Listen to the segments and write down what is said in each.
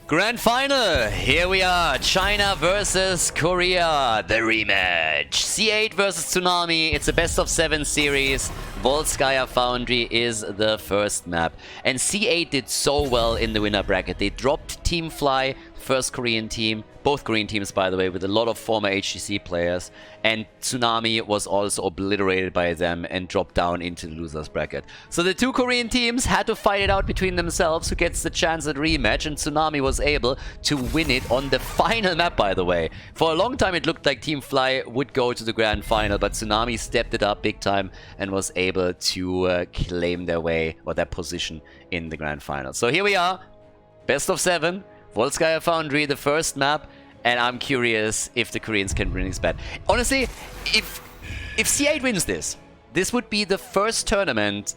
Grand final, here we are, China versus Korea, the rematch. C8 versus Tsunami, it's a best of 7 series. Volskaya Foundry is the first map. And C8 did so well in the winner bracket. They dropped Team Fly, first Korean team, both Korean teams by the way, with a lot of former HGC players. And Tsunami was also obliterated by them and dropped down into the losers bracket. So the two Korean teams had to fight it out between themselves who gets the chance at rematch, and Tsunami was able to win it on the final map, by the way. For a long time it looked like Team Fly would go to the grand final, but Tsunami stepped it up big time and was able to claim their way or their position in the grand final. So here we are, best of 7, Volskaya Foundry, the first map. And I'm curious if the Koreans can bring this back. Honestly, if C8 wins this, this would be the first tournament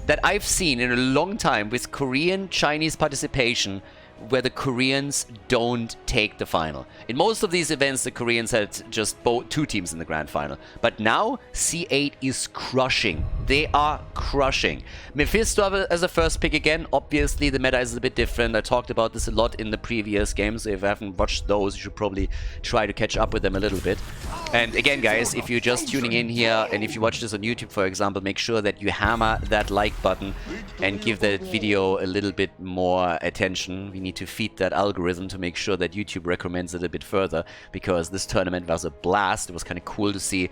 that I've seen in a long time with Korean-Chinese participation where the Koreans don't take the final. In most of these events, the Koreans had just two teams in the grand final. But now, C8 is crushing. They are crushing. Mephisto as a first pick again. Obviously, the meta is a bit different. I talked about this a lot in the previous games. So if you haven't watched those, you should probably try to catch up with them a little bit. And again, guys, if you're just tuning in here, and if you watch this on YouTube, for example, make sure that you hammer that like button and give that video a little bit more attention. We need to feed that algorithm to make sure that YouTube recommends it a bit further, because this tournament was a blast. It was kind of cool to see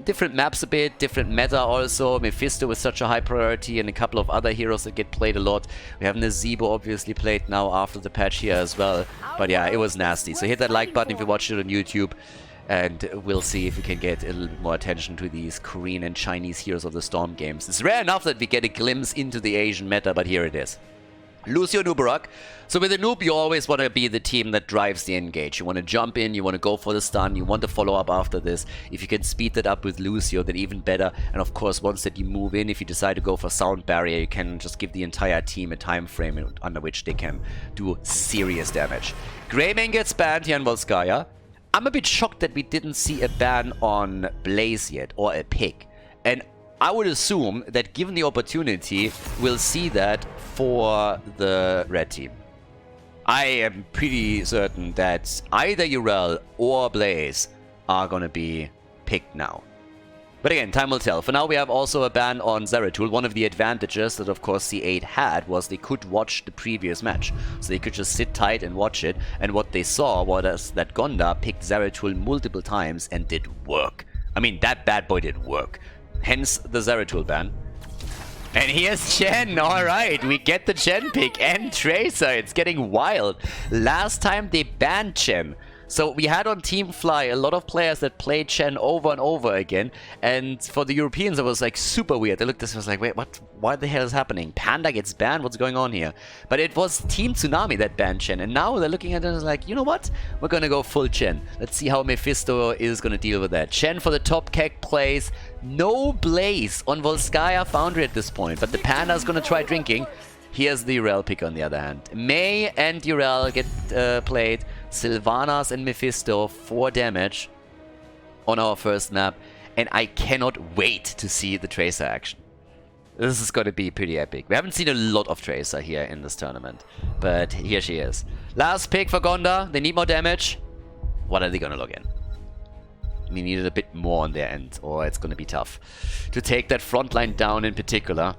different maps a bit, different meta also. Mephisto was such a high priority and a couple of other heroes that get played a lot. We have Nazebo obviously played now after the patch here as well. But yeah, it was nasty. So hit that like button if you watched it on YouTube. And we'll see if we can get a little bit more attention to these Korean and Chinese Heroes of the Storm games. It's rare enough that we get a glimpse into the Asian meta, but here it is. Lucio Nubarak. So with a noob, you always want to be the team that drives the engage. You want to jump in, you want to go for the stun, you want to follow up after this. If you can speed that up with Lucio, then even better. And of course, once that you move in, if you decide to go for Sound Barrier, you can just give the entire team a time frame under which they can do serious damage. Greymane gets banned here in Volskaya. I'm a bit shocked that we didn't see a ban on Blaze yet, or a pick. And I would assume that given the opportunity, we'll see that for the red team. I am pretty certain that either Urel or Blaze are gonna be picked now. But again, time will tell. For now, we have also a ban on Zeratul. One of the advantages that, of course, C8 had was they could watch the previous match. So they could just sit tight and watch it. And what they saw was that Gonda picked Zeratul multiple times and did work. I mean, that bad boy did work. Hence the Zeratul ban. And here's Chen. Alright, we get the Chen pick and Tracer. It's getting wild. Last time they banned Chen. So we had on Team Fly a lot of players that played Chen over and over again. And for the Europeans, it was like super weird. They looked at this and was like, wait, what the hell is happening? Panda gets banned? What's going on here? But it was Team Tsunami that banned Chen. And now they're looking at it and like, you know what? We're going to go full Chen. Let's see how Mephisto is going to deal with that. Chen for the top keg plays. No Blaze on Volskaya Foundry at this point. But the Panda's going to try drinking. Here's the Urel pick on the other hand. Mei and Urel get played. Sylvanas and Mephisto 4 damage on our first map. And I cannot wait to see the Tracer action. This is going to be pretty epic. We haven't seen a lot of Tracer here in this tournament. But here she is. Last pick for Gonda. They need more damage. What are they going to log in? We needed a bit more on their end, or it's going to be tough to take that front line down in particular.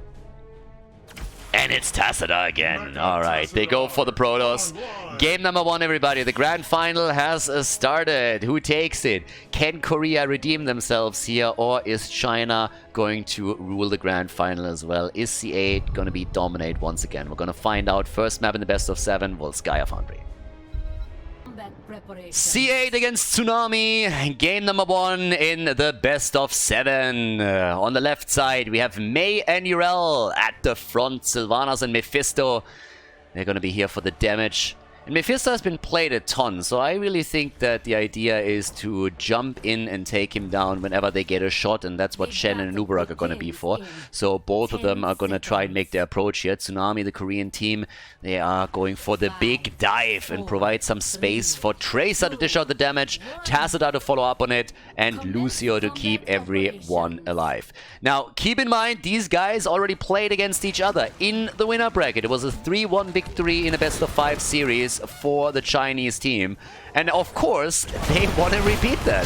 And it's Tassada again. Alright, they go for the Protoss. Game number 1, everybody. The grand final has started. Who takes it? Can Korea redeem themselves here, or is China going to rule the grand final as well? Is C8 going to be dominate once again? We're going to find out. First map in the best of 7, Volskaya Foundry. C8 against Tsunami, game number 1 in the best of 7. On the left side, we have Mei and Urel at the front. Sylvanas and Mephisto, they're going to be here for the damage. And Mephisto has been played a ton, so I really think that the idea is to jump in and take him down whenever they get a shot, and that's what Shen and Nubarak are going to be for. So both of them are going to try and make their approach here. Tsunami, the Korean team, they are going for the big dive and provide some space for Tracer to dish out the damage, Tacita to follow up on it, and Lucio to keep everyone alive. Now, keep in mind, these guys already played against each other in the winner bracket. It was a 3-1 victory in a best-of-5 series for the Chinese team. And of course, they want to repeat that.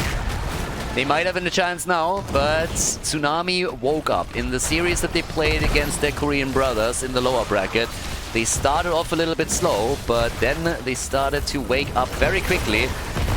They might have a chance now, but Tsunami woke up. In the series that they played against their Korean brothers in the lower bracket, they started off a little bit slow, but then they started to wake up very quickly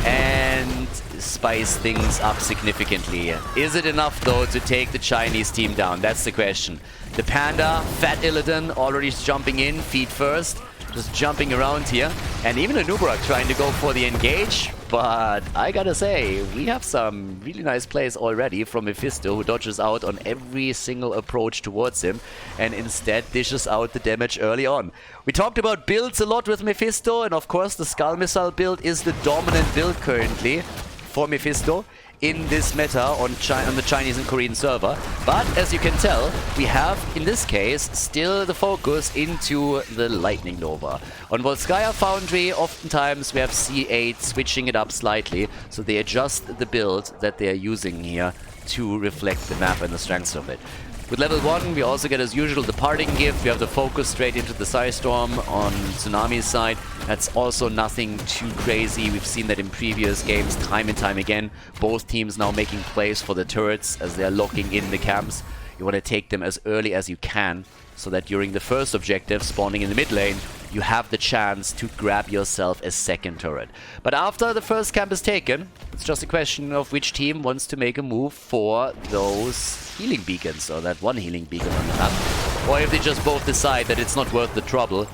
and spice things up significantly. Is it enough, though, to take the Chinese team down? That's the question. The Panda, Fat Illidan, already jumping in, feet first. Just jumping around here. And even a Nubarak trying to go for the engage. But I gotta say, we have some really nice plays already from Mephisto, who dodges out on every single approach towards him and instead dishes out the damage early on. We talked about builds a lot with Mephisto, and of course the Skull Missile build is the dominant build currently for Mephisto in this meta on the Chinese and Korean server. But as you can tell, we have, in this case, still the focus into the Lightning Nova. On Volskaya Foundry, oftentimes we have C8 switching it up slightly, so they adjust the build that they are using here to reflect the map and the strengths of it. With level 1, we also get, as usual, the parting gift. We have the focus straight into the Psystorm on Tsunami's side. That's also nothing too crazy. We've seen that in previous games time and time again. Both teams now making plays for the turrets as they're locking in the camps. You want to take them as early as you can, so that during the first objective, spawning in the mid lane, you have the chance to grab yourself a second turret. But after the first camp is taken, it's just a question of which team wants to make a move for those healing beacons, or that one healing beacon on the map. Or if they just both decide that it's not worth the trouble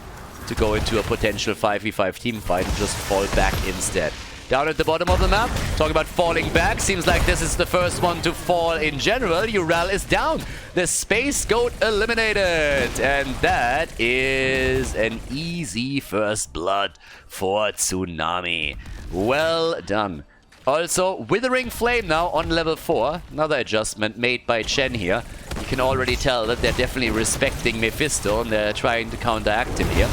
to go into a potential 5v5 team fight and just fall back instead. Down at the bottom of the map, talking about falling back, seems like this is the first one to fall in general. Ural is down. The Space Goat eliminated. And that is an easy first blood for Tsunami. Well done. Also, Withering Flame now on level 4. Another adjustment made by Chen here. You can already tell that they're definitely respecting Mephisto and they're trying to counteract him here.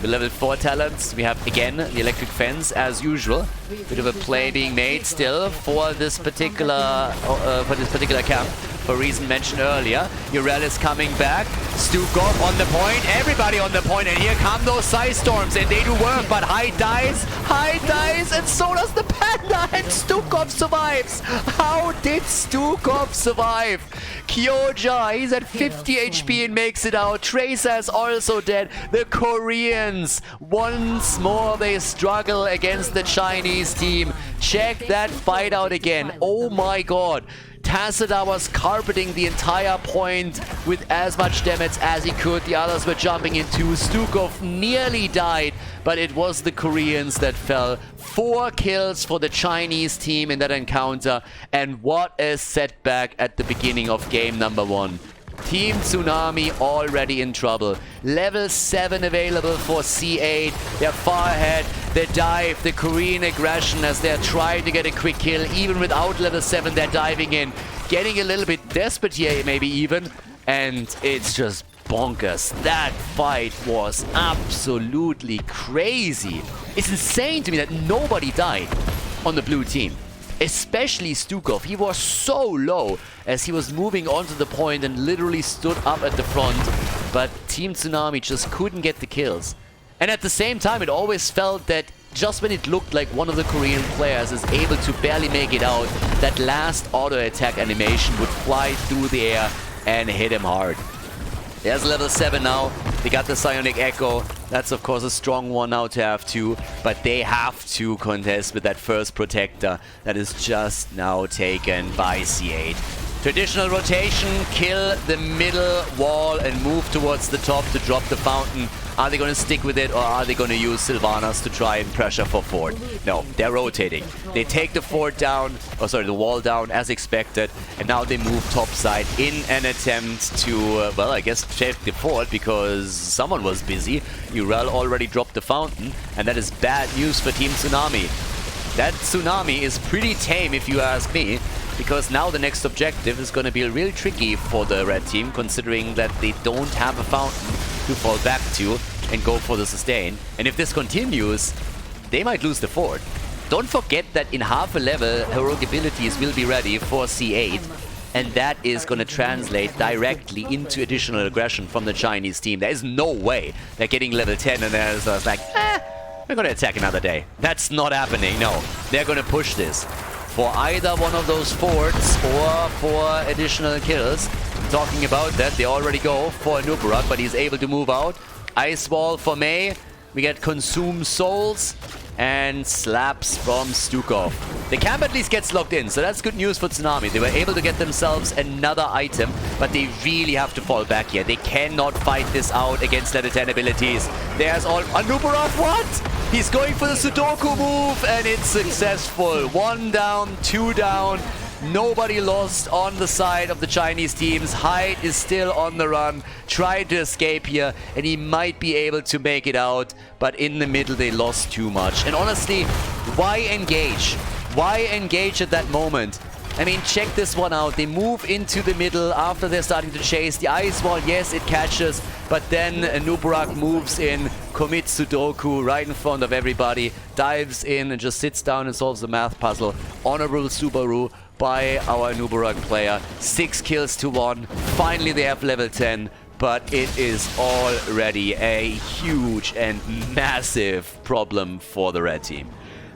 The level 4 talents, we have again the Electric Fence as usual. Bit of a play being made still for this particular camp, for a reason mentioned earlier. Ural is coming back. Stukov on the point, everybody on the point, and here come those Psystorms, and they do work, but Hyde dies, and so does the Panda, and Stukov survives. How did Stukov survive? Kyoja, he's at 50 HP and makes it out. Tracer is also dead. The Koreans, once more they struggle against the Chinese team. Check that fight out again. Oh my god. Tacita was carpeting the entire point with as much damage as he could. The others were jumping in too. Stukov nearly died, but it was the Koreans that fell. 4 kills for the Chinese team in that encounter. And what a setback at the beginning of game number 1. Team Tsunami already in trouble. Level 7 available for C8. They're far ahead. The dive, the Korean aggression as they're trying to get a quick kill. Even without level 7, they're diving in. Getting a little bit desperate here, maybe even. And it's just bonkers. That fight was absolutely crazy. It's insane to me that nobody died on the blue team. Especially Stukov. He was so low as he was moving onto the point and literally stood up at the front. But Team Tsunami just couldn't get the kills. And at the same time, it always felt that just when it looked like one of the Korean players is able to barely make it out, that last auto attack animation would fly through the air and hit him hard. There's level 7 now. They got the Psionic Echo. That's of course a strong one now to have too. But they have to contest with that first Protector that is just now taken by C8. Traditional rotation, kill the middle wall and move towards the top to drop the fountain. Are they going to stick with it, or are they going to use Sylvanas to try and pressure for fort? No, they're rotating. They take the fort down, or sorry, the wall down as expected, and now they move topside in an attempt to, well, I guess take the fort because someone was busy. Urel already dropped the fountain, and that is bad news for Team Tsunami. That Tsunami is pretty tame if you ask me, because now the next objective is going to be real tricky for the red team, considering that they don't have a fountain to fall back to and go for the sustain. And if this continues, they might lose the fort. Don't forget that in half a level, heroic abilities will be ready for C8, and that is going to translate directly into additional aggression from the Chinese team. There is no way they're getting level 10 and they're just like, we're going to attack another day. That's not happening, no. They're going to push this for either one of those forts or for additional kills. Talking about that, they already go for Nubarak, but he's able to move out. Ice Wall for Mei. We get Consume Souls and slaps from Stukov. The camp at least gets locked in, so that's good news for Tsunami. They were able to get themselves another item, but they really have to fall back here. They cannot fight this out against level 10 abilities. There's all... Nubarak, what? He's going for the Sudoku move, and it's successful. 1 down, 2 down. Nobody lost on the side of the Chinese teams. Hyde is still on the run, trying to escape here, and he might be able to make it out, but in the middle they lost too much. And honestly, why engage? Why engage at that moment? I mean, check this one out. They move into the middle after they're starting to chase. The ice wall, yes, it catches, but then Nubarak moves in, commits Sudoku right in front of everybody, dives in and just sits down and solves the math puzzle. Honorable Subaru by our Nubarak player. 6 kills to 1. Finally, they have level 10, but it is already a huge and massive problem for the red team.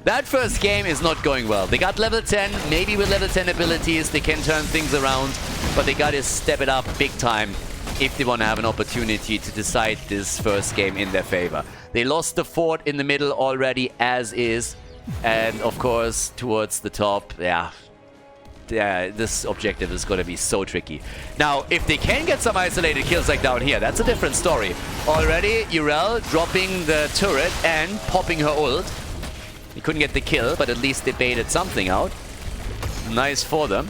That first game is not going well. They got level 10, maybe with level 10 abilities they can turn things around, but they got to step it up big time if they want to have an opportunity to decide this first game in their favor. They lost the fort in the middle already as is, and of course towards the top, yeah, this objective is going to be so tricky. Now, if they can get some isolated kills like down here, that's a different story. Already, Urel dropping the turret and popping her ult. He couldn't get the kill, but at least they baited something out. Nice for them.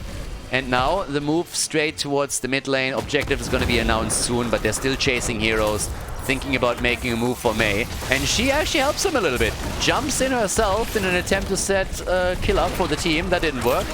And now the move straight towards the mid lane. Objective is going to be announced soon, but they're still chasing heroes, thinking about making a move for Mei. And she actually helps him a little bit. Jumps in herself in an attempt to set a kill up for the team. That didn't work.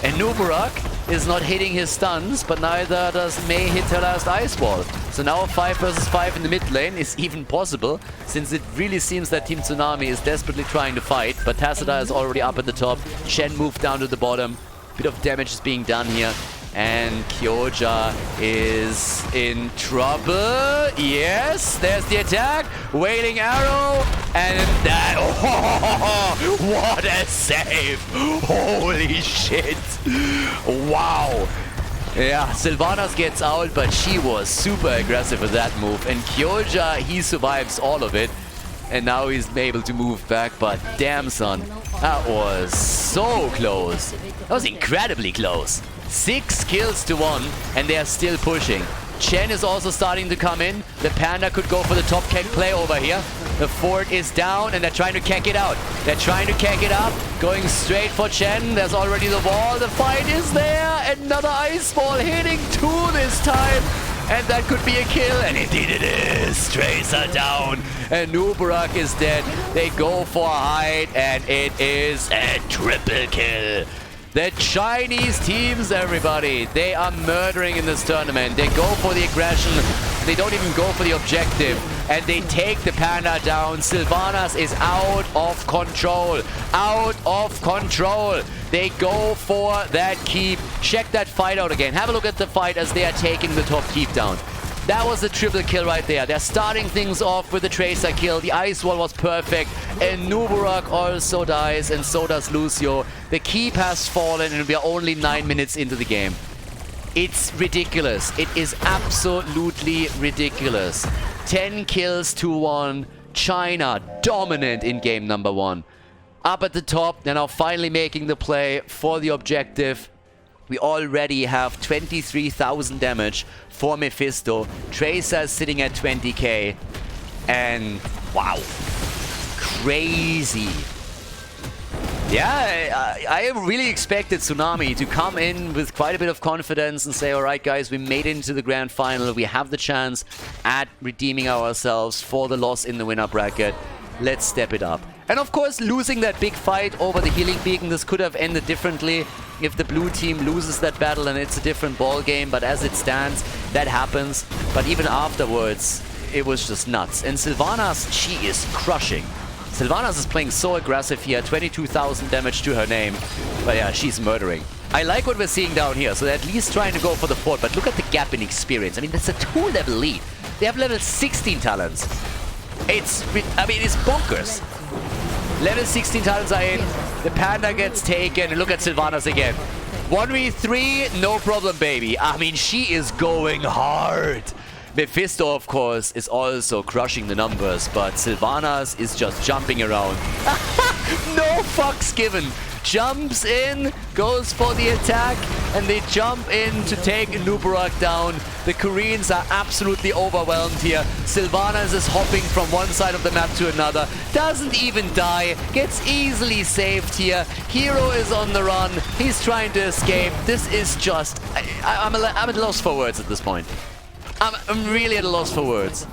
And Nubarak is not hitting his stuns, but neither does Mei hit her last ice wall. So now a 5 versus 5 in the mid lane is even possible, since it really seems that Team Tsunami is desperately trying to fight, but Tacita is already up at the top. Shen moved down to the bottom. Bit of damage is being done here. And Kyoja is in trouble. Yes, there's the attack. Wailing arrow. And that... Oh, what a save. Holy shit. Wow. Yeah, Sylvanas gets out, but she was super aggressive with that move. And Kyoja, he survives all of it. And now he's able to move back, but damn son, that was so close. That was incredibly close. 6 kills to 1, and they are still pushing. Chen is also starting to come in. The Panda could go for the top keg play over here. The fort is down, and they're trying to keg it out. They're trying to keg it up, going straight for Chen. There's already the wall. The fight is there. Another ice ball hitting 2 this time. And that could be a kill, and indeed it is. Tracer down, and Nubarak is dead. They go for a hide, and it is a triple kill. The Chinese teams, everybody, they are murdering in this tournament. They go for the aggression. They don't even go for the objective. And they take the Panda down. Sylvanas is out of control. Out of control. They go for that keep. Check that fight out again. Have a look at the fight as they are taking the top keep down. That was a triple kill right there. They're starting things off with the Tracer kill. The ice wall was perfect. And Nubarak also dies, and so does Lucio. The keep has fallen, and we are only 9 minutes into the game. It's ridiculous. It is absolutely ridiculous. 10 kills to 1. China dominant in game number 1. Up at the top, they're now finally making the play for the objective. We already have 23,000 damage for Mephisto. Tracer is sitting at 20k. And wow, crazy. Yeah, I really expected Tsunami to come in with quite a bit of confidence and say, all right, guys, we made it into the grand final. We have the chance at redeeming ourselves for the loss in the winner bracket. Let's step it up. And of course, losing that big fight over the healing beacon, this could have ended differently if the blue team loses that battle and it's a different ball game. But as it stands, that happens. But even afterwards, it was just nuts. And Sylvanas, she is crushing. Sylvanas is playing so aggressive here, 22,000 damage to her name. But yeah, she's murdering. I like what we're seeing down here, so they're at least trying to go for the fort. But look at the gap in experience. I mean, that's a 2-level lead. They have level 16 talents. It's bonkers. Level 16 talents are in. The Panda gets taken. And look at Sylvanas again. 1v3, no problem, baby. I mean, she is going hard. Mephisto, of course, is also crushing the numbers, but Sylvanas is just jumping around. No fucks given. Jumps in, goes for the attack, and they jump in to take Nubarak down. The Koreans are absolutely overwhelmed here. Sylvanas is hopping from one side of the map to another. Doesn't even die. Gets easily saved here. Hero is on the run. He's trying to escape. This is just... I'm at a loss for words at this point. I'm really at a loss for words.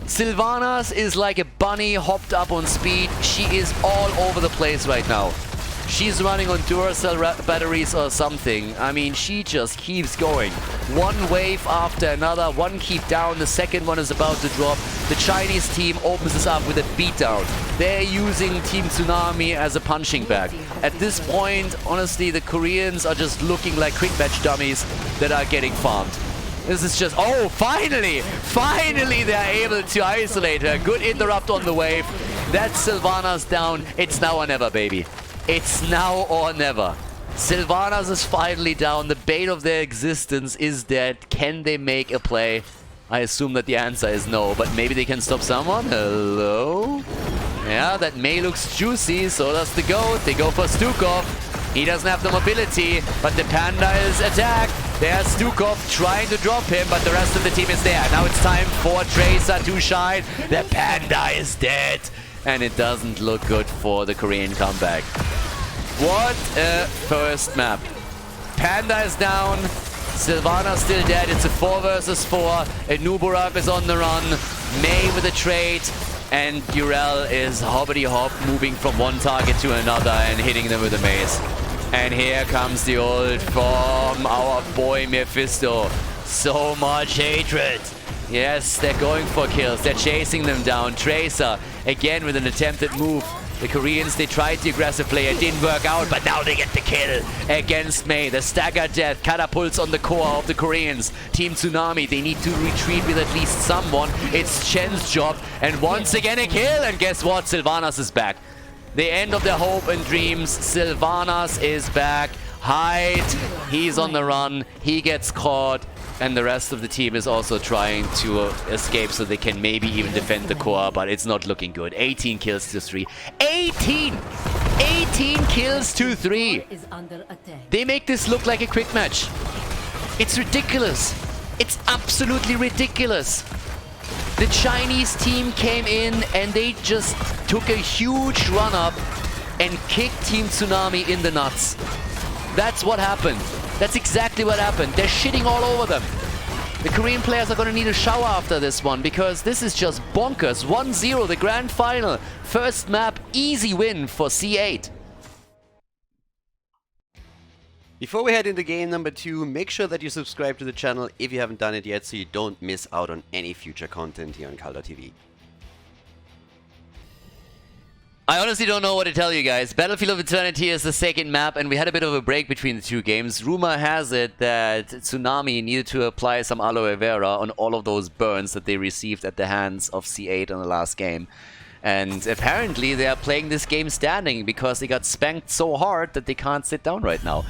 Sylvanas is like a bunny hopped up on speed. She is all over the place right now. She's running on Duracell batteries or something. I mean, she just keeps going. One wave after another, one keep down, the second one is about to drop. The Chinese team opens this up with a beatdown. They're using Team Tsunami as a punching bag. At this point, honestly, the Koreans are just looking like quick match dummies that are getting farmed. This is just... Oh, finally! Finally they're able to isolate her. Good interrupt on the wave. That's Sylvanas down. It's now or never, baby. It's now or never. Sylvanas is finally down. The bane of their existence is dead. Can they make a play? I assume that the answer is no, but maybe they can stop someone. Hello? Yeah, that Mei looks juicy. So does the goat. They go for Stukov. He doesn't have the mobility, but the Panda is attacked. There's Stukov trying to drop him, but the rest of the team is there. Now it's time for Tracer to shine. The Panda is dead. And it doesn't look good for the Korean comeback. What a first map. Panda is down. Sylvanas still dead. It's a 4 versus 4. Nubarak is on the run. Mei with a trade. And Durell is hoppity-hop, moving from one target to another and hitting them with a mace. And here comes the ult from our boy Mephisto. So much hatred. Yes, they're going for kills. They're chasing them down. Tracer, again with an attempted move. The Koreans, they tried the aggressive play. It didn't work out, but now they get the kill against Mei. The stagger death catapults on the core of the Koreans. Team Tsunami, they need to retreat with at least someone. It's Chen's job. And once again a kill. And guess what? Sylvanas is back. The end of their hope and dreams. Sylvanas is back. Hide. He's on the run. He gets caught. And the rest of the team is also trying to escape so they can maybe even defend the core, but it's not looking good. 18 kills to 3. 18! 18 kills to 3! They make this look like a quick match. It's ridiculous. It's absolutely ridiculous. The Chinese team came in and they just took a huge run-up and kicked Team Tsunami in the nuts. That's what happened. That's exactly what happened. They're shitting all over them. The Korean players are going to need a shower after this one because this is just bonkers. 1-0, the grand final. First map, easy win for C8. Before we head into game number 2, make sure that you subscribe to the channel if you haven't done it yet so you don't miss out on any future content here on Khaldor TV. I honestly don't know what to tell you guys. Battlefield of Eternity is the second map, and we had a bit of a break between the two games. Rumor has it that Tsunami needed to apply some aloe vera on all of those burns that they received at the hands of C8 in the last game. And apparently they are playing this game standing because they got spanked so hard that they can't sit down right now.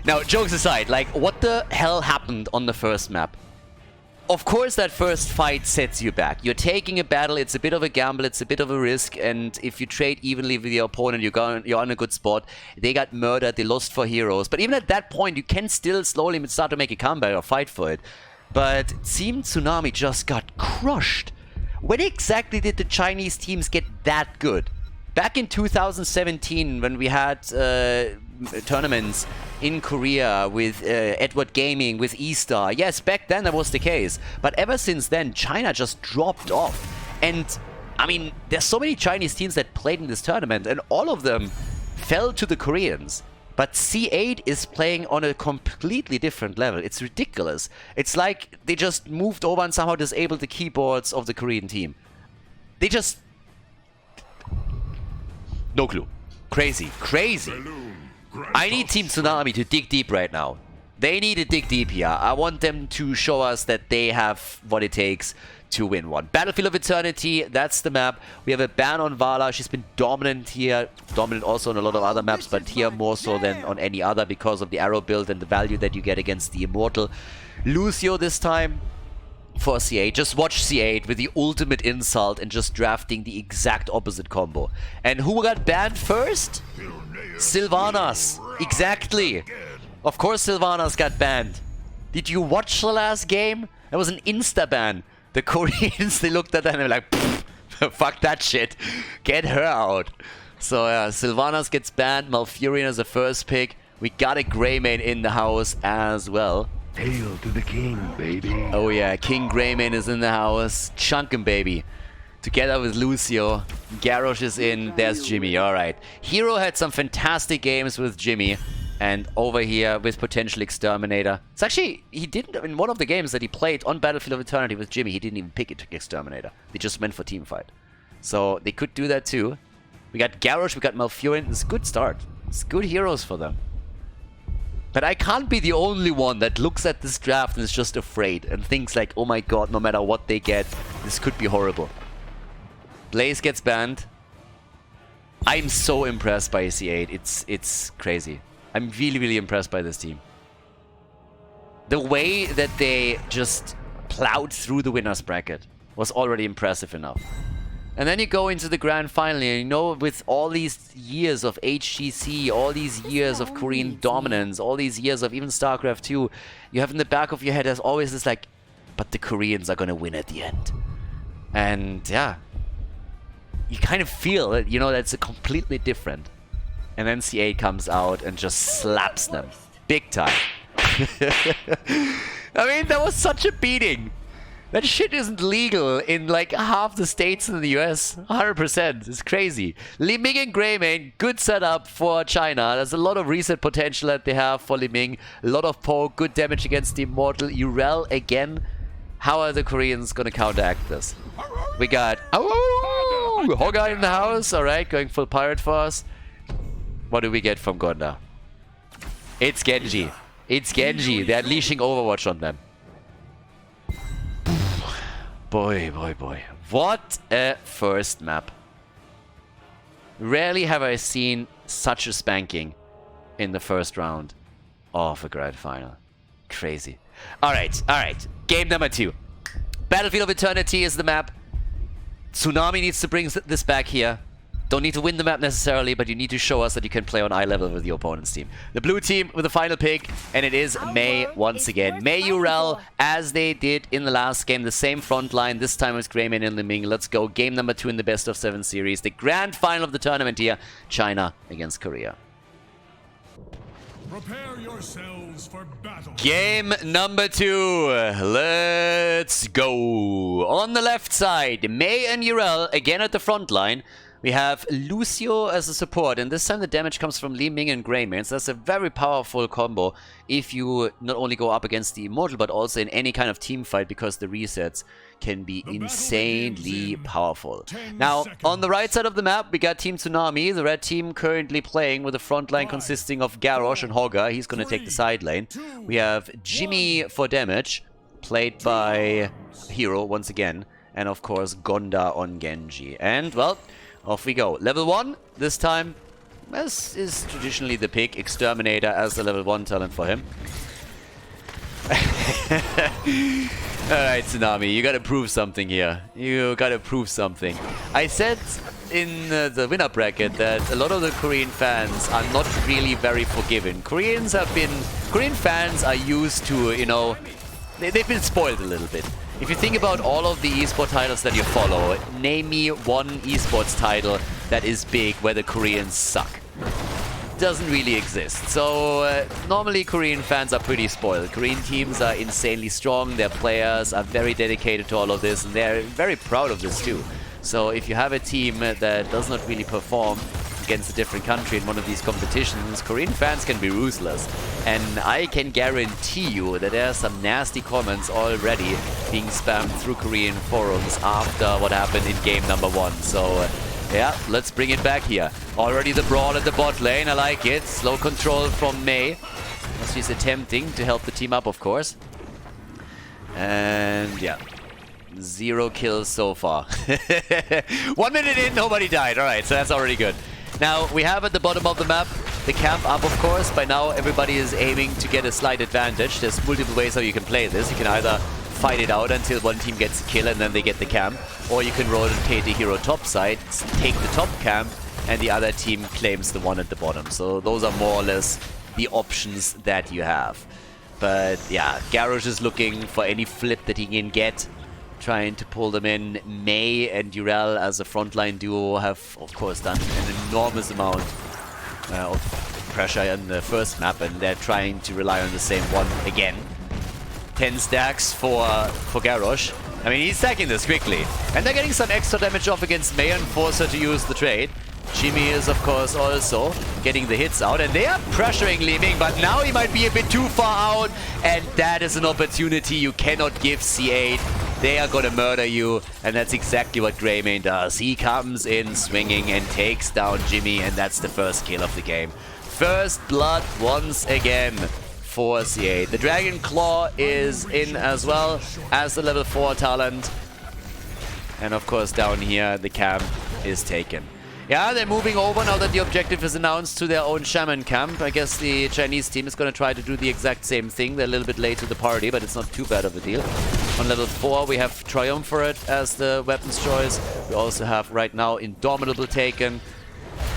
Now, jokes aside, like, what the hell happened on the first map? Of course, that first fight sets you back. You're taking a battle, it's a bit of a gamble, it's a bit of a risk, and if you trade evenly with your opponent, you're on a good spot. They got murdered, they lost for heroes, but even at that point, you can still slowly start to make a comeback or fight for it. But Team Tsunami just got crushed. When exactly did the Chinese teams get that good? Back in 2017, when we had tournaments in Korea with Edward Gaming, with E-Star. Yes, back then that was the case. But ever since then, China just dropped off. And, I mean, there's so many Chinese teams that played in this tournament, and all of them fell to the Koreans. But C8 is playing on a completely different level. It's ridiculous. It's like they just moved over and somehow disabled the keyboards of the Korean team. They just... No clue. Crazy. Crazy. I need Team Tsunami to dig deep right now. They need to dig deep here. I want them to show us that they have what it takes to win one. Battlefield of Eternity, that's the map. We have a ban on Vala. She's been dominant here. Dominant also on a lot of other maps, but here more so than on any other because of the arrow build and the value that you get against the Immortal. Lucio this time for C8. Just watch C8 with the ultimate insult and just drafting the exact opposite combo. And who got banned first? Sylvanas. Exactly. Of course Sylvanas got banned. Did you watch the last game? That was an insta-ban. The Koreans, they looked at that and they were like, fuck that shit. Get her out. So yeah, Sylvanas gets banned. Malfurion is the first pick. We got a Greymane in the house as well. Hail to the king, baby. Oh yeah, King Greymane is in the house. Chunkin' baby. Together with Lucio. Garrosh is in. There's Jimmy. Alright. Hero had some fantastic games with Jimmy. And over here with potential Exterminator. It's actually, he didn't, in one of the games that he played on Battlefield of Eternity with Jimmy, he didn't even pick it Exterminator. They just went for teamfight. So they could do that too. We got Garrosh, we got Malfurion. It's a good start. It's good heroes for them. But I can't be the only one that looks at this draft and is just afraid and thinks like, oh my god, no matter what they get, this could be horrible. Blaze gets banned. I'm so impressed by C8. It's crazy. I'm really, really impressed by this team. The way that they just plowed through the winner's bracket was already impressive enough. And then you go into the grand final, and you know, with all these years of HGC, all these years of Korean dominance, all these years of even StarCraft 2, you have in the back of your head, there's always this like, but the Koreans are gonna win at the end. And yeah, you kind of feel that, you know, that's a completely different. And then C8 comes out and just slaps them. Big time. I mean, that was such a beating. That shit isn't legal in like half the states in the US. 100%. It's crazy. Li Ming and Greymane, good setup for China. There's a lot of reset potential that they have for Li Ming. A lot of poke, good damage against the Immortal. Urel again. How are the Koreans going to counteract this? We got Hogga in the house. Alright, going full pirate for us. What do we get from Gonda? It's Genji. It's Genji. They're unleashing Overwatch on them. Boy, boy, boy. What a first map. Rarely have I seen such a spanking in the first round of a grand final. Crazy. Alright, alright. Game number 2. Battlefield of Eternity is the map. Tsunami needs to bring this back here. Don't need to win the map necessarily, but you need to show us that you can play on eye level with your opponent's team. The blue team with the final pick, and it is Mei once again. Mei Urel, as they did in the last game, the same front line, this time with Greymane and Li Ming. Let's go. Game number 2 in the best of 7 series. The grand final of the tournament here, China against Korea. Prepare yourselves for battle. Game number 2. Let's go. On the left side, Mei and Urel again at the front line. We have Lucio as a support, and this time the damage comes from Li Ming and Greymane. So that's a very powerful combo if you not only go up against the Immortal, but also in any kind of team fight, because the resets can be insanely powerful. Now, on the right side of the map, we got Team Tsunami, the red team currently playing with a front line consisting of Garrosh and Hogga. He's going to take the side lane. We have Jimmy for damage, played by Hero once again, and of course Gonda on Genji. And, well, off we go. Level 1, this time, as is traditionally the pick, Exterminator as the level 1 talent for him. Alright, Tsunami, you gotta prove something here. You gotta prove something. I said in the winner bracket that a lot of the Korean fans are not really very forgiving. Korean fans are used to, you know, they've been spoiled a little bit. If you think about all of the esport titles that you follow, name me one esports title that is big where the Koreans suck. Doesn't really exist. So normally Korean fans are pretty spoiled. Korean teams are insanely strong, their players are very dedicated to all of this, and they're very proud of this too. So if you have a team that does not really perform against a different country in one of these competitions, Korean fans can be ruthless. And I can guarantee you that there are some nasty comments already being spammed through Korean forums after what happened in game number 1. So yeah, let's bring it back here. Already the brawl at the bot lane, I like it. Slow control from Mei. She's attempting to help the team up, of course. And yeah, 0 kills so far. 1 minute in, nobody died. Alright, so that's already good. Now, we have at the bottom of the map the camp up, of course. By now, everybody is aiming to get a slight advantage. There's multiple ways how you can play this. You can either fight it out until one team gets a kill and then they get the camp, or you can rotate the hero top side, take the top camp, and the other team claims the one at the bottom. So those are more or less the options that you have. But yeah, Garrosh is looking for any flip that he can get, trying to pull them in. Mei and Durell as a frontline duo have, of course, done an enormous amount of pressure in the first map, and they're trying to rely on the same one again. 10 stacks for Garrosh. I mean, he's stacking this quickly. And they're getting some extra damage off against Mei and force her to use the trade. Jimmy is, of course, also getting the hits out. And they are pressuring Li Ming, but now he might be a bit too far out. And that is an opportunity you cannot give C8. They are gonna murder you. And that's exactly what Greymane does. He comes in swinging and takes down Jimmy. And that's the first kill of the game. First blood once again for C8. The Dragon Claw is in as well as the level 4 talent. And of course down here the camp is taken. Yeah, they're moving over now that the objective is announced to their own Shaman camp. I guess the Chinese team is going to try to do the exact same thing. They're a little bit late to the party, but it's not too bad of a deal. On level 4 we have Triumvirate as the weapons choice. We also have right now Indomitable taken.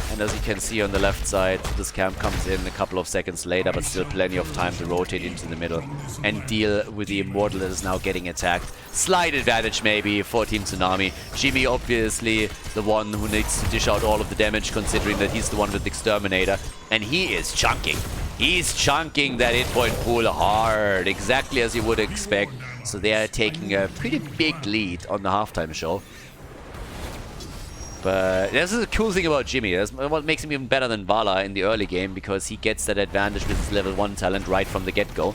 And as you can see on the left side, this camp comes in a couple of seconds later, but still plenty of time to rotate into the middle and deal with the Immortal that is now getting attacked. Slight advantage maybe for Team Tsunami. Jimmy obviously the one who needs to dish out all of the damage, considering that he's the one with the Exterminator. And he is chunking. He's chunking that hit point pool hard, exactly as you would expect. So they are taking a pretty big lead on the halftime show. But this is the cool thing about Jimmy. That's what makes him even better than Vala in the early game, because he gets that advantage with his level 1 talent right from the get-go.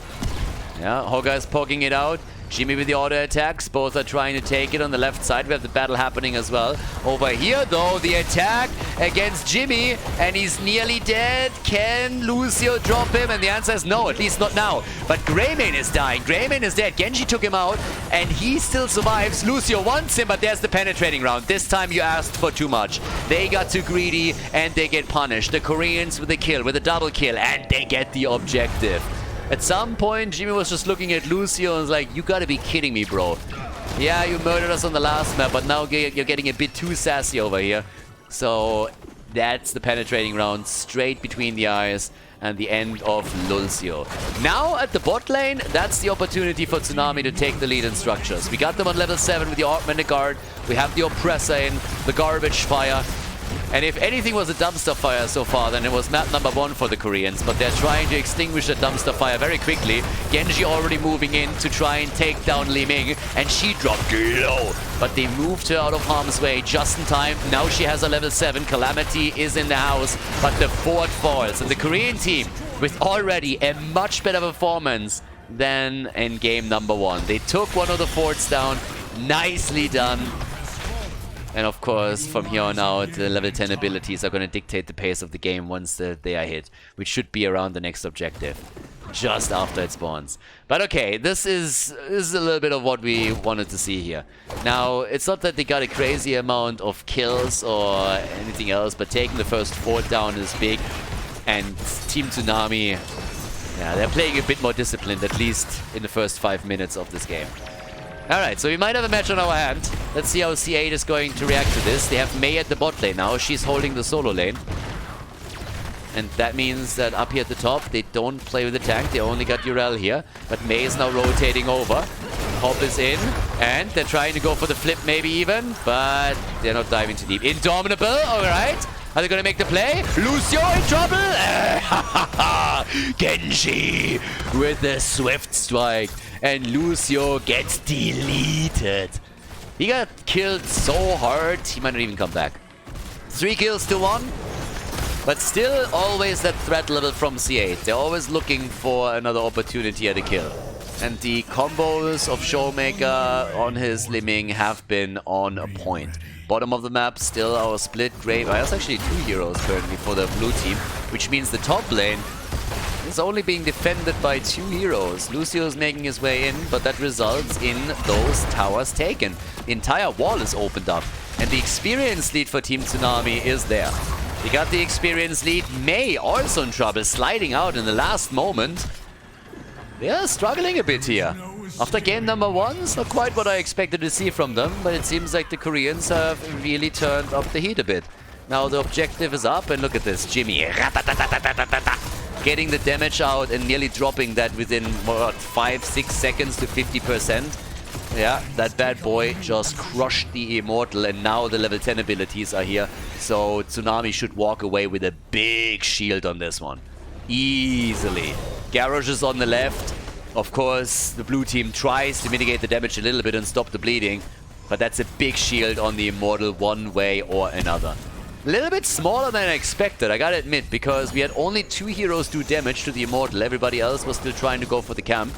Yeah, Hoga is poking it out. Jimmy with the auto attacks. Both are trying to take it on the left side. We have the battle happening as well. Over here, though, the attack against Jimmy, and he's nearly dead. Can Lucio drop him? And the answer is no, at least not now. But Greymane is dying. Greymane is dead. Genji took him out, and he still survives. Lucio wants him, but there's the penetrating round. This time you asked for too much. They got too greedy, and they get punished. The Koreans with a kill, with a double kill, and they get the objective. At some point, Jimmy was just looking at Lucio and was like, you gotta be kidding me, bro. Yeah, you murdered us on the last map, but now you're getting a bit too sassy over here. So that's the penetrating round straight between the eyes and the end of Lucio. Now at the bot lane, that's the opportunity for Tsunami to take the lead in structures. We got them on level 7 with the Augmented Guard. We have the Oppressor in, the Garbage Fire. And if anything was a dumpster fire so far, then it was map number 1 for the Koreans. But they're trying to extinguish the dumpster fire very quickly. Genji already moving in to try and take down Li Ming. And she dropped low. But they moved her out of harm's way just in time. Now she has a level 7. Calamity is in the house. But the fort falls. And the Korean team, with already a much better performance than in game number 1. They took one of the forts down. Nicely done. And of course, from here on out, the level 10 abilities are going to dictate the pace of the game once they are hit, which should be around the next objective, just after it spawns. But okay, this is a little bit of what we wanted to see here. Now, it's not that they got a crazy amount of kills or anything else, but taking the first fort down is big. And Team Tsunami, yeah, they're playing a bit more disciplined, at least in the first 5 minutes of this game. Alright, so we might have a match on our hand. Let's see how C8 is going to react to this. They have Mei at the bot lane now. She's holding the solo lane. And that means that up here at the top, they don't play with the tank. They only got Urel here. But Mei is now rotating over. Hop is in, and they're trying to go for the flip maybe even, but they're not diving too deep. Indomitable, alright. Are they gonna make the play? Lucio in trouble! Genji with the swift strike, and Lucio gets deleted. He got killed so hard, he might not even come back. 3 kills to 1. But still always that threat level from C8. They're always looking for another opportunity at a kill. And the combos of Showmaker on his Limming have been on point. Bottom of the map, still our split grave. There's actually 2 heroes currently for the blue team, which means the top lane is only being defended by 2 heroes. Lucio's making his way in, but that results in those towers taken. The entire wall is opened up, and the experience lead for Team Tsunami is there. They got the experience lead. Mei also in trouble, sliding out in the last moment. They are struggling a bit here. After game number 1, it's not quite what I expected to see from them, but it seems like the Koreans have really turned up the heat a bit. Now the objective is up, and look at this, Jimmy. Getting the damage out and nearly dropping that within, what, 5-6 seconds to 50%. Yeah, that bad boy just crushed the Immortal, and now the level 10 abilities are here. So Tsunami should walk away with a big shield on this one. Easily. Garrosh is on the left. Of course, the blue team tries to mitigate the damage a little bit and stop the bleeding. But that's a big shield on the Immortal one way or another. A little bit smaller than I expected, I gotta admit, because we had only 2 heroes do damage to the Immortal. Everybody else was still trying to go for the camp.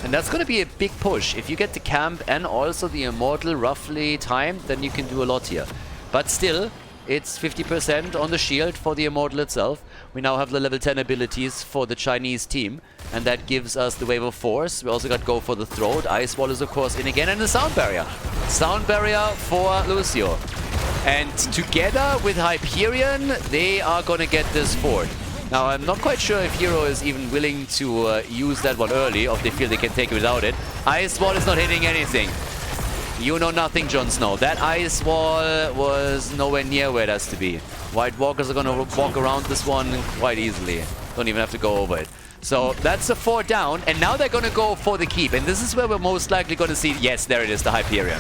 And that's going to be a big push. If you get the camp and also the Immortal roughly timed, then you can do a lot here. But still, it's 50% on the shield for the Immortal itself. We now have the level 10 abilities for the Chinese team, and that gives us the Wave of Force. We also got Go for the Throat. Ice Wall is of course in again, and the Sound Barrier. Sound Barrier for Lucio. And together with Hyperion, they are going to get this fort. Now, I'm not quite sure if Hero is even willing to use that one early, or if they feel they can take it without it. Ice Wall is not hitting anything. You know nothing, Jon Snow. That Ice Wall was nowhere near where it has to be. White Walkers are going to walk around this one quite easily. Don't even have to go over it. So that's a 4 down, and now they're going to go for the keep. And this is where we're most likely going to see... Yes, there it is, the Hyperion.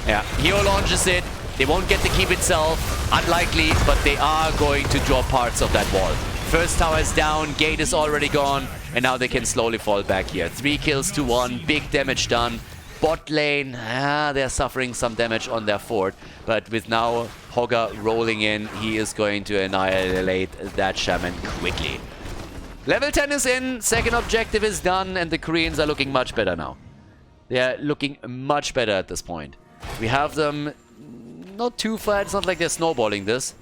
Yeah, Hero launches it. They won't get the keep itself. Unlikely, but they are going to draw parts of that wall. First tower is down, gate is already gone, and now they can slowly fall back here. 3 kills to 1, big damage done. Bot lane, they're suffering some damage on their fort, but with now Hogger rolling in, he is going to annihilate that Shaman quickly. Level 10 is in, second objective is done, and the Koreans are looking much better now. They're looking much better at this point. We have them not too far, it's not like they're snowballing this.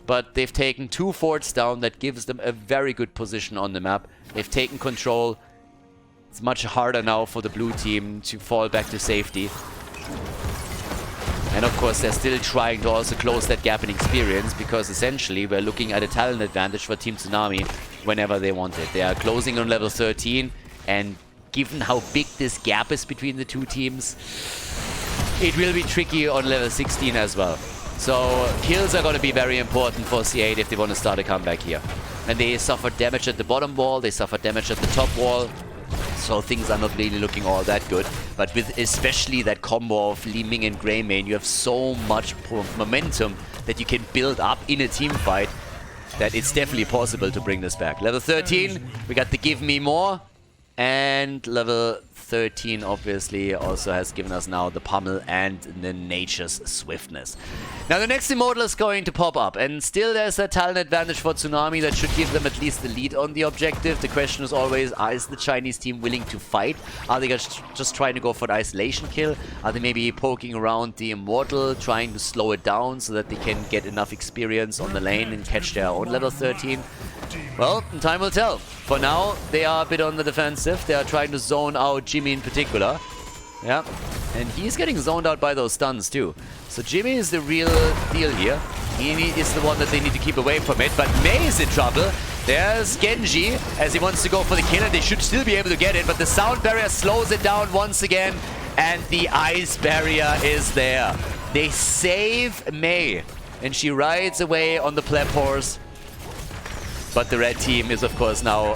But they've taken 2 forts down. That gives them a very good position on the map. They've taken control. It's much harder now for the blue team to fall back to safety. And of course, they're still trying to also close that gap in experience, because essentially we're looking at a talent advantage for Team Tsunami whenever they want it. They are closing on level 13, and given how big this gap is between the 2 teams, it will be tricky on level 16 as well. So kills are going to be very important for C8 if they want to start a comeback here. And they suffered damage at the bottom wall, they suffered damage at the top wall. So things are not really looking all that good. But with especially that combo of Li Ming and Greymane, you have so much momentum that you can build up in a team fight that it's definitely possible to bring this back. Level 13, we got the Give Me More. And level 13 obviously also has given us now the Pummel and the Nature's Swiftness. Now the next Immortal is going to pop up, and still there's a talent advantage for Tsunami that should give them at least the lead on the objective. The question is always, is the Chinese team willing to fight? Are they just trying to go for the isolation kill? Are they maybe poking around the Immortal, trying to slow it down so that they can get enough experience on the lane and catch their own level 13? Well, time will tell. For now, they are a bit on the defensive. They are trying to zone out Jimmy in particular. Yeah, and he's getting zoned out by those stuns too. So Jimmy is the real deal here. He is the one that they need to keep away from it. But Mei is in trouble. There's Genji as he wants to go for the kill, and they should still be able to get it. But the sound barrier slows it down once again, and the ice barrier is there. They save Mei, and she rides away on the pleb horse. But the red team is, of course, now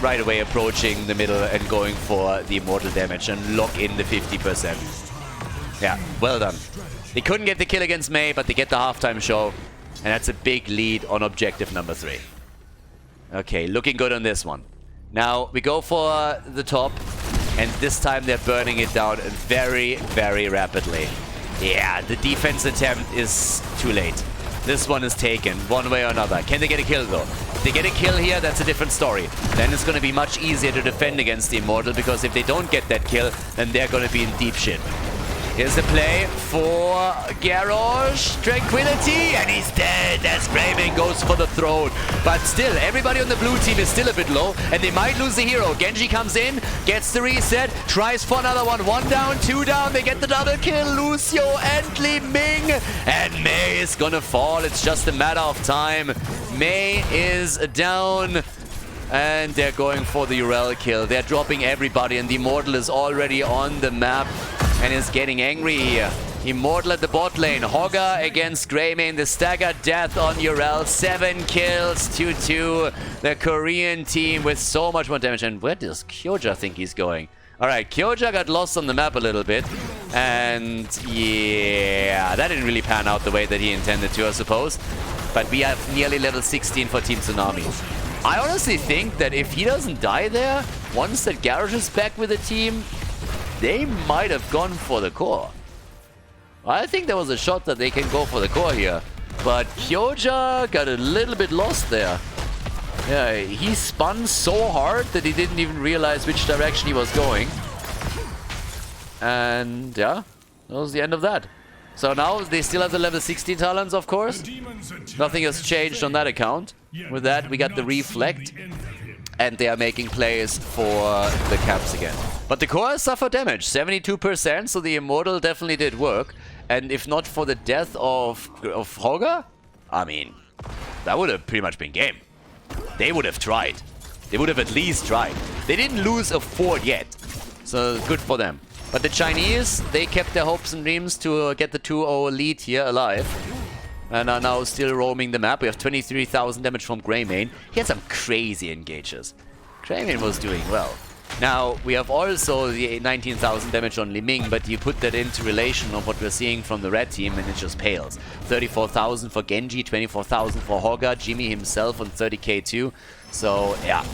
right away approaching the middle and going for the immortal damage and lock in the 50%. Yeah, well done. They couldn't get the kill against Mei, but they get the halftime show. And that's a big lead on objective number 3. Okay, looking good on this one. Now, we go for the top. And this time they're burning it down very, very rapidly. Yeah, the defense attempt is too late. This one is taken, one way or another. Can they get a kill, though? If they get a kill here, that's a different story. Then it's going to be much easier to defend against the Immortal, because if they don't get that kill, then they're going to be in deep shit. Here's the play for Garrosh. Tranquility, and he's dead as Greymane goes for the throne. But still, everybody on the blue team is still a bit low, and they might lose the hero. Genji comes in, gets the reset, tries for another one. 1 down, 2 down, they get the double kill. Lucio and Li Ming, and Mei is gonna fall. It's just a matter of time. Mei is down. And they're going for the Urel kill. They're dropping everybody, and the Immortal is already on the map and is getting angry here. Immortal at the bot lane. Hogger against Greymane. The staggered death on Urel. 7 kills, 2-2. The Korean team with so much more damage. And where does Kyoja think he's going? Alright, Kyoja got lost on the map a little bit. And yeah, that didn't really pan out the way that he intended to, I suppose. But we have nearly level 16 for Team Tsunami. I honestly think that if he doesn't die there, once that Garrosh is back with the team, they might have gone for the core. I think there was a shot that they can go for the core here. But Kyoja got a little bit lost there. Yeah, he spun so hard that he didn't even realize which direction he was going. And yeah, that was the end of that. So now they still have the level 16 talents, of course. Nothing has changed on that account. With that, we got the Reflect. And they are making plays for the caps again. But the core suffered damage, 72%, so the Immortal definitely did work. And if not for the death of Hogger, I mean, that would have pretty much been game. They would have tried. They would have at least tried. They didn't lose a fort yet, so good for them. But the Chinese, they kept their hopes and dreams to get the 2-0 lead here alive. And are now still roaming the map. We have 23,000 damage from Greymane. He had some crazy engages. Greymane was doing well. Now, we have also the 19,000 damage on Li Ming, but you put that into relation of what we're seeing from the red team, and it just pales. 34,000 for Genji, 24,000 for Hogger, Jimmy himself on 30k too. So, yeah.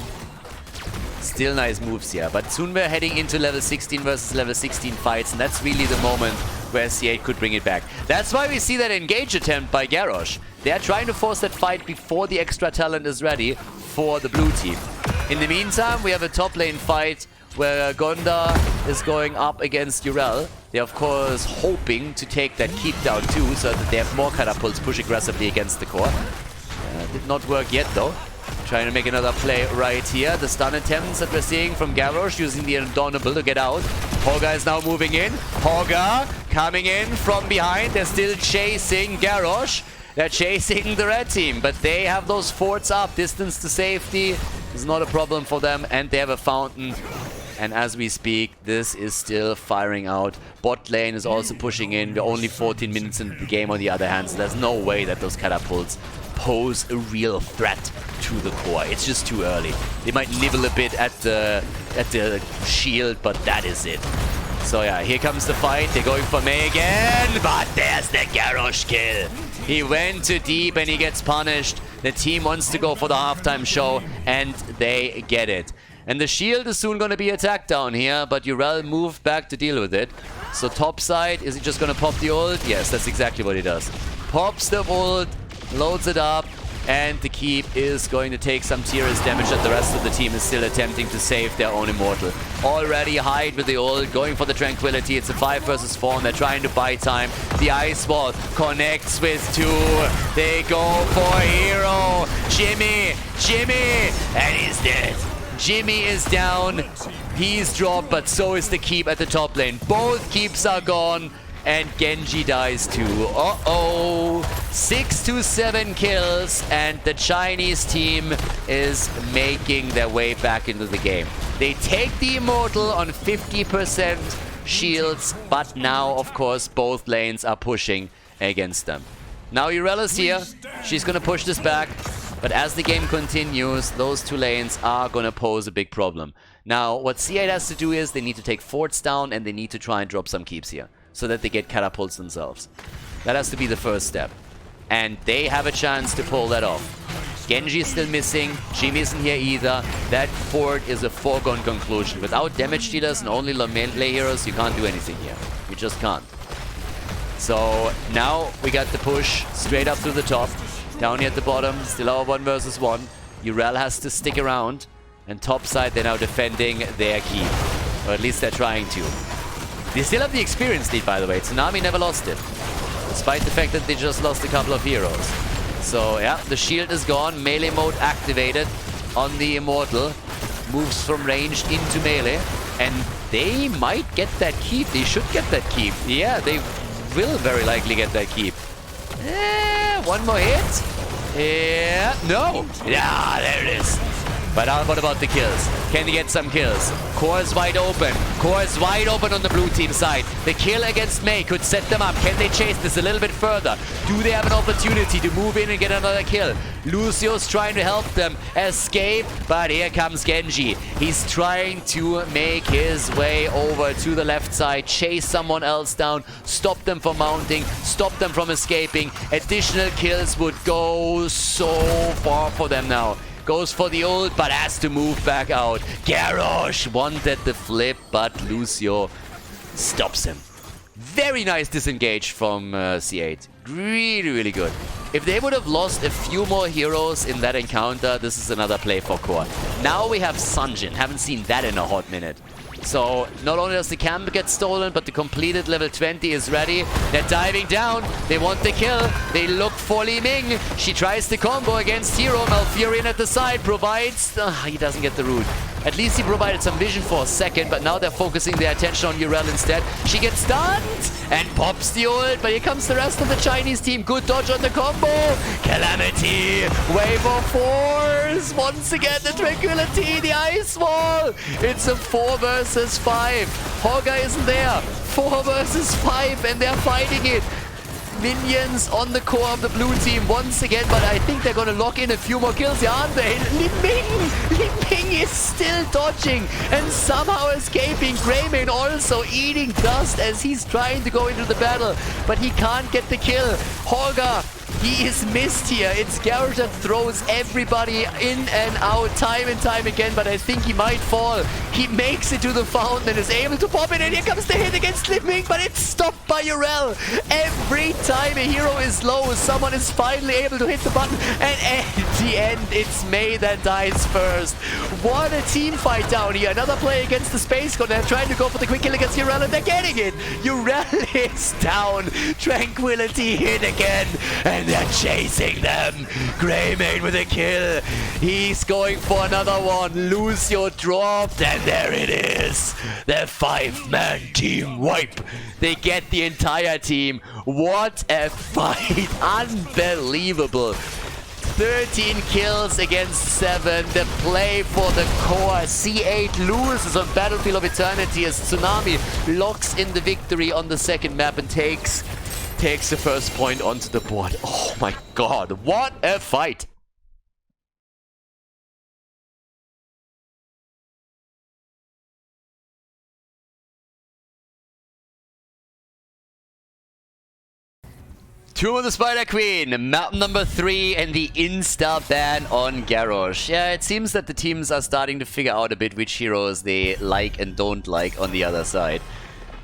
Still nice moves here, but soon we're heading into level 16 versus level 16 fights, and that's really the moment where C8 could bring it back. That's why we see that engage attempt by Garrosh. They are trying to force that fight before the extra talent is ready for the blue team. In the meantime, we have a top lane fight where Gonda is going up against Urel. They're of course hoping to take that keep down too, so that they have more catapults push aggressively against the core. Did not work yet though. Trying to make another play right here. The stun attempts that we're seeing from Garrosh using the Indomitable to get out. Hogger is now moving in. Hogger coming in from behind. They're still chasing Garrosh. They're chasing the red team, but they have those forts up. Distance to safety is not a problem for them, and they have a fountain. And as we speak, this is still firing out. Bot lane is also pushing in. We're only 14 minutes into the game on the other hand, so there's no way that those catapults pose a real threat to the core. It's just too early. They might nibble a bit at the shield, but that is it. So yeah, here comes the fight. They're going for Mei again, but there's the Garrosh kill. He went too deep and he gets punished. The team wants to go for the halftime show, and they get it. And the shield is soon going to be attacked down here, but Urel moved back to deal with it. So top side, is he just going to pop the ult? Yes, that's exactly what he does. Pops the ult, loads it up, and the keep is going to take some serious damage, and the rest of the team is still attempting to save their own Immortal. Already hide with the ult, going for the Tranquility. It's a 5 versus 4, and they're trying to buy time. The Ice Wall connects with 2. They go for Hero. Jimmy, and he's dead. Jimmy is down. He's dropped, but so is the keep at the top lane. Both keeps are gone. And Genji dies too. Uh-oh. 6 to 7 kills, and the Chinese team is making their way back into the game. They take the Immortal on 50% shields, but now, of course, both lanes are pushing against them. Now Urel is here. She's gonna push this back. But as the game continues, those two lanes are going to pose a big problem. Now, what C8 has to do is they need to take forts down and they need to try and drop some keeps here so that they get catapults themselves. That has to be the first step. And they have a chance to pull that off. Genji is still missing. Jimmy isn't here either. That fort is a foregone conclusion. Without damage dealers and only melee heroes, you can't do anything here. You just can't. So now we got the push straight up through the top. Down here at the bottom, still our 1 versus 1. Urel has to stick around. And top side, they're now defending their keep. Or at least they're trying to. They still have the experience lead, by the way. Tsunami never lost it. Despite the fact that they just lost a couple of heroes. So, yeah, the shield is gone. Melee mode activated on the Immortal. Moves from ranged into melee. And they might get that keep. They should get that keep. Yeah, they will very likely get that keep. One more hit. Yeah, no. Yeah, there it is. But what about the kills? Can they get some kills? Core is wide open. Core is wide open on the blue team side. The kill against Mei could set them up. Can they chase this a little bit further? Do they have an opportunity to move in and get another kill? Lucio's trying to help them escape, but here comes Genji. He's trying to make his way over to the left side, chase someone else down, stop them from mounting, stop them from escaping. Additional kills would go so far for them now. Goes for the ult, but has to move back out. Garrosh wanted the flip, but Lucio stops him. Very nice disengage from C8. Really, really good. If they would have lost a few more heroes in that encounter, this is another play for Core. Now we have Sunjin. Haven't seen that in a hot minute. So, not only does the camp get stolen, but the completed level 20 is ready. They're diving down. They want the kill. They look for Li Ming. She tries the combo against Hero. Malfurion at the side provides... he doesn't get the root. At least he provided some vision for a second, but now they're focusing their attention on Urel instead. She gets stunned and pops the ult, but here comes the rest of the Chinese team. Good dodge on the combo. Calamity. Wave of Force. Once again, the Tranquility, the Ice Wall. It's a 4 versus 5. Hogger isn't there. 4 versus 5, and they're fighting it. Minions on the core of the blue team once again, but I think they're gonna lock in a few more kills here, aren't they? Li Ming is still dodging and somehow escaping. Greymane also eating dust as he's trying to go into the battle, but he can't get the kill. Holger, he is missed here. It's Garrosh that throws everybody in and out time and time again, but I think he might fall. He makes it to the fountain and is able to pop it, and here comes the hit against Li Ming, but it's stopped by Urel. Every time a hero is low, someone is finally able to hit the button, and at the end, it's Mei that dies first. What a team fight down here. Another play against the Space Gun. They're trying to go for the quick kill against Urel, and they're getting it. Urel is down. Tranquility hit again, and they're chasing them. Greymane with a kill. He's going for another one. Lucio dropped, and there it is. The 5-man team wipe. They get the entire team. What a fight. Unbelievable. 13 kills against 7. The play for the core. C8 loses on Battlefield of Eternity as Tsunami locks in the victory on the second map and takes the first point onto the board. Oh my god, what a fight! Tomb of the Spider Queen, map number 3, and the insta ban on Garrosh. Yeah, it seems that the teams are starting to figure out a bit which heroes they like and don't like on the other side.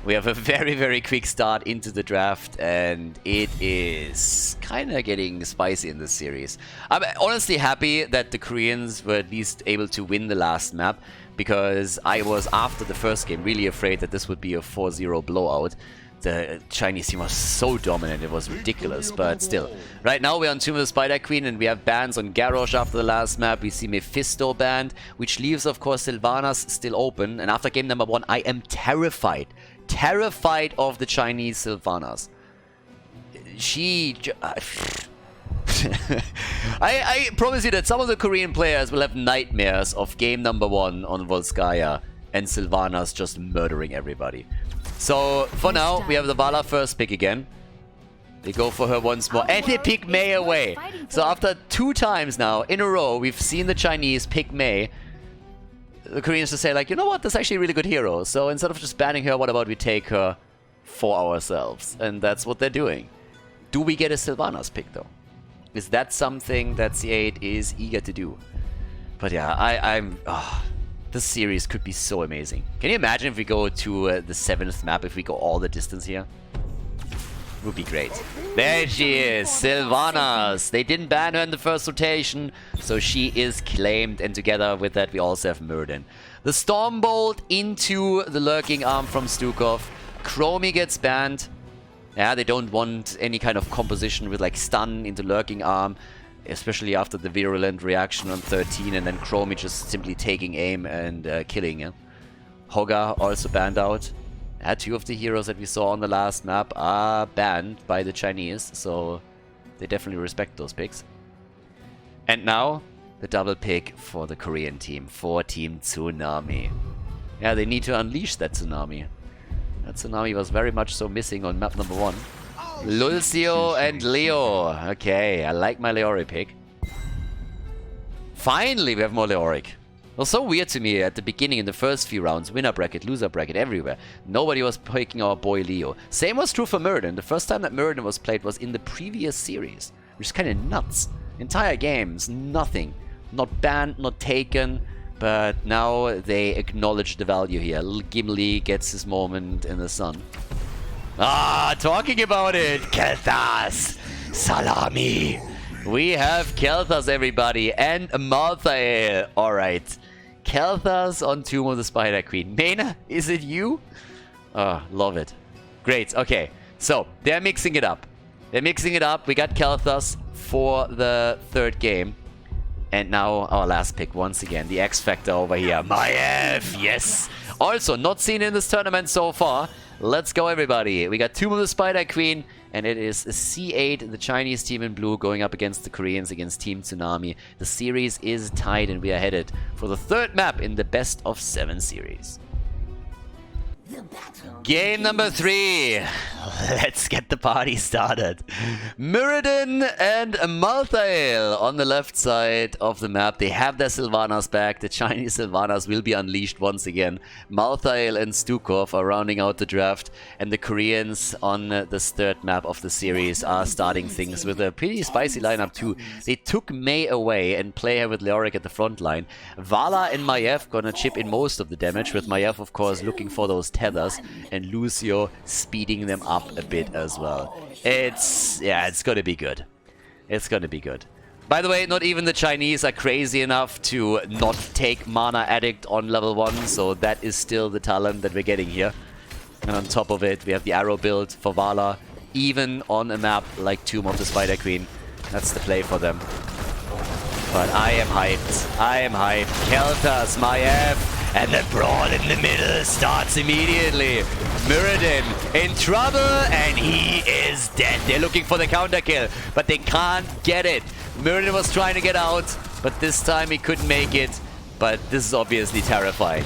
We have a very, very quick start into the draft, and it is kind of getting spicy in this series. I'm honestly happy that the Koreans were at least able to win the last map, because I was, after the first game, really afraid that this would be a 4-0 blowout. The Chinese team was so dominant, it was ridiculous, but still. Right now we're on Tomb of the Spider Queen, and we have bans on Garrosh after the last map. We see Mephisto banned, which leaves, of course, Sylvanas still open. And after game number 1, I am terrified of the Chinese Sylvanas. I promise you that some of the Korean players will have nightmares of game number 1 on Volskaya and Sylvanas just murdering everybody. So, for now, we have the Vala first pick again. They go for her once more. And they pick Mei away. So after 2 times now in a row, we've seen the Chinese pick Mei. The Koreans just say like, you know what? That's actually a really good hero. So instead of just banning her, what about we take her for ourselves? And that's what they're doing. Do we get a Sylvanas pick though? Is that something that C8 is eager to do? But yeah, this series could be so amazing. Can you imagine if we go to the 7th map, if we go all the distance here? Would be great. There she is, Sylvanas. They didn't ban her in the first rotation, so she is claimed. And together with that, we also have Muradin. The Storm Bolt into the Lurking Arm from Stukov. Chromie gets banned. Yeah, they don't want any kind of composition with like stun into Lurking Arm, especially after the virulent reaction on 13, and then Chromie just simply taking aim and killing. Yeah? Hoga also banned out. 2 of the heroes that we saw on the last map are banned by the Chinese, so they definitely respect those picks. And now, the double pick for the Korean team, for Team Tsunami. Yeah, they need to unleash that Tsunami. That Tsunami was very much so missing on map number 1. Lulcio and Leo. Okay, I like my Leoric pick. Finally, we have more Leoric. It was so weird to me at the beginning in the first few rounds. Winner bracket, loser bracket, everywhere. Nobody was picking our boy Leo. Same was true for Muradin. The first time that Muradin was played was in the previous series. Which is kind of nuts. Entire games, nothing. Not banned, not taken. But now they acknowledge the value here. Gimli gets his moment in the sun. Talking about it! Kelthas! Salami! We have Kelthas, everybody, and Malthael. Alright. Kelthas on Tomb of the Spider Queen. Mena, is it you? Oh, love it. Great, okay. So, they're mixing it up. They're mixing it up. We got Kelthas for the 3rd game. And now our last pick once again. The X Factor over here. Maiev! Yes! Also, not seen in this tournament so far. Let's go, everybody. We got Tomb of the Spider Queen. And it is C8, the Chinese team in blue, going up against the Koreans, against Team Tsunami. The series is tied, and we are headed for the 3rd map in the best of 7 series. Game number 3. Let's get the party started. Muradin and Malthael on the left side of the map. They have their Sylvanas back. The Chinese Sylvanas will be unleashed once again. Malthael and Stukov are rounding out the draft. And the Koreans on this 3rd map of the series are starting things with a pretty spicy lineup too. They took Mei away and play her with Leoric at the front line. Vala and Maiev gonna chip in most of the damage, with Maiev of course looking for those tethers, and Lucio speeding them up a bit as well. It's gonna be good. It's gonna be good. By the way, not even the Chinese are crazy enough to not take Mana Addict on level 1, so that is still the talent that we're getting here. And on top of it, we have the arrow build for Vala, even on a map like Tomb of the Spider Queen. That's the play for them. But I am hyped. I am hyped. Kelthas, Maiev, and the brawl in the middle starts immediately. Muradin in trouble, and he is dead. They're looking for the counter kill, but they can't get it. Muradin was trying to get out, but this time he couldn't make it. But this is obviously terrifying.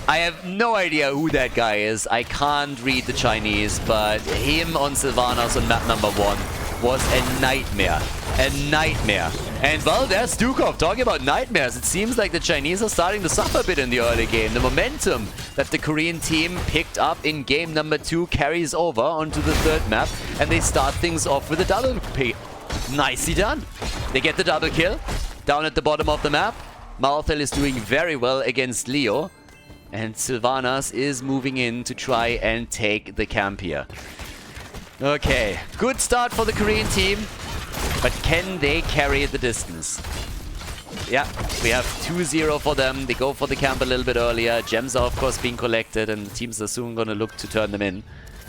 I have no idea who that guy is. I can't read the Chinese, but him on Sylvanas on map number 1 was a nightmare. A nightmare. And well, there's Stukov talking about nightmares. It seems like the Chinese are starting to suffer a bit in the early game. The momentum that the Korean team picked up in game number 2 carries over onto the 3rd map, and they start things off with a double pick. Nicely done. They get the double kill down at the bottom of the map. Malthael is doing very well against Leo, and Sylvanas is moving in to try and take the camp here. Okay, good start for the Korean team, but can they carry the distance? Yeah, we have 2-0 for them. They go for the camp a little bit earlier. Gems are of course being collected, and teams are soon gonna look to turn them in.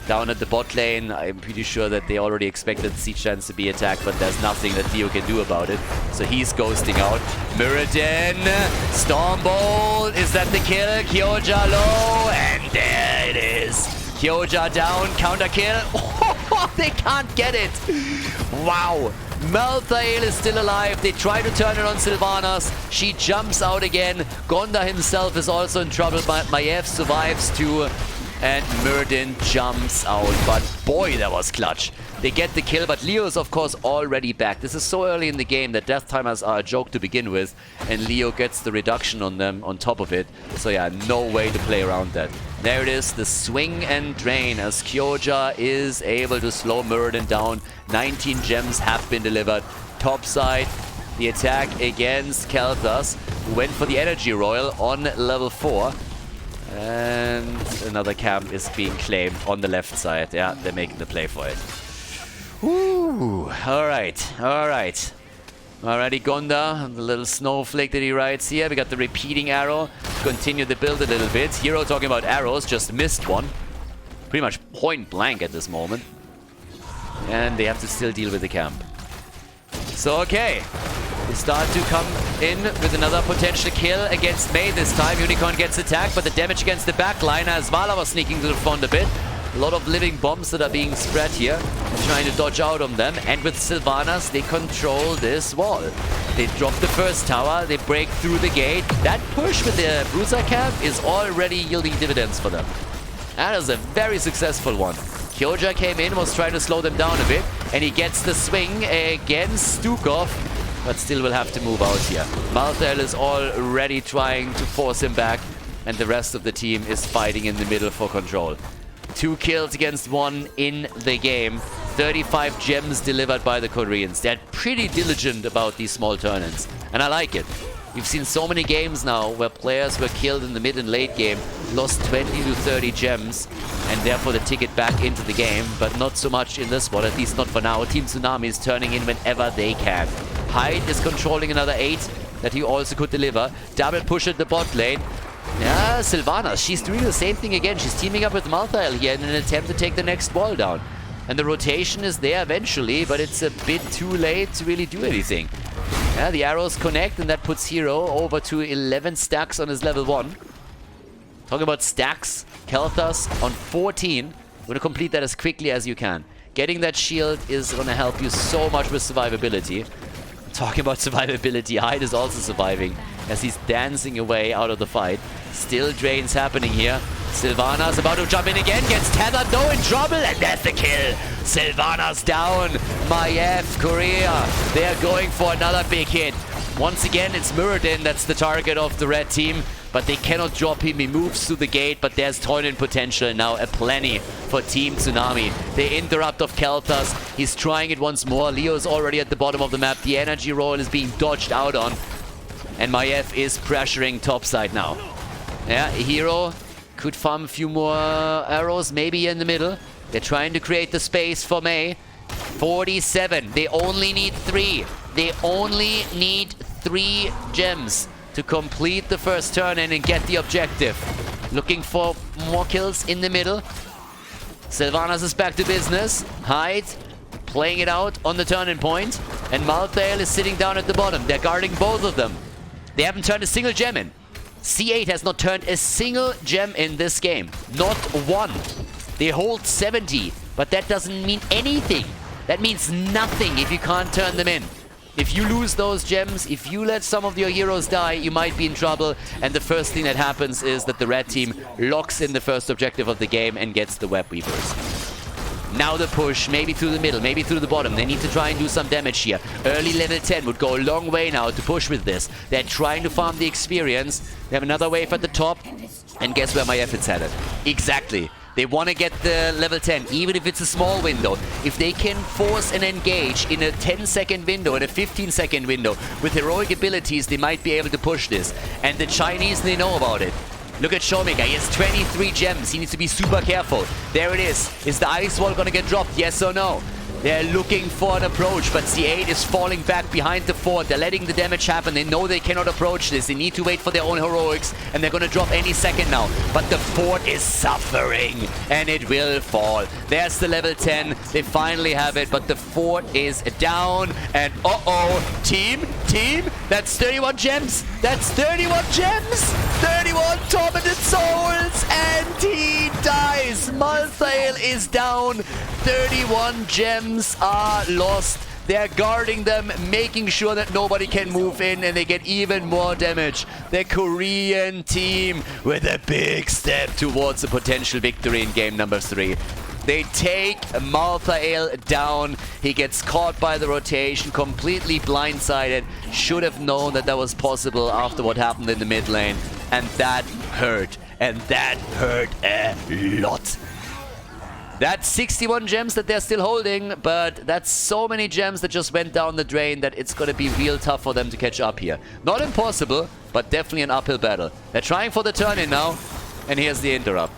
Down at the bot lane, I'm pretty sure that they already expected Siege Chance to be attacked, but there's nothing that Leo can do about it. So he's ghosting out. Muradin, Stormbolt, is that the kill? Kyoja low, and there it is. Kyoja down, counter kill. Oh, they can't get it. Wow. Malthael is still alive. They try to turn it on Sylvanas. She jumps out again. Gonda himself is also in trouble, but Maiev survives to And Myrddin jumps out. But boy, that was clutch. They get the kill, but Leo is of course already back. This is so early in the game that death timers are a joke to begin with. And Leo gets the reduction on them on top of it. So yeah, no way to play around that. There it is, the swing and drain as Kyoja is able to slow Myrddin down. 19 gems have been delivered. Top side, the attack against Khaldor, who went for the energy royal on level 4. And another camp is being claimed on the left side. Yeah, they're making the play for it. Woo! Alright, alright. Alrighty, Gonda, the little snowflake that he rides here. We got the repeating arrow. Continue the build a little bit. Hero talking about arrows, just missed one. Pretty much point blank at this moment. And they have to still deal with the camp. So, okay. They start to come in with another potential kill against Mei this time. Unicorn gets attacked, but the damage against the backline as Vala was sneaking to the front a bit. A lot of living bombs that are being spread here. Trying to dodge out on them. And with Sylvanas, they control this wall. They drop the first tower. They break through the gate. That push with the Bruiser camp is already yielding dividends for them. That is a very successful one. Kyoja came in, was trying to slow them down a bit. And he gets the swing against Stukov. But still will have to move out here. Malthael is already trying to force him back. And the rest of the team is fighting in the middle for control. 2 kills against 1 in the game. 35 gems delivered by the Koreans. They're pretty diligent about these small turn-ins. And I like it. We've seen so many games now where players were killed in the mid and late game, lost 20 to 30 gems, and therefore the ticket back into the game. But not so much in this one, at least not for now. Team Tsunami is turning in whenever they can. Hyde is controlling another 8 that he also could deliver. Double push at the bot lane. Yeah, Sylvanas, she's doing the same thing again. She's teaming up with Malthael here in an attempt to take the next wall down. And the rotation is there eventually, but it's a bit too late to really do anything. Yeah, the arrows connect, and that puts Hero over to 11 stacks on his level 1. Talking about stacks, Khaldor on 14. You're going to complete that as quickly as you can. Getting that shield is going to help you so much with survivability. Talking about survivability, Hyde is also surviving as he's dancing away out of the fight. Still drains happening here. Sylvanas about to jump in again, gets tethered, no, in trouble, and that's the kill. Sylvanas down. Maiev, Korea, they're going for another big hit. Once again, it's Myrddin that's the target of the red team, but they cannot drop him. He moves through the gate, but there's turn-in potential now aplenty for Team Tsunami. They interrupt of Khaldor. He's trying it once more. Leo is already at the bottom of the map. The energy roll is being dodged out on. And Maiev is pressuring topside now. Yeah, Hero could farm a few more arrows, maybe in the middle. They're trying to create the space for Mei. 47. They only need 3. They only need 3 gems to complete the first turn in and get the objective. Looking for more kills in the middle. Sylvanas is back to business. Hyde playing it out on the turn-in point. And Malthael is sitting down at the bottom. They're guarding both of them. They haven't turned a single gem in. C8 has not turned a single gem in this game. Not one. They hold 70, but that doesn't mean anything. That means nothing if you can't turn them in. If you lose those gems, if you let some of your heroes die, you might be in trouble. And the first thing that happens is that the red team locks in the first objective of the game and gets the web weavers. Now the push, maybe through the middle, maybe through the bottom. They need to try and do some damage here. Early level 10 would go a long way now to push with this. They're trying to farm the experience. They have another wave at the top. And guess where my effort's headed? Exactly. They want to get the level 10, even if it's a small window. If they can force and engage in a 10-second window, in a 15-second window, with heroic abilities, they might be able to push this. And the Chinese, they know about it. Look at Showmaker, he has 23 gems. He needs to be super careful. There it is. Is the ice wall going to get dropped? Yes or no? They're looking for an approach, but C8 is falling back behind the fort. They're letting the damage happen. They know they cannot approach this. They need to wait for their own heroics, and they're going to drop any second now. But the fort is suffering, and it will fall. There's the level 10. They finally have it, but the fort is down. And uh-oh, team, that's 31 gems. That's 31 gems. 31 tormented souls, and he dies. Malthael is down. 31 gems are lost. They're guarding them, making sure that nobody can move in, and they get even more damage. The Korean team with a big step towards a potential victory in game number 3. They take Malthael down. He gets caught by the rotation, completely blindsided. Should have known that that was possible after what happened in the mid lane. And that hurt. And that hurt a lot. That's 61 gems that they're still holding, but that's so many gems that just went down the drain that it's going to be real tough for them to catch up here. Not impossible, but definitely an uphill battle. They're trying for the turn-in now, and here's the interrupt.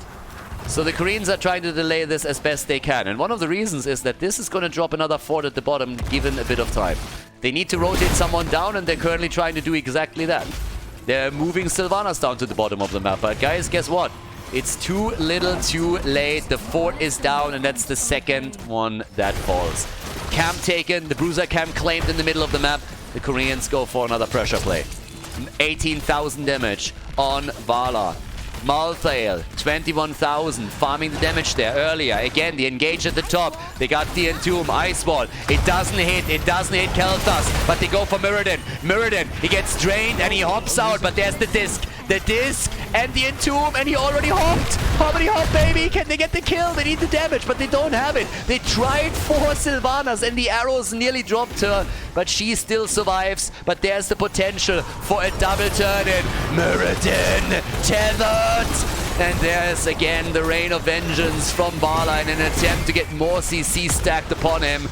So the Koreans are trying to delay this as best they can. And one of the reasons is that this is going to drop another fort at the bottom, given a bit of time. They need to rotate someone down, and they're currently trying to do exactly that. They're moving Sylvanas down to the bottom of the map. But guys, guess what? It's too little too late. The fort is down, and that's the second one that falls. Camp taken. The Bruiser camp claimed in the middle of the map. The Koreans go for another pressure play. 18,000 damage on Vala. Malthael, 21,000, farming the damage there earlier. Again, the engage at the top. They got the Entomb, Ice Wall. It doesn't hit Kel'Thas, but they go for Mirrodin. Mirrodin, he gets drained and he hops out, but there's the disc. The disc and the Entomb, and he already hopped. How many hop, baby? Can they get the kill? They need the damage, but they don't have it. They tried for Sylvanas, and the arrows nearly dropped her, but she still survives. But there's the potential for a double turn-in. Mirrodin, tethered. And there's again the Rain of Vengeance from Vala in an attempt to get more CC stacked upon him.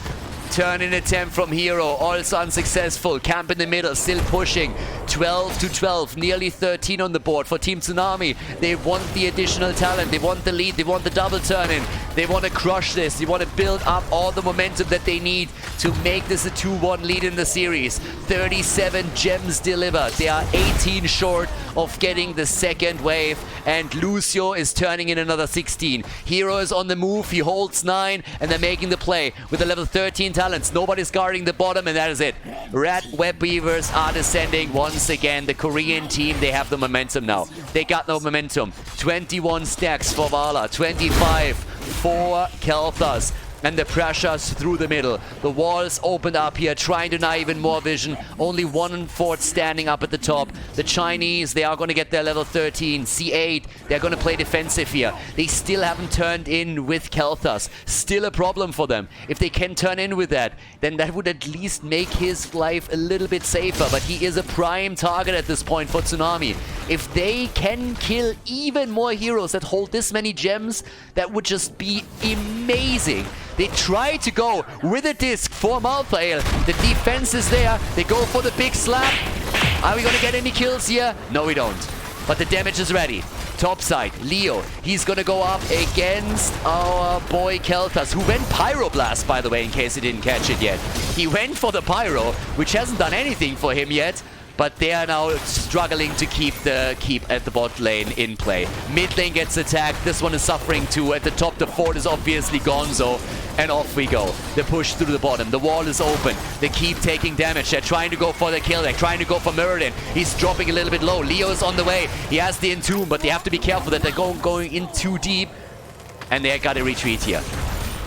Turn-in attempt from Hero, also unsuccessful. Camp in the middle, still pushing. 12 to 12, nearly 13 on the board for Team Tsunami. They want the additional talent, they want the lead, they want the double turn-in. They want to crush this, they want to build up all the momentum that they need to make this a 2-1 lead in the series. 37 gems delivered. They are 18 short of getting the second wave, and Lucio is turning in another 16. Hero is on the move, he holds 9, and they're making the play with the level 13 talents. Nobody's guarding the bottom, and that is it. Rat Web Weavers are descending once again. The Korean team, they have the momentum now. They got no momentum. 21 stacks for Vala, 25 for Kel'Thas. And the pressures through the middle. The walls opened up here, trying to deny even more vision. Only one fort standing up at the top. The Chinese, they are going to get their level 13. C8, they're going to play defensive here. They still haven't turned in with Kel'Thas. Still a problem for them. If they can turn in with that, then that would at least make his life a little bit safer. But he is a prime target at this point for Tsunami. If they can kill even more heroes that hold this many gems, that would just be amazing. They try to go with a disc for Malthael. The defense is there. They go for the big slap. Are we going to get any kills here? No, we don't. But the damage is ready. Top side, Leo. He's going to go up against our boy Kel'Thas, who went Pyroblast, by the way, in case he didn't catch it yet. He went for the Pyro, which hasn't done anything for him yet. But they are now struggling to keep at the bot lane in play. Mid lane gets attacked. This one is suffering too. At the top, the fort is obviously Gonzo. And off we go. The push through the bottom. The wall is open. They keep taking damage. They're trying to go for the kill. They're trying to go for Mirrodin. He's dropping a little bit low. Leo is on the way. He has the Entomb, but they have to be careful that they're going in too deep. And they got to retreat here.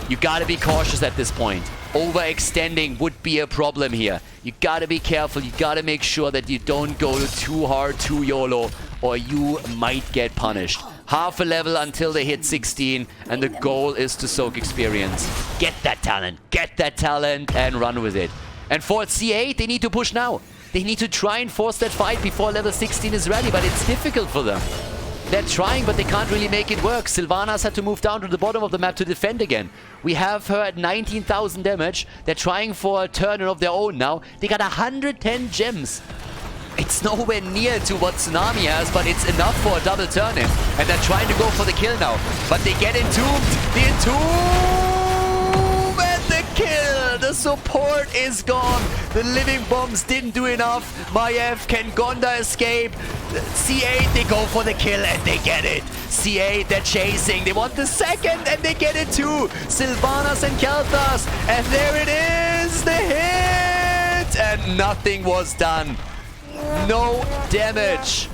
You got to be cautious at this point. Overextending would be a problem here. You gotta be careful. You gotta make sure that you don't go too hard, too YOLO, or you might get punished. Half a level until they hit 16, and the goal is to soak experience. Get that talent, and run with it. And for C8, they need to push now. They need to try and force that fight before level 16 is ready, but it's difficult for them. They're trying, but they can't really make it work. Sylvanas had to move down to the bottom of the map to defend again. We have her at 19,000 damage. They're trying for a turn-in of their own now. They got 110 gems. It's nowhere near to what Tsunami has, but it's enough for a double turn-in. And they're trying to go for the kill now. But they get entombed. The entomb and the kill. The support is gone. The living bombs didn't do enough. Maiev, can Gonda escape? C8, they go for the kill and they get it. C8, they're chasing. They want the second and they get it too. Sylvanas and Kel'Thas. And there it is. The hit. And nothing was done. No damage.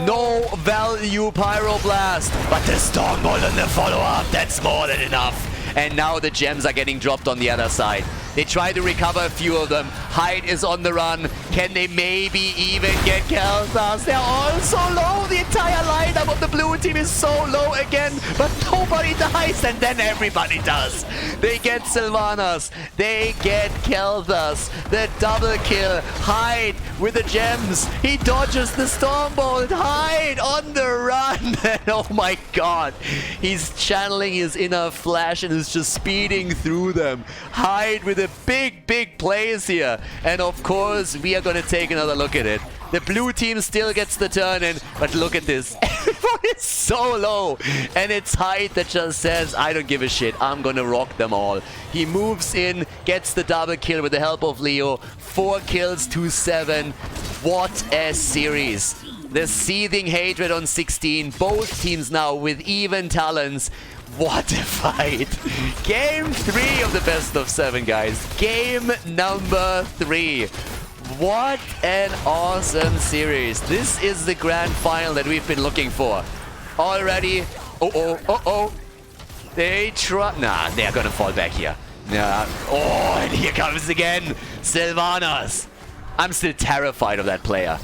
No value Pyroblast. But the Stormbolt and the follow-up, that's more than enough. And now the gems are getting dropped on the other side. They try to recover a few of them. Hyde is on the run. Can they maybe even get Khaldor? They're all so low. The entire lineup of the blue team is so low again, but nobody dies, and then everybody does. They get Sylvanas. They get Khaldor. The double kill. Hyde with the gems. He dodges the Stormbolt. Hyde on the run. And oh my god. He's channeling his inner Flash and is just speeding through them. Hyde with the big plays here. And of course, we are going to take another look at it. The blue team still gets the turn in, but look at this. Everyone is so low. And it's Hyde that just says, I don't give a shit. I'm going to rock them all. He moves in, gets the double kill with the help of Leo. 4 kills to 7. What a series. The seething hatred on 16. Both teams now with even talents. What a fight. Game 3 of the best of 7, guys. Game number 3. What an awesome series. This is the grand final that we've been looking for. Already. They try. Nah, they're gonna fall back here. Nah. Oh, and here comes again Sylvanas. I'm still terrified of that player.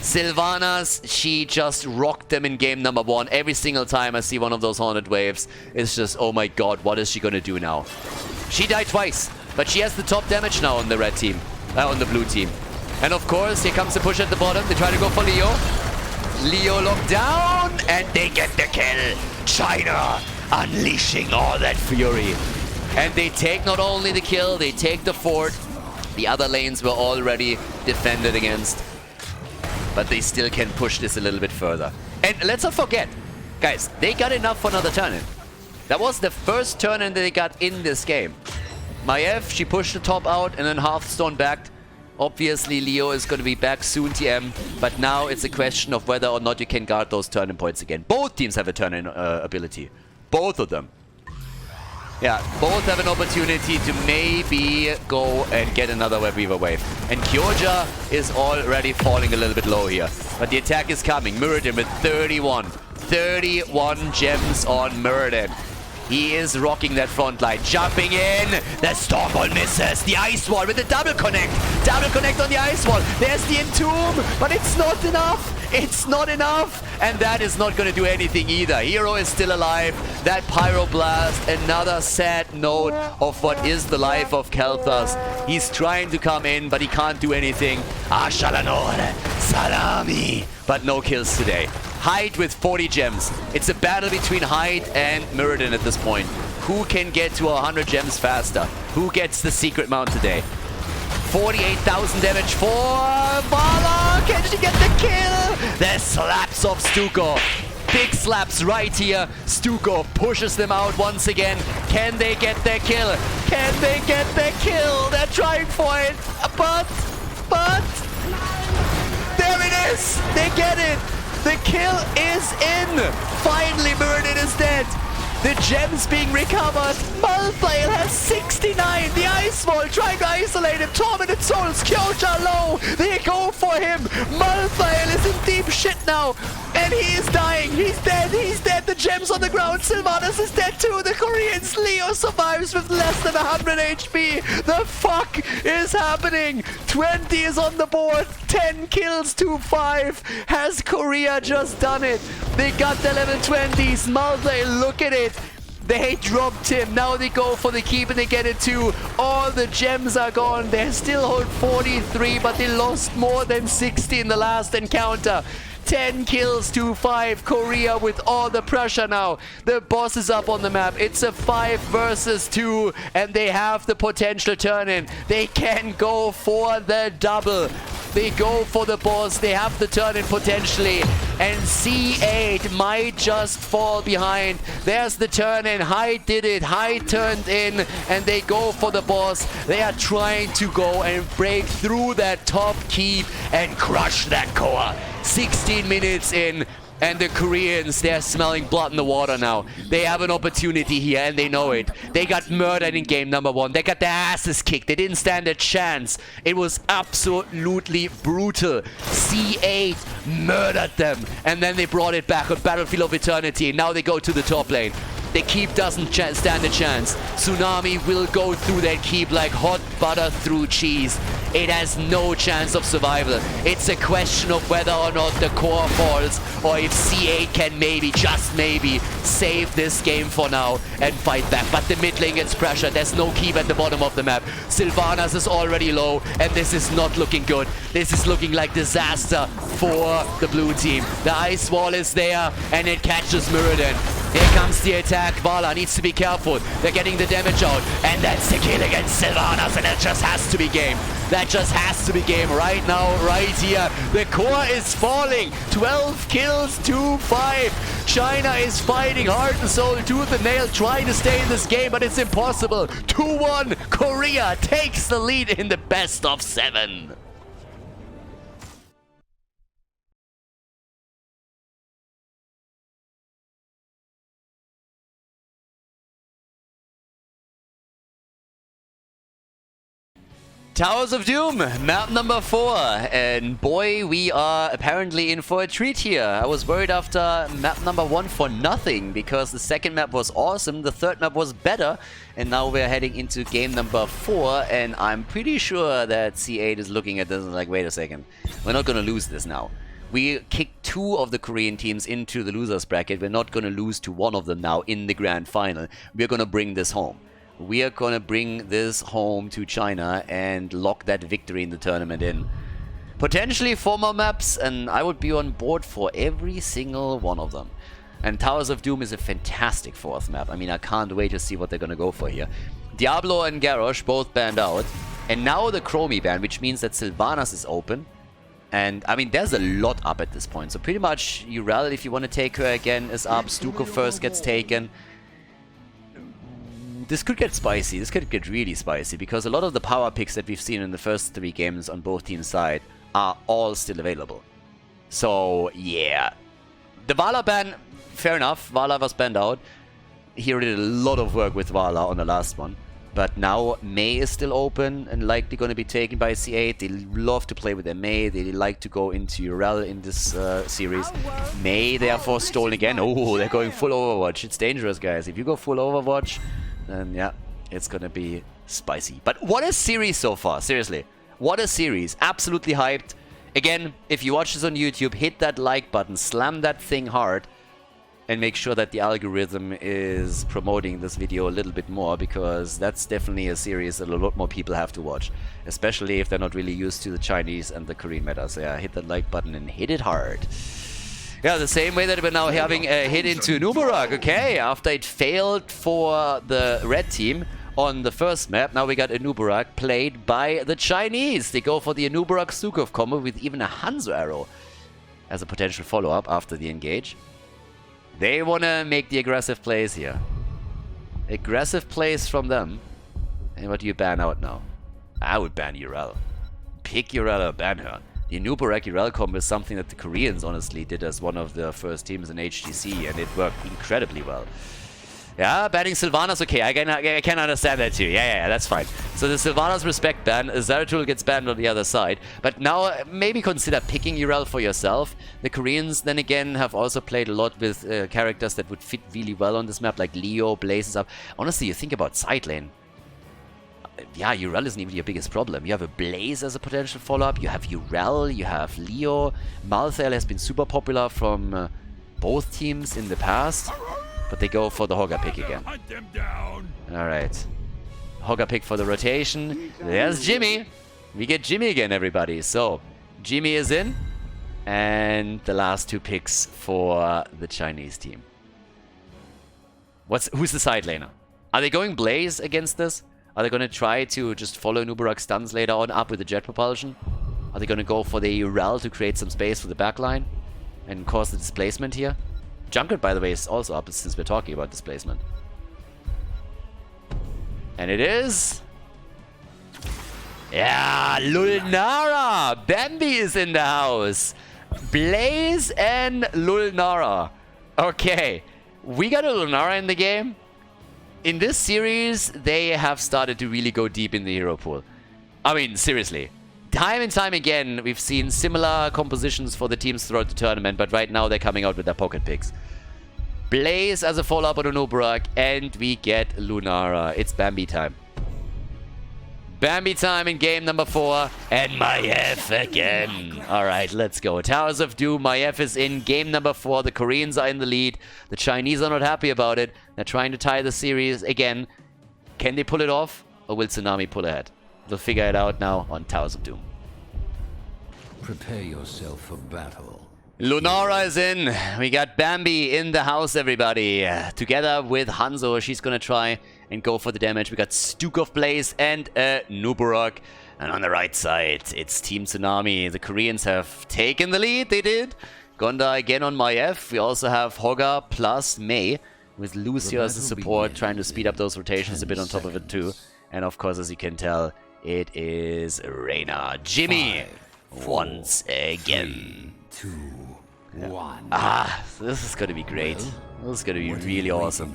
Sylvanas, she just rocked them in game number 1. Every single time I see one of those Haunted Waves, it's just, oh my god, what is she gonna do now? She died twice, but she has the top damage now on the red team, on the blue team. And of course, here comes the push at the bottom. They try to go for Leo. Leo locked down, and they get the kill. China unleashing all that fury. And they take not only the kill, they take the fort. The other lanes were already defended against. But they still can push this a little bit further. And let's not forget, guys, they got enough for another turn-in. That was the first turn-in that they got in this game. Maiev, she pushed the top out and then Hearthstone backed. Obviously, Leo is going to be back soon, TM. But now it's a question of whether or not you can guard those turn-in points again. Both teams have a turn-in ability. Both of them. Yeah, both have an opportunity to maybe go and get another Weaver wave. And Kyoja is already falling a little bit low here. But the attack is coming. Muradin with 31. 31 gems on Muradin. He is rocking that front line. Jumping in. The Stormbolt misses. The Ice Wall with the double connect. Double connect on the Ice Wall. There's the Entomb. But it's not enough. It's not enough. And that is not going to do anything either. Hero is still alive. That Pyroblast. Another sad note of what is the life of Khaldor. He's trying to come in, but he can't do anything. Shalanor. Salami. But no kills today. Hyde with 40 gems. It's a battle between Hyde and Muradin at this point. Who can get to 100 gems faster? Who gets the secret mount today? 48,000 damage for Vala. Can she get the kill? The slaps of Stuko. Big slaps right here. Stuko pushes them out once again. Can they get their kill? Can they get their kill? They're trying for it. But there it is. They get it. The kill is in! Finally, Muradin is dead! The gems being recovered! Malthael has 69! The Ice Wall trying to isolate him! Tormented Souls! Kyoja low! They go for him! Malthael is in deep shit now! And he is dying! He's dead! He's dead! The gems on the ground! Sylvanas is dead too! The Koreans! Leo survives with less than 100 HP! The fuck is happening? 20 is on the board! 10 kills to 5! Has Korea just done it? They got the level 20s! Malthael, look at it! They dropped him. Now they go for the keep and they get it too. All the gems are gone. They still hold 43, but they lost more than 60 in the last encounter. 10 kills to 5. Korea with all the pressure now. The boss is up on the map. It's a 5 versus 2, and they have the potential turn-in. They can go for the double. They go for the boss. They have the turn-in potentially. And C8 might just fall behind. There's the turn-in. Hyde did it. Hyde turned in, and they go for the boss. They are trying to go and break through that top keep and crush that core. 16 minutes in, and the Koreans, they're smelling blood in the water now. They have an opportunity here, and they know it. They got murdered in game number 1. They got their asses kicked. They didn't stand a chance. It was absolutely brutal. C8 murdered them, and then they brought it back on Battlefield of Eternity. Now they go to the top lane. The keep doesn't stand a chance. Tsunami will go through that keep like hot butter through cheese. It has no chance of survival. It's a question of whether or not the core falls, or if C8 can maybe, just maybe, save this game for now and fight back. But the mid lane gets pressured. There's no keep at the bottom of the map. Sylvanas is already low, and this is not looking good. This is looking like disaster for the blue team. The ice wall is there, and it catches Muradin. Here comes the attack. Vala needs to be careful. They're getting the damage out. And that's the kill against Sylvanas, and that just has to be game. That just has to be game right now, right here. The core is falling. 12 kills, 2-5. China is fighting heart and soul, tooth and nail, trying to stay in this game, but it's impossible. 2-1. Korea takes the lead in the best of 7. Towers of Doom, map number 4, and boy, we are apparently in for a treat here. I was worried after map number 1 for nothing, because the second map was awesome, the third map was better, and now we're heading into game number 4, and I'm pretty sure that C8 is looking at this and like, wait a second, we're not gonna lose this now. We kicked 2 of the Korean teams into the losers bracket, we're not gonna lose to one of them now in the grand final. We're gonna bring this home. We are gonna bring this home to China and lock that victory in the tournament in. Potentially 4 more maps, and I would be on board for every single one of them. And Towers of Doom is a fantastic 4th map. I mean, I can't wait to see what they're gonna go for here. Diablo and Garrosh both banned out. And now the Chromie ban, which means that Sylvanas is open. And, I mean, there's a lot up at this point. So pretty much, Urel, if you want to take her again, is up. Stuko first gets taken. This could get spicy. This could get really spicy, because a lot of the power picks that we've seen in the first 3 games on both teams' side are all still available. So, yeah. The Vala ban, fair enough. Vala was banned out. He did a lot of work with Vala on the last one. But now Mei is still open and likely going to be taken by C8. They love to play with their Mei. They like to go into Urel in this series. Mei, therefore, stolen again. Oh, they're going full Overwatch. It's dangerous, guys. If you go full Overwatch, then yeah, it's gonna be spicy. But what a series so far, seriously. What a series. Absolutely hyped. Again, if you watch this on YouTube, hit that like button, slam that thing hard, and make sure that the algorithm is promoting this video a little bit more, because that's definitely a series that a lot more people have to watch, especially if they're not really used to the Chinese and the Korean meta. So yeah, hit that like button and hit it hard. Yeah, the same way that we're now having a hit into Nubarak, okay, after it failed for the red team on the first map, now we got Anubarak played by the Chinese. They go for the Anubarak Sukov combo with even a Hanzo arrow as a potential follow-up after the engage. They want to make the aggressive plays here. Aggressive plays from them. And what do you ban out now? I would ban Urel. Pick Urel or ban her. The Nubarak Urel combo is something that the Koreans honestly did as one of the first teams in HGC, and it worked incredibly well. Yeah, banning Sylvanas, okay, I can understand that too. Yeah, that's fine. So the Sylvanas respect ban, Zeratul gets banned on the other side. But now maybe consider picking Urel for yourself. The Koreans then again have also played a lot with characters that would fit really well on this map, like Leo, Blazes up. Honestly, you think about side lane. Yeah, Urel isn't even your biggest problem. You have a Blaze as a potential follow-up, you have Urel, you have Leo. Malthael has been super popular from both teams in the past, but they go for the Hogger pick again. Alright. Hogger pick for the rotation. There's Jimmy. We get Jimmy again, everybody. So, Jimmy is in, and the last 2 picks for the Chinese team. Who's the side laner? Are they going Blaze against this? Are they going to try to just follow Nubarak stuns later on up with the jet propulsion? Are they going to go for the Urel to create some space for the backline and cause the displacement here? Junkrat, by the way, is also up since we're talking about displacement. And it is... yeah, Lulnara! Bambi is in the house! Blaze and Lulnara. Okay, we got a Lulnara in the game. In this series, they have started to really go deep in the hero pool. I mean, seriously. Time and time again, we've seen similar compositions for the teams throughout the tournament, but right now they're coming out with their pocket picks. Blaze as a follow-up on Nuburak, and we get Lunara. It's Bambi time. Bambi time in game number 4, and Maiev again. Alright, let's go. Towers of Doom, Maiev is in game number 4. The Koreans are in the lead. The Chinese are not happy about it. They're trying to tie the series again. Can they pull it off, or will Tsunami pull ahead? We'll figure it out now on Towers of Doom. Prepare yourself for battle. Lunara is in. We got Bambi in the house, everybody. Together with Hanzo, she's gonna try and go for the damage. We got Stuk of Blaze and Nuburak. And on the right side, it's Team Tsunami. The Koreans have taken the lead. They did. Gonda again on Maiev. We also have Hoga plus Mei with Lucio as the support, trying to speed up those rotations a bit on top of it too. And of course, as you can tell, it is Reina. Jimmy once again. 2, 1. This is gonna be great. This is gonna be really awesome.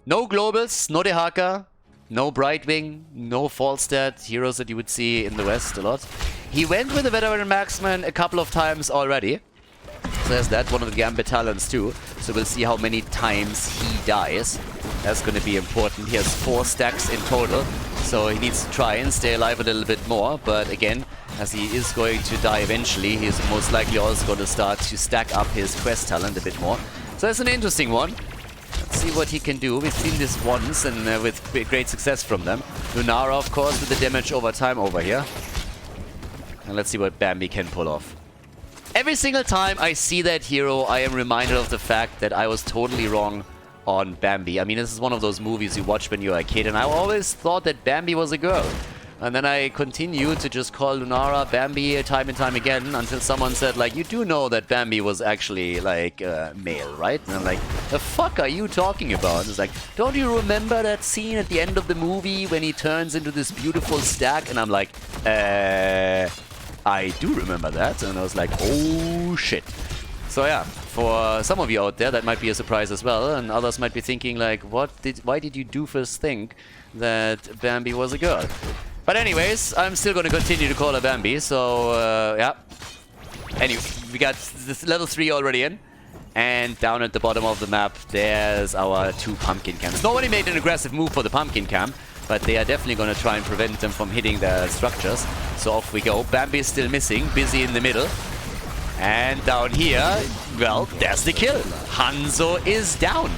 No globals, no Dehaka, no Brightwing, no Falstad, heroes that you would see in the West a lot. He went with a veteran marksman a couple of times already. So there's that, one of the Gambit talents too. So we'll see how many times he dies. That's going to be important. He has 4 stacks in total. So he needs to try and stay alive a little bit more. But again, as he is going to die eventually, he's most likely also going to start to stack up his quest talent a bit more. So that's an interesting one. Let's see what he can do. We've seen this once and with great success from them. Lunara, of course, with the damage over time over here. And let's see what Bambi can pull off. Every single time I see that hero, I am reminded of the fact that I was totally wrong on Bambi. I mean, this is one of those movies you watch when you're a kid, and I always thought that Bambi was a girl. And then I continued to just call Lunara Bambi time and time again until someone said, like, you do know that Bambi was actually, like, male, right? And I'm like, the fuck are you talking about? And it's like, don't you remember that scene at the end of the movie when he turns into this beautiful stack? And I'm like, I do remember that. And I was like, oh shit. So yeah, for some of you out there, that might be a surprise as well. And others might be thinking, like, why did you doofus think that Bambi was a girl? But anyways, I'm still going to continue to call her Bambi, so yeah. Anyway, we got this level 3 already in. And down at the bottom of the map, there's our 2 pumpkin camps. Nobody made an aggressive move for the pumpkin camp, but they are definitely going to try and prevent them from hitting their structures. So off we go. Bambi is still missing, busy in the middle. And down here, well, there's the kill. Hanzo is down.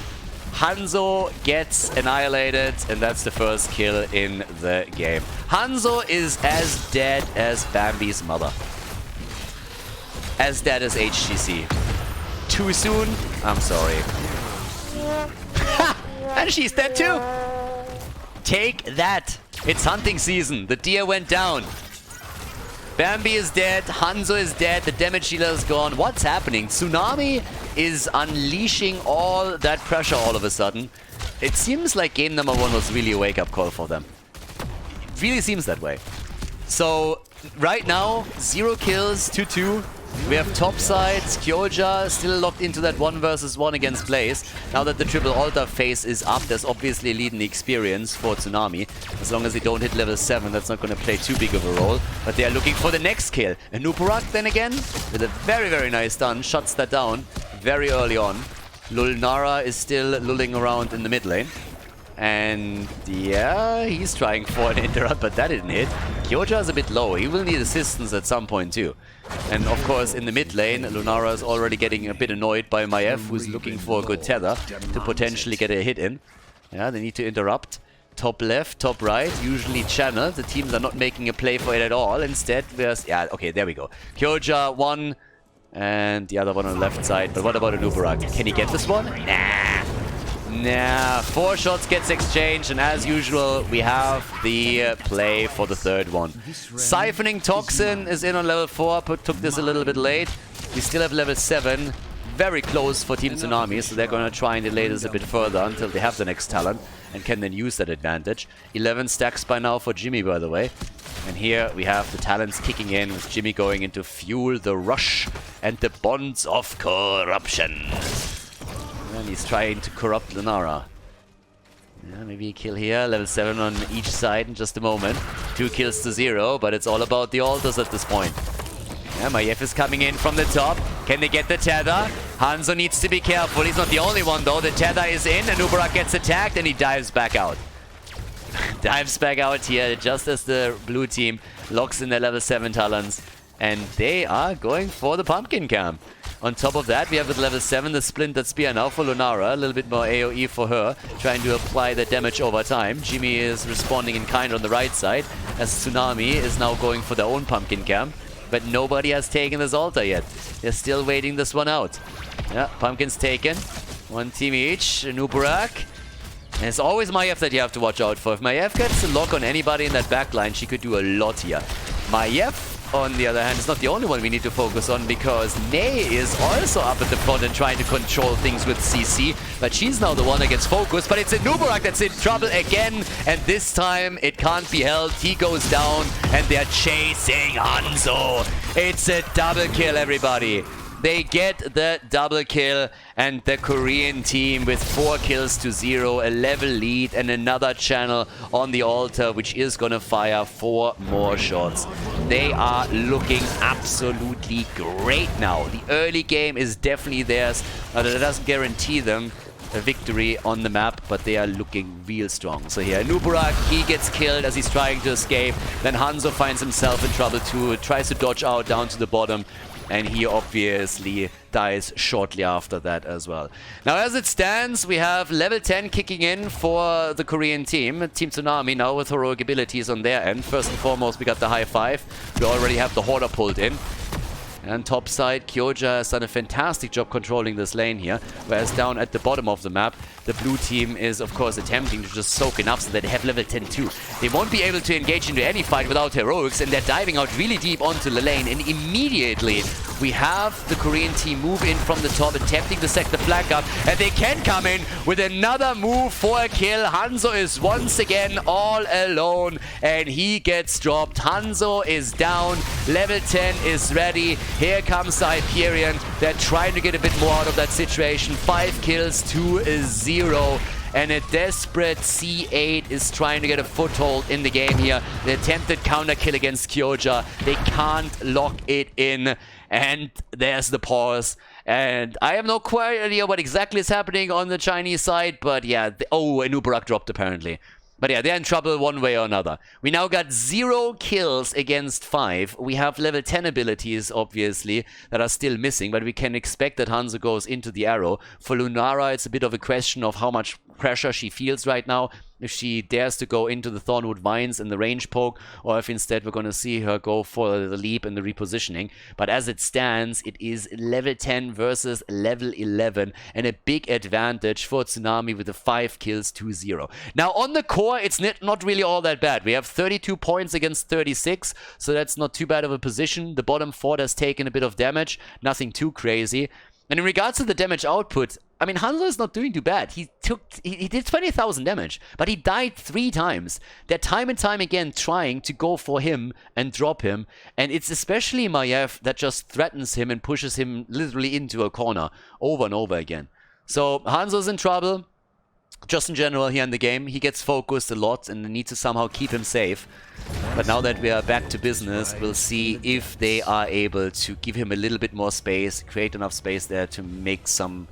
Hanzo gets annihilated, and that's the first kill in the game. Hanzo is as dead as Bambi's mother. As dead as HGC. Too soon? I'm sorry. And she's dead too! Take that! It's hunting season. The deer went down. Bambi is dead, Hanzo is dead, the damage dealer is gone. What's happening? Tsunami is unleashing all that pressure all of a sudden. It seems like game number 1 was really a wake-up call for them. It really seems that way. So, right now, 0 kills, 2-2. We have topside, Kyoja still locked into that 1 versus 1 against Blaze. Now that the triple altar phase is up, there's obviously a lead in the experience for Tsunami. As long as they don't hit level 7, that's not going to play too big of a role. But they are looking for the next kill. And Nuburak then again, with a very, very nice stun, shuts that down very early on. Lunara is still lulling around in the mid lane. And yeah, he's trying for an interrupt, but that didn't hit. Kyoja is a bit low. He will need assistance at some point too. And of course, in the mid lane, Lunara is already getting a bit annoyed by Maiev, who's looking for a good tether to potentially get a hit in. Yeah, they need to interrupt. Top left, top right, usually channel. The teams are not making a play for it at all. Instead, there's... yeah, okay, there we go. Kyoja, 1, and the other one on the left side. But what about a Nuburak? Can he get this one? Nah. Nah, 4 shots gets exchanged, and as usual, we have the play for the 3rd one. Siphoning Toxin is in on level 4, but took this a little bit late. We still have level 7, very close for Team Tsunami, so they're going to try and delay this a bit further until they have the next talent and can then use that advantage. 11 stacks by now for Jimmy, by the way. And here we have the talents kicking in, with Jimmy going into Fuel the Rush and the Bonds of Corruption. And he's trying to corrupt Lunara. Yeah, maybe a kill here. Level 7 on each side in just a moment. 2 kills to 0, but it's all about the altars at this point. Yeah, Maiev is coming in from the top. Can they get the tether? Hanzo needs to be careful. He's not the only one, though. The tether is in. Anubarak gets attacked, and he dives back out. Dives back out here just as the blue team locks in their level 7 talents. And they are going for the pumpkin camp. On top of that, we have at level 7 the Splintered Spear now for Lunara. A little bit more AoE for her, trying to apply the damage over time. Jimmy is responding in kind on the right side, as Tsunami is now going for their own pumpkin camp. But nobody has taken this altar yet. They're still waiting this one out. Yeah, pumpkin's taken. One team each. Anubarak. And it's always Maiev that you have to watch out for. If Maiev gets a lock on anybody in that backline, she could do a lot here. Maiev, on the other hand, is not the only one we need to focus on, because Ney is also up at the front and trying to control things with CC. But she's now the one that gets focused. But it's Anubarak that's in trouble again. And this time it can't be held. He goes down and they're chasing Hanzo. It's a double kill, everybody. They get the double kill, and the Korean team with 4 kills to 0, a level lead, and another channel on the altar, which is gonna fire 4 more shots. They are looking absolutely great now. The early game is definitely theirs. That doesn't guarantee them a victory on the map, but they are looking real strong. So here, Anubarak, he gets killed as he's trying to escape. Then Hanzo finds himself in trouble too, tries to dodge out down to the bottom. And he obviously dies shortly after that as well. Now, as it stands, we have level 10 kicking in for the Korean team. Team Tsunami now with heroic abilities on their end. First and foremost, we got the high 5. We already have the Hoarder pulled in. And top side, Kyoja has done a fantastic job controlling this lane here. Whereas down at the bottom of the map, the blue team is, of course, attempting to just soak enough so that they have level 10 too. They won't be able to engage into any fight without heroics, and they're diving out really deep onto the lane. And immediately, we have the Korean team move in from the top, attempting to set the flag up. And they can come in with another move for a kill. Hanzo is once again all alone, and he gets dropped. Hanzo is down. Level 10 is ready. Here comes the Hyperion. They're trying to get a bit more out of that situation. 5 kills to 0. And a desperate C8 is trying to get a foothold in the game here. The attempted counter kill against Kyoja. They can't lock it in. And there's the pause. And I have no quite idea what exactly is happening on the Chinese side. But yeah, oh, Anubarak dropped apparently. But yeah, they're in trouble one way or another. We now got 0 kills against 5. We have level 10 abilities, obviously, that are still missing. But we can expect that Hanzo goes into the arrow. For Lunara, it's a bit of a question of how much pressure she feels right now. If she dares to go into the Thornwood Vines and the range poke, or if instead we're going to see her go for the leap and the repositioning. But as it stands, it is level 10 versus level 11, and a big advantage for Tsunami with the 5 kills to 0. Now on the core, it's not really all that bad. We have 32 points against 36, so that's not too bad of a position. The bottom 4 has taken a bit of damage, nothing too crazy. And in regards to the damage output, I mean, Hanzo is not doing too bad. He did 20,000 damage, but he died 3 times. They're time and time again trying to go for him and drop him. And it's especially Maiev that just threatens him and pushes him literally into a corner over and over again. So Hanzo's in trouble. Just in general here in the game, he gets focused a lot and they need to somehow keep him safe. But now that we are back to business, we'll see if they are able to give him a little bit more space, create enough space there to make some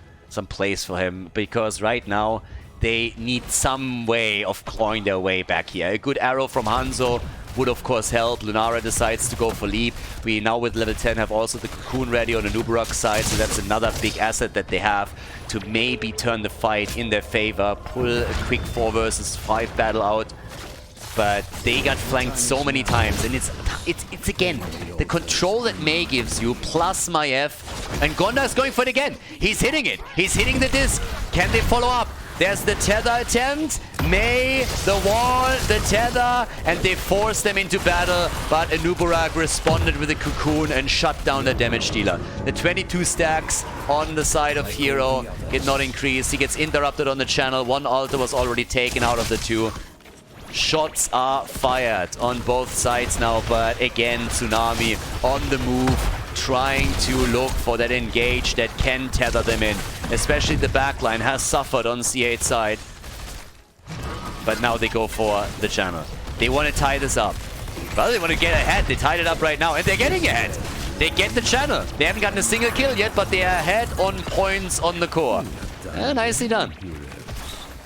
place for him. Because right now, they need some way of clawing their way back here. A good arrow from Hanzo would of course help. Lunara decides to go for leap. We now with level 10 have also the cocoon ready on the Anubarak side, so that's another big asset that they have to maybe turn the fight in their favor, pull a quick 4 versus 5 battle out. But they got flanked so many times, and it's again the control that Mei gives you plus Maiev, and Gonda is going for it again. He's hitting it. He's hitting the disc. Can they follow up? There's the tether attempt. Mei, the wall, the tether, and they force them into battle. But Anubarak responded with a cocoon and shut down the damage dealer. The 22 stacks on the side of Hero did not increase. He gets interrupted on the channel. 1 altar was already taken out of the 2. Shots are fired on both sides now, but again, Tsunami on the move, trying to look for that engage that can tether them in. Especially the backline has suffered on C8 side. But now they go for the channel. They want to tie this up. Well, they want to get ahead. They tied it up right now, and they're getting ahead. They get the channel. They haven't gotten a single kill yet, but they are ahead on points on the core. Nicely done.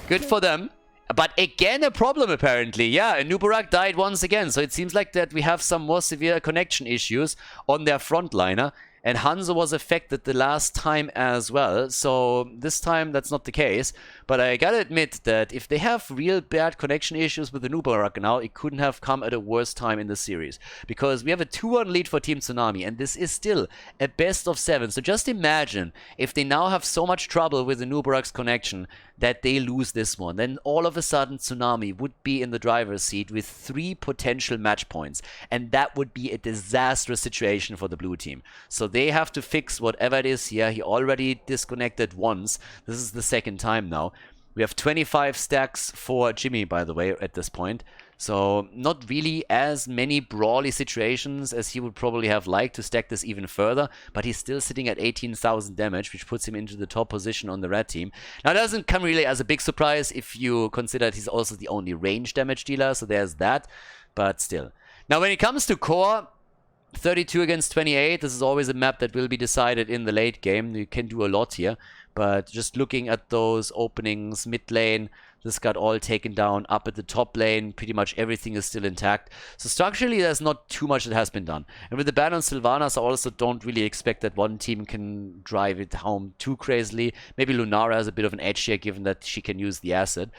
Good for them. But again, a problem apparently. Yeah, Nubarak died once again. So it seems like that we have some more severe connection issues on their frontliner. And Hanzo was affected the last time as well. So this time that's not the case. But I gotta admit that if they have real bad connection issues with the Nubarak now, it couldn't have come at a worse time in the series. Because we have a 2-1 lead for Team Tsunami. And this is still a best of 7. So just imagine if they now have so much trouble with the Nubarak's connection that they lose this one. Then all of a sudden Tsunami would be in the driver's seat with 3 potential match points. And that would be a disastrous situation for the blue team. So they have to fix whatever it is here. He already disconnected once. This is the second time now. We have 25 stacks for Jimmy, by the way, at this point. So not really as many brawly situations as he would probably have liked to stack this even further. But he's still sitting at 18,000 damage, which puts him into the top position on the red team. Now, it doesn't come really as a big surprise if you consider that he's also the only range damage dealer. So there's that. But still. Now, when it comes to core, 32 against 28, this is always a map that will be decided in the late game. You can do a lot here. But just looking at those openings, mid lane, this got all taken down. Up at the top lane, pretty much everything is still intact. So structurally, there's not too much that has been done. And with the ban on Sylvanas, I also don't really expect that one team can drive it home too crazily. Maybe Lunara has a bit of an edge here, given that she can use the asset.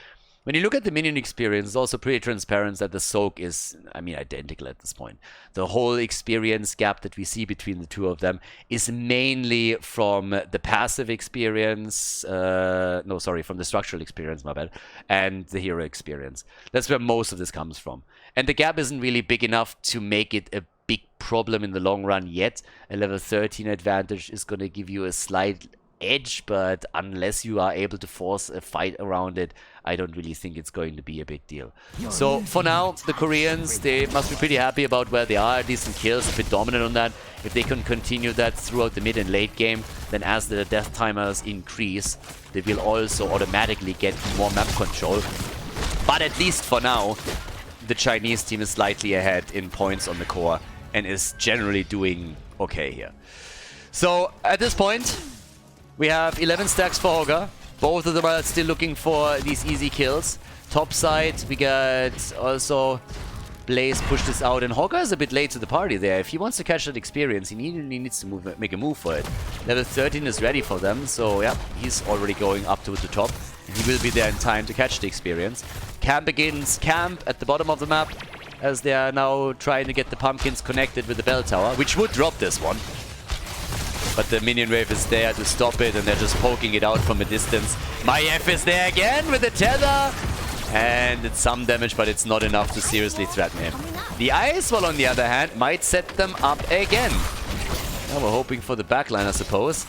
When you look at the minion experience, it's also pretty transparent that the soak is, I mean, identical at this point. The whole experience gap that we see between the two of them is mainly from the passive experience, from the structural experience, my bad, and the hero experience. That's where most of this comes from. And the gap isn't really big enough to make it a big problem in the long run yet. A level 13 advantage is going to give you a slight edge, but unless you are able to force a fight around it, I don't really think it's going to be a big deal. So for now, the Koreans, they must be pretty happy about where they are. Decent kills, a bit dominant on that. If they can continue that throughout the mid and late game, then as the death timers increase, they will also automatically get more map control. But at least for now, the Chinese team is slightly ahead in points on the core and is generally doing okay here. So at this point, we have 11 stacks for Hogger. Both of them are still looking for these easy kills. Top side, we got also Blaze push this out, and Hogger is a bit late to the party there. If he wants to catch that experience, he needs to make a move for it. Level 13 is ready for them, so yeah, he's already going up to the top. He will be there in time to catch the experience. Camp begins camp at the bottom of the map, as they are now trying to get the pumpkins connected with the bell tower, which would drop this one. But the minion wave is there to stop it, and they're just poking it out from a distance. Maiev is there again with the tether. And it's some damage, but it's not enough to seriously threaten him. The Ice Wall, on the other hand, might set them up again. Well, we're hoping for the backline, I suppose.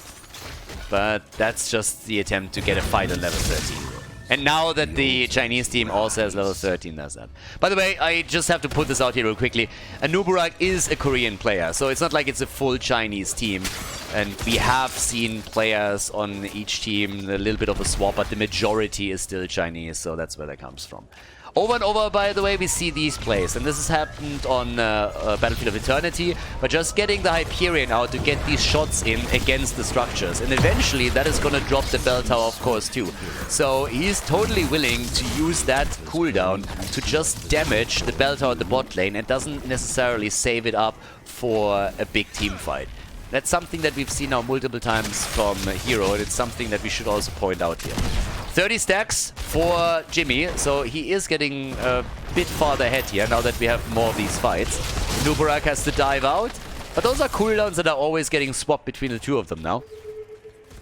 But that's just the attempt to get a fight on level 13. And now that the Chinese team also has level 13, there's that. By the way, I just have to put this out here real quickly. Nubarak is a Korean player, so it's not like it's a full Chinese team. And we have seen players on each team, a little bit of a swap, but the majority is still Chinese, so that's where that comes from. Over and over, by the way, we see these plays, and this has happened on Battlefield of Eternity, but just getting the Hyperion out to get these shots in against the structures, and eventually that is going to drop the bell tower, of course, too. So he's totally willing to use that cooldown to just damage the bell tower at the bot lane, and doesn't necessarily save it up for a big team fight. That's something that we've seen now multiple times from Hero, and it's something that we should also point out here. 30 stacks for Jimmy, so he is getting a bit farther ahead here now that we have more of these fights. Nubarak has to dive out, but those are cooldowns that are always getting swapped between the two of them now.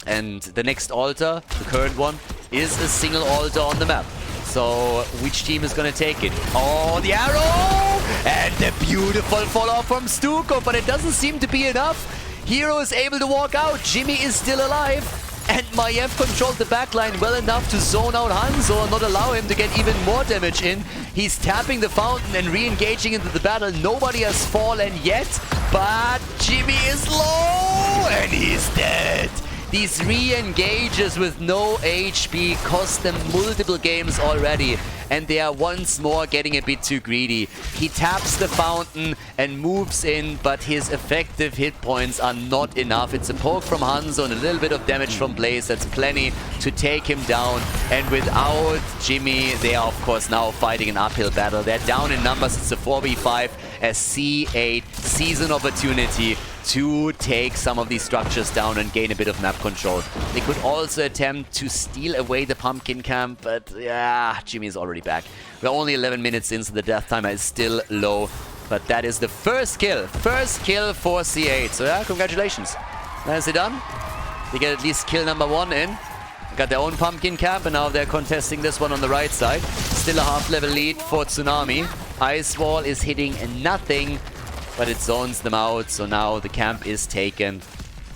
And the next altar, the current one, is a single altar on the map. So which team is going to take it? Oh, the arrow! And the beautiful follow-up from Stuko, but it doesn't seem to be enough. Hero is able to walk out, Jimmy is still alive. And Maiev controlled the backline well enough to zone out Hanzo and not allow him to get even more damage in. He's tapping the fountain and re-engaging into the battle. Nobody has fallen yet, but Jimmy is low and he's dead. These re-engages with no HP cost them multiple games already, and they are once more getting a bit too greedy. He taps the fountain and moves in, but his effective hit points are not enough. It's a poke from Hanzo and a little bit of damage from Blaze. That's plenty to take him down. And without Jimmy, they are of course now fighting an uphill battle. They're down in numbers. It's a 4v5 as C8 sees an opportunity to take some of these structures down and gain a bit of map control. They could also attempt to steal away the pumpkin camp, but yeah, Jimmy is already back. We're only 11 minutes in, so the death timer is still low. But that is the first kill. First kill for C8. So yeah, congratulations. Nicely done. They get at least kill number 1 in. Got their own pumpkin camp, and now they're contesting this one on the right side. Still a half-level lead for Tsunami. Ice Wall is hitting nothing, but it zones them out, so now the camp is taken.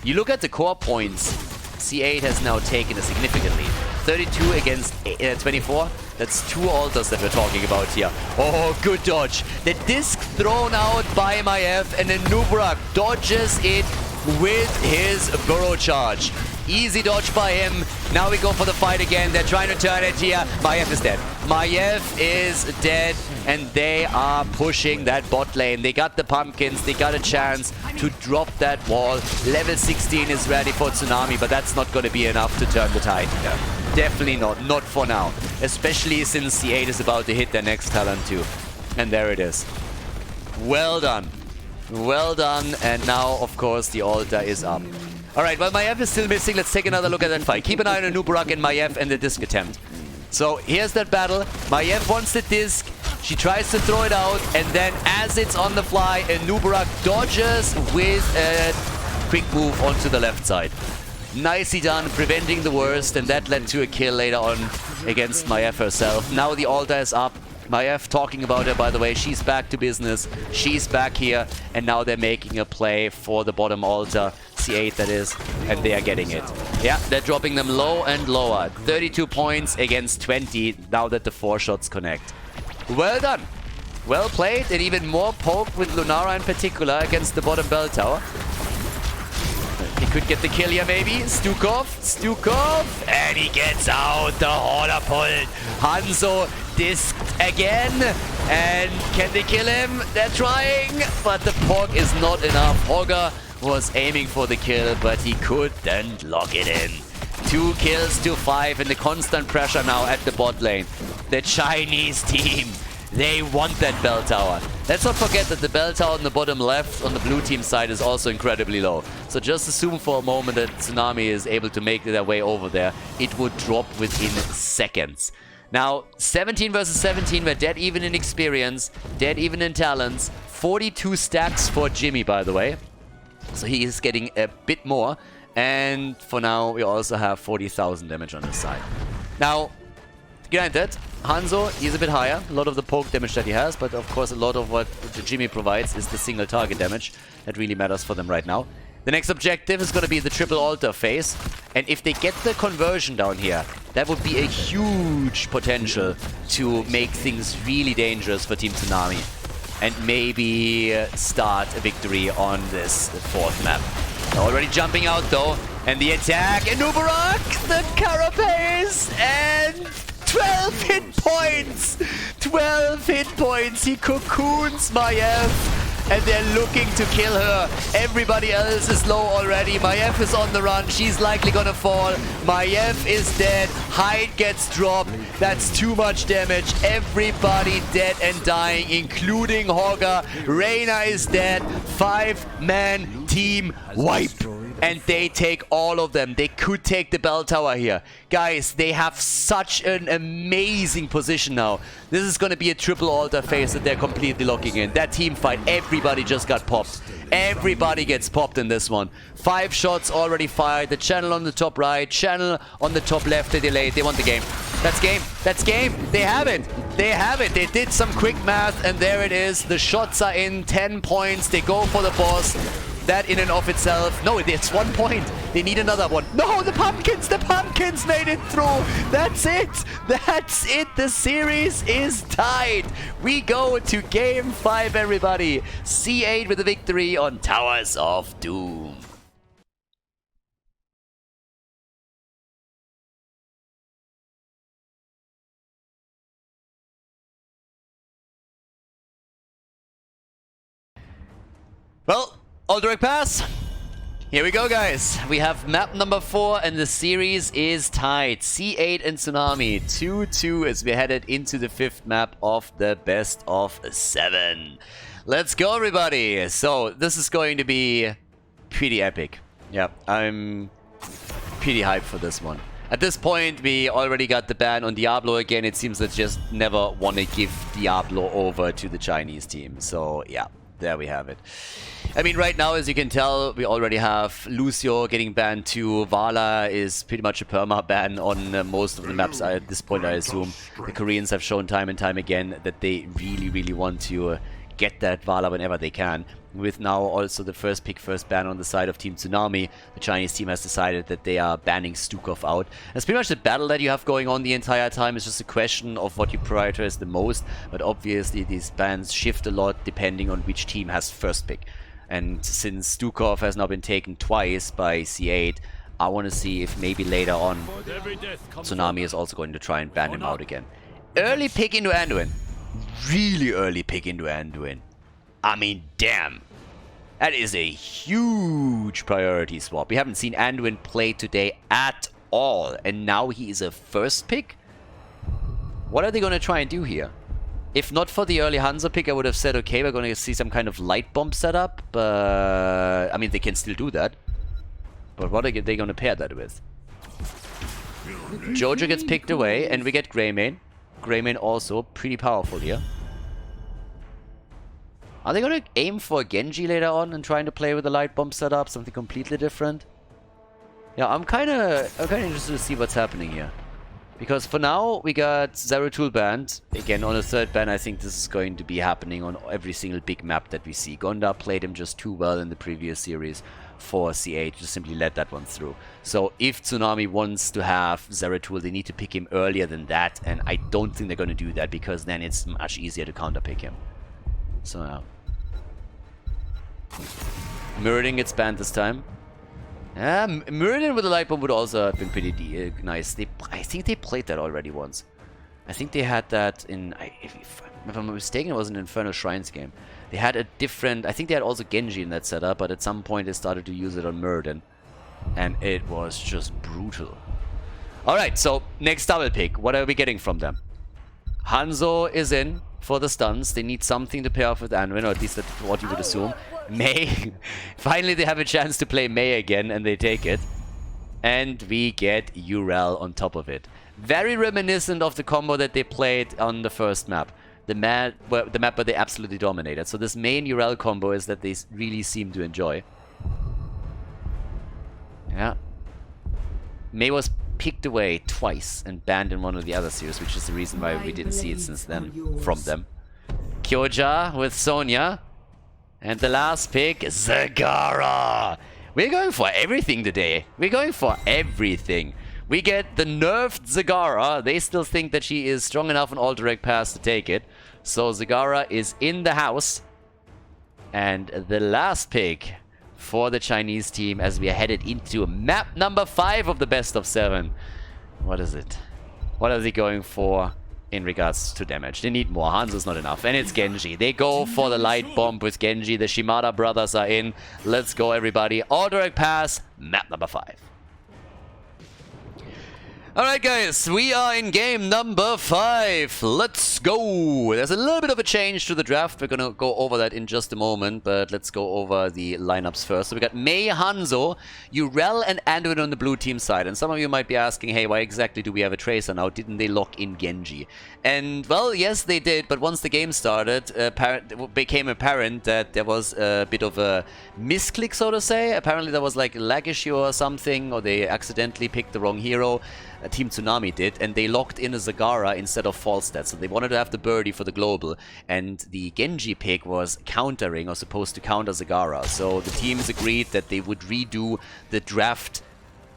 You look at the core points, C8 has now taken a significant lead. 32 against 24. That's 2 altars that we're talking about here. Oh, good dodge. The disc thrown out by Maiev, and then Nubrak dodges it with his burrow charge. Easy dodge by him. Now we go for the fight again. They're trying to turn it here. Maiev is dead. Maiev is dead, and they are pushing that bot lane. They got the pumpkins. They got a chance to drop that wall. Level 16 is ready for Tsunami, but that's not going to be enough to turn the tide. Yeah. Definitely not. Not for now. Especially since C8 is about to hit their next talent too. And there it is. Well done. Well done. And now, of course, the altar is up. Alright, well, Maiev is still missing. Let's take another look at that fight. Keep an eye on Nubarak and Maiev and the disc attempt. So here's that battle. Maiev wants the disc. She tries to throw it out, and then as it's on the fly, Nubarak dodges with a quick move onto the left side. Nicely done, preventing the worst, and that led to a kill later on against Maiev herself. Now the altar is up. Maiev talking about her, by the way. She's back to business. She's back here, and now they're making a play for the bottom altar. C8, that is, and they are getting it. Yeah, they're dropping them low and lower. 32 points against 20, now that the 4 shots connect. Well done. Well played, and even more poke with Lunara in particular against the bottom bell tower. He could get the kill here, maybe. Stukov, and he gets out. The Hoarder pulled. Hanzo disked again, and can they kill him? They're trying, but the poke is not enough. Hogger was aiming for the kill, but he couldn't lock it in. 2 kills to 5, and the constant pressure now at the bot lane. The Chinese team, they want that bell tower. Let's not forget that the bell tower on the bottom left on the blue team side is also incredibly low. So just assume for a moment that Tsunami is able to make their way over there. It would drop within seconds. Now, 17 versus 17, we're dead even in experience, dead even in talents. 42 stacks for Jimmy, by the way. So he is getting a bit more. And for now, we also have 40,000 damage on his side. Now, granted, Hanzo, he's a bit higher. A lot of the poke damage that he has, but of course a lot of what Jimmy provides is the single target damage. That really matters for them right now. The next objective is going to be the triple altar phase. And if they get the conversion down here, that would be a huge potential to make things really dangerous for Team Tsunami. And maybe start a victory on this 4th map. They're already jumping out though. And the attack, and Nubarak, the carapace, and 12 hit points! 12 hit points! He cocoons Maiev, and they're looking to kill her. Everybody else is low already. Maiev is on the run. She's likely gonna fall. Maiev is dead. Hyde gets dropped. That's too much damage. Everybody dead and dying, including Hogger. Reyna is dead. 5-man team wipe. And they take all of them. They could take the bell tower here. Guys, they have such an amazing position now. This is going to be a triple altar phase that they're completely locking in. That team fight, everybody just got popped. Everybody gets popped in this one. 5 shots already fired. The channel on the top right, channel on the top left, they delayed. They won the game. That's game. That's game. They have it. They have it. They did some quick math, and there it is. The shots are in. 10 points. They go for the boss. That in and of itself, no, it's 1 point. They need another one. No, the pumpkins made it through. That's it. That's it. The series is tied. We go to game 5, everybody. C8 with a victory on Towers of Doom. Well, all direct pass. Here we go, guys. We have map number 4 and the series is tied. C8 and Tsunami 2-2 as we headed into the 5th map of the best of 7. Let's go, everybody. So this is going to be pretty epic. Yeah, I'm pretty hyped for this one. At this point, we already got the ban on Diablo again. It seems they just never want to give Diablo over to the Chinese team. So yeah, there we have it. I mean, right now, as you can tell, we already have Lucio getting banned too. Vala is pretty much a perma ban on most of the maps at this point, I assume. The Koreans have shown time and time again that they really want to get that Vala whenever they can. With now also the first pick, first ban on the side of Team Tsunami, the Chinese team has decided that they are banning Stukov out. That's pretty much the battle that you have going on the entire time. It's just a question of what you prioritize the most, but obviously these bans shift a lot depending on which team has first pick. And since Stukov has now been taken twice by C8, I want to see if maybe later on Tsunami is also going to try and ban him out again. Early pick into Anduin. Really early pick into Anduin. I mean, damn. That is a huge priority swap. We haven't seen Anduin play today at all. And now he is a first pick? What are they going to try and do here? If not for the early Hanzo pick, I would have said, okay, we're going to see some kind of light bomb setup. But, I mean, they can still do that. But what are they going to pair that with? Jojo gets picked away, and we get Greymane. Greymane also pretty powerful here. Are they going to aim for Genji later on and trying to play with a light bomb setup? Something completely different? Yeah, I'm kind of interested to see what's happening here. Because for now, we got Zeratul banned. Again, on a third ban, I think this is going to be happening on every single big map that we see. Gondar played him just too well in the previous series for C8. Just simply let that one through. So if Tsunami wants to have Zeratul, they need to pick him earlier than that. And I don't think they're going to do that because then it's much easier to counterpick him. So now. Muradin gets banned this time. Muradin with a light bomb would also have been pretty nice. I think they played that already once. I think they had that in... if I'm not mistaken, it was an Infernal Shrines game. They had a different... I think they had also Genji in that setup, but at some point they started to use it on Muradin. And it was just brutal. Alright, so next double pick. What are we getting from them? Hanzo is in for the stuns. They need something to pair off with Anduin, or at least that's what you would assume. Mei. Finally, they have a chance to play Mei again, and they take it. And we get Urel on top of it. Very reminiscent of the combo that they played on the first map. The map where they absolutely dominated. So this main Urel combo is that they really seem to enjoy. Yeah. Mei was picked away twice and banned in one of the other series, which is the reason why we didn't see it since then from them. Kyoja with Sonya. And the last pick, Zagara. We're going for everything today. We're going for everything. We get the nerfed Zagara. They still think that she is strong enough on all direct pass to take it. So Zagara is in the house. And the last pick for the Chinese team as we are headed into map number 5 of the best of 7. What is it? What are they going for in regards to damage? They need more. Hanzo's not enough. And it's Genji. They go for the light bomb with Genji. The Shimada brothers are in. Let's go, everybody. All direct pass. Map number 5. Alright guys, we are in game number 5. Let's go! There's a little bit of a change to the draft. We're gonna go over that in just a moment, but let's go over the lineups first. So we got Mei, Hanzo, Urel, and Anduin on the blue team side. And some of you might be asking, hey, why exactly do we have a Tracer now? Didn't they lock in Genji? And, well, yes, they did, but once the game started, it became apparent that there was a bit of a misclick, so to say. Apparently there was like a lag issue or something, or they accidentally picked the wrong hero. Team Tsunami did, and they locked in a Zagara instead of Falstad. So they wanted to have the birdie for the global, and the Genji pick was countering, or supposed to counter Zagara. So the teams agreed that they would redo the draft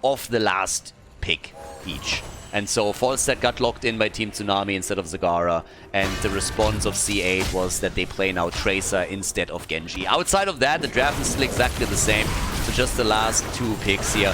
of the last pick each. And so Falstad got locked in by Team Tsunami instead of Zagara, and the response of C8 was that they play now Tracer instead of Genji. Outside of that, the draft is still exactly the same, so just the last 2 picks here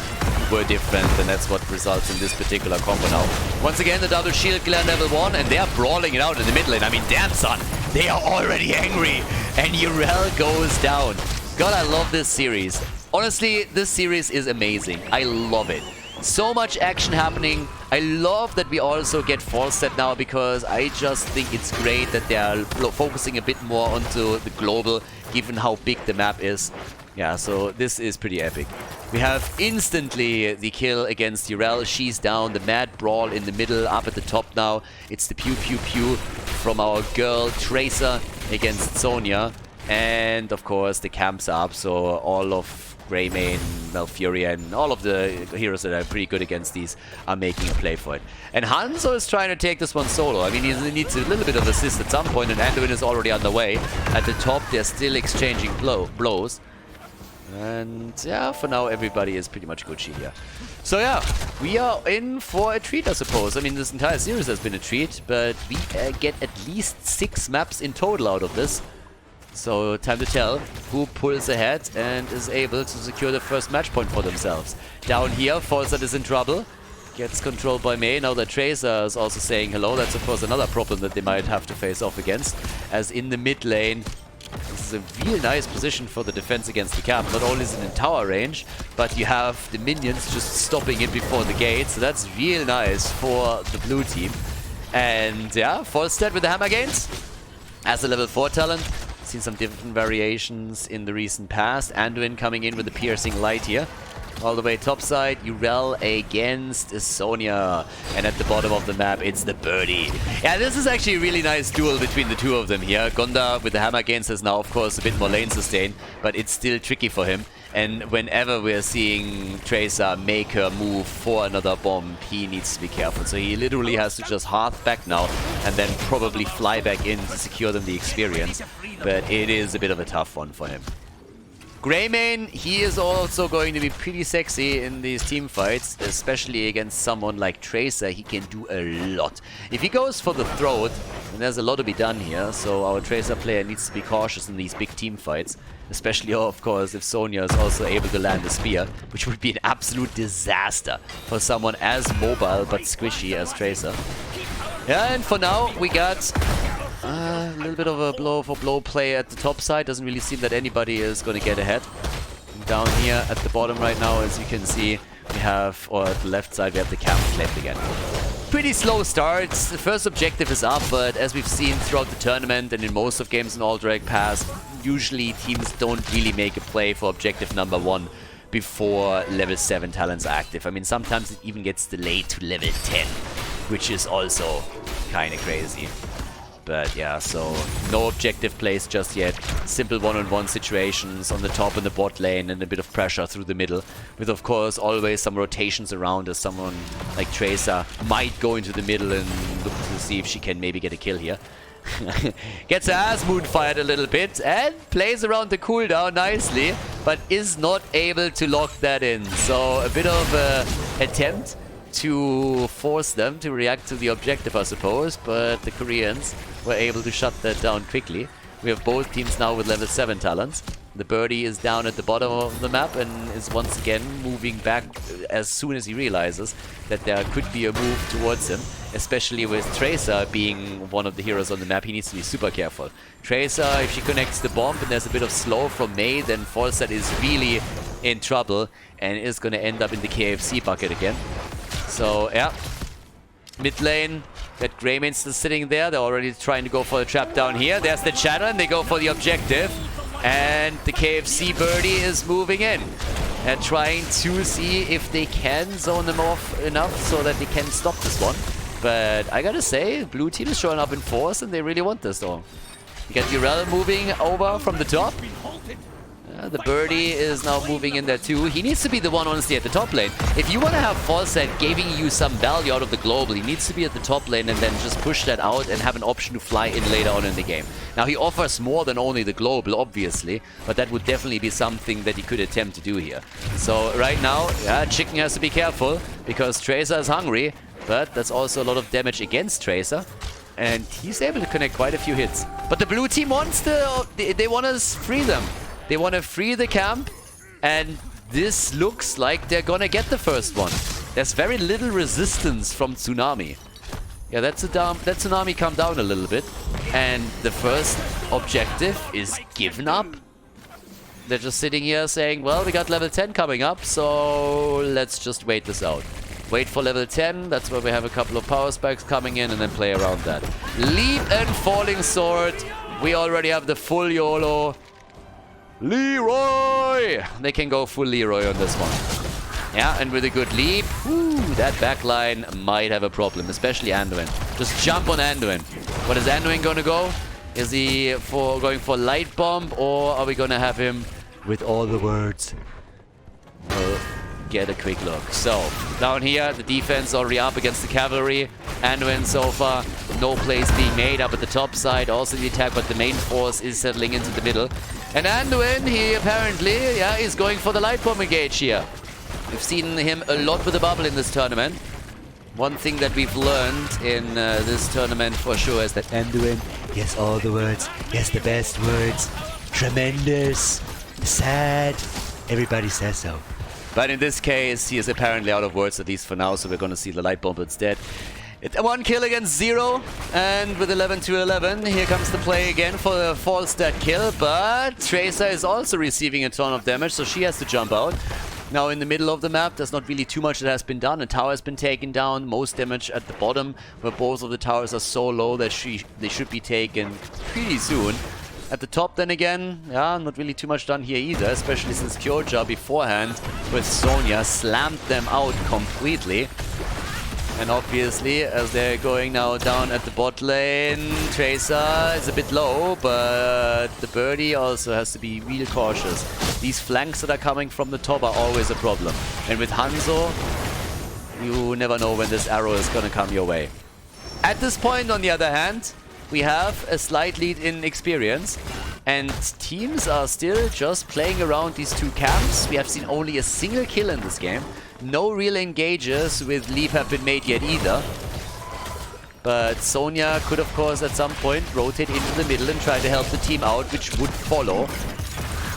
were different, and that's what results in this particular combo now. Once again, the double shield glare level 1, and they are brawling it out in the mid lane. I mean, damn son, they are already angry, and Urel goes down. God, I love this series. Honestly, this series is amazing. I love it. So much action happening. I love that we also get false set now because I just think it's great that they are focusing a bit more onto the global, given how big the map is. Yeah, so this is pretty epic. We have instantly the kill against Urel. She's down. The mad brawl in the middle, up at the top now. It's the pew pew pew from our girl Tracer against Sonya. And of course the camps are up, so all of Greymane, Malfuria, and all of the heroes that are pretty good against these are making a play for it. And Hanzo is trying to take this one solo. I mean, he needs a little bit of assist at some point, and Anduin is already underway. At the top, they're still exchanging blows. And yeah, for now, everybody is pretty much Gucci here. So yeah, we are in for a treat, I suppose. I mean, this entire series has been a treat, but we get at least 6 maps in total out of this. So time to tell who pulls ahead and is able to secure the first match point for themselves. Down here, Falsat is in trouble. Gets controlled by Mei. Now that Tracer is also saying hello. That's of course another problem that they might have to face off against. As in the mid lane, this is a real nice position for the defense against the camp. Not only is it in tower range, but you have the minions just stopping it before the gate. So that's real nice for the blue team. And yeah, Falstad with the hammer gains. As a level 4 talent. Seen some different variations in the recent past. Anduin coming in with the piercing light here. All the way topside, Urel against Sonya. And at the bottom of the map, it's the birdie. Yeah, this is actually a really nice duel between the two of them here. Gonda with the hammer gains has now, of course, a bit more lane sustain, but it's still tricky for him. And whenever we're seeing Tracer make her move for another bomb, he needs to be careful. So he literally has to just hearth back now and then probably fly back in to secure them the experience. But it is a bit of a tough one for him. Greymane, he is also going to be pretty sexy in these team fights, especially against someone like Tracer. He can do a lot. If he goes for the throat, then there's a lot to be done here, so our Tracer player needs to be cautious in these big team fights, especially, of course, if Sonya is also able to land a spear, which would be an absolute disaster for someone as mobile but squishy as Tracer. Yeah, and for now, we got a little bit of a blow-for-blow play at the top side. Doesn't really seem that anybody is going to get ahead. Down here at the bottom right now, as you can see, we have, or at the left side, we have the camp left again. Pretty slow starts. The first objective is up, but as we've seen throughout the tournament and in most of games in All-Direct Pass, usually teams don't really make a play for objective number 1 before level 7 talents are active. I mean, sometimes it even gets delayed to level 10, which is also kind of crazy. But yeah, so no objective plays just yet. Simple one-on-one situations on the top and the bot lane and a bit of pressure through the middle. With, of course, always some rotations around as someone like Tracer might go into the middle and look to see if she can maybe get a kill here. Gets her ass moonfired a little bit and plays around the cooldown nicely, but is not able to lock that in. So a bit of an attempt to force them to react to the objective, I suppose, but the Koreans were able to shut that down quickly. We have both teams now with level 7 talents. The birdie is down at the bottom of the map and is once again moving back as soon as he realizes that there could be a move towards him, especially with Tracer being one of the heroes on the map. He needs to be super careful. Tracer, if she connects the bomb and there's a bit of slow from Mei, then Falstad is really in trouble and is going to end up in the KFC bucket again. So, yeah, mid lane, that Greymane still sitting there. They're already trying to go for the trap down here. There's the channel, and they go for the objective. And the KFC birdie is moving in and trying to see if they can zone them off enough so that they can stop this one. But I gotta say, blue team is showing up in force, and they really want this though. You got Urel moving over from the top. The birdie is now moving in there too. He needs to be the one, honestly, at the top lane. If you want to have Falstad giving you some value out of the global, he needs to be at the top lane and then just push that out and have an option to fly in later on in the game. Now, he offers more than only the global, obviously, but that would definitely be something that he could attempt to do here. So right now, yeah, Chicken has to be careful because Tracer is hungry, but that's also a lot of damage against Tracer. And he's able to connect quite a few hits. But the blue team wants to... They want to free them. They want to free the camp, and this looks like they're gonna get the first one. There's very little resistance from Tsunami. Yeah, that Tsunami calmed down a little bit, and the first objective is given up. They're just sitting here saying, well, we got level 10 coming up, so let's just wait this out. Wait for level 10, that's where we have a couple of power spikes coming in, and then play around that. Leap and Falling Sword. We already have the full YOLO. Leroy! They can go full Leroy on this one. Yeah, and with a good leap, that backline might have a problem, especially Anduin. Just jump on Anduin. What is Anduin going to go? Is he going for Light Bomb, or are we going to have him with all the words? We'll get a quick look. So, down here, the defense already up against the cavalry. Anduin so far, no plays being made up at the top side. Also the attack, but the main force is settling into the middle. And Anduin, he apparently, yeah, is going for the Light Bomb engage here. We've seen him a lot with the bubble in this tournament. One thing that we've learned in this tournament for sure is that Anduin, yes, all the words, yes, the best words, tremendous, sad, everybody says so. But in this case, he is apparently out of words, at least for now, so we're going to see the Light Bomb instead. It's 1 kill against 0, and with 11 to 11, here comes the play again for the false stat kill, but Tracer is also receiving a ton of damage, so she has to jump out. Now in the middle of the map, there's not really too much that has been done. A tower has been taken down, most damage at the bottom, where both of the towers are so low that they should be taken pretty soon. At the top then again, yeah, not really too much done here either, especially since Kyoja beforehand with Sonya slammed them out completely. And obviously, as they're going now down at the bot lane, Tracer is a bit low, but the birdie also has to be real cautious. These flanks that are coming from the top are always a problem. And with Hanzo, you never know when this arrow is gonna come your way. At this point, on the other hand, we have a slight lead in experience, and teams are still just playing around these two camps. We have seen only a single kill in this game. No real engages with Leap have been made yet either. But Sonya could, of course, at some point rotate into the middle and try to help the team out, which would follow,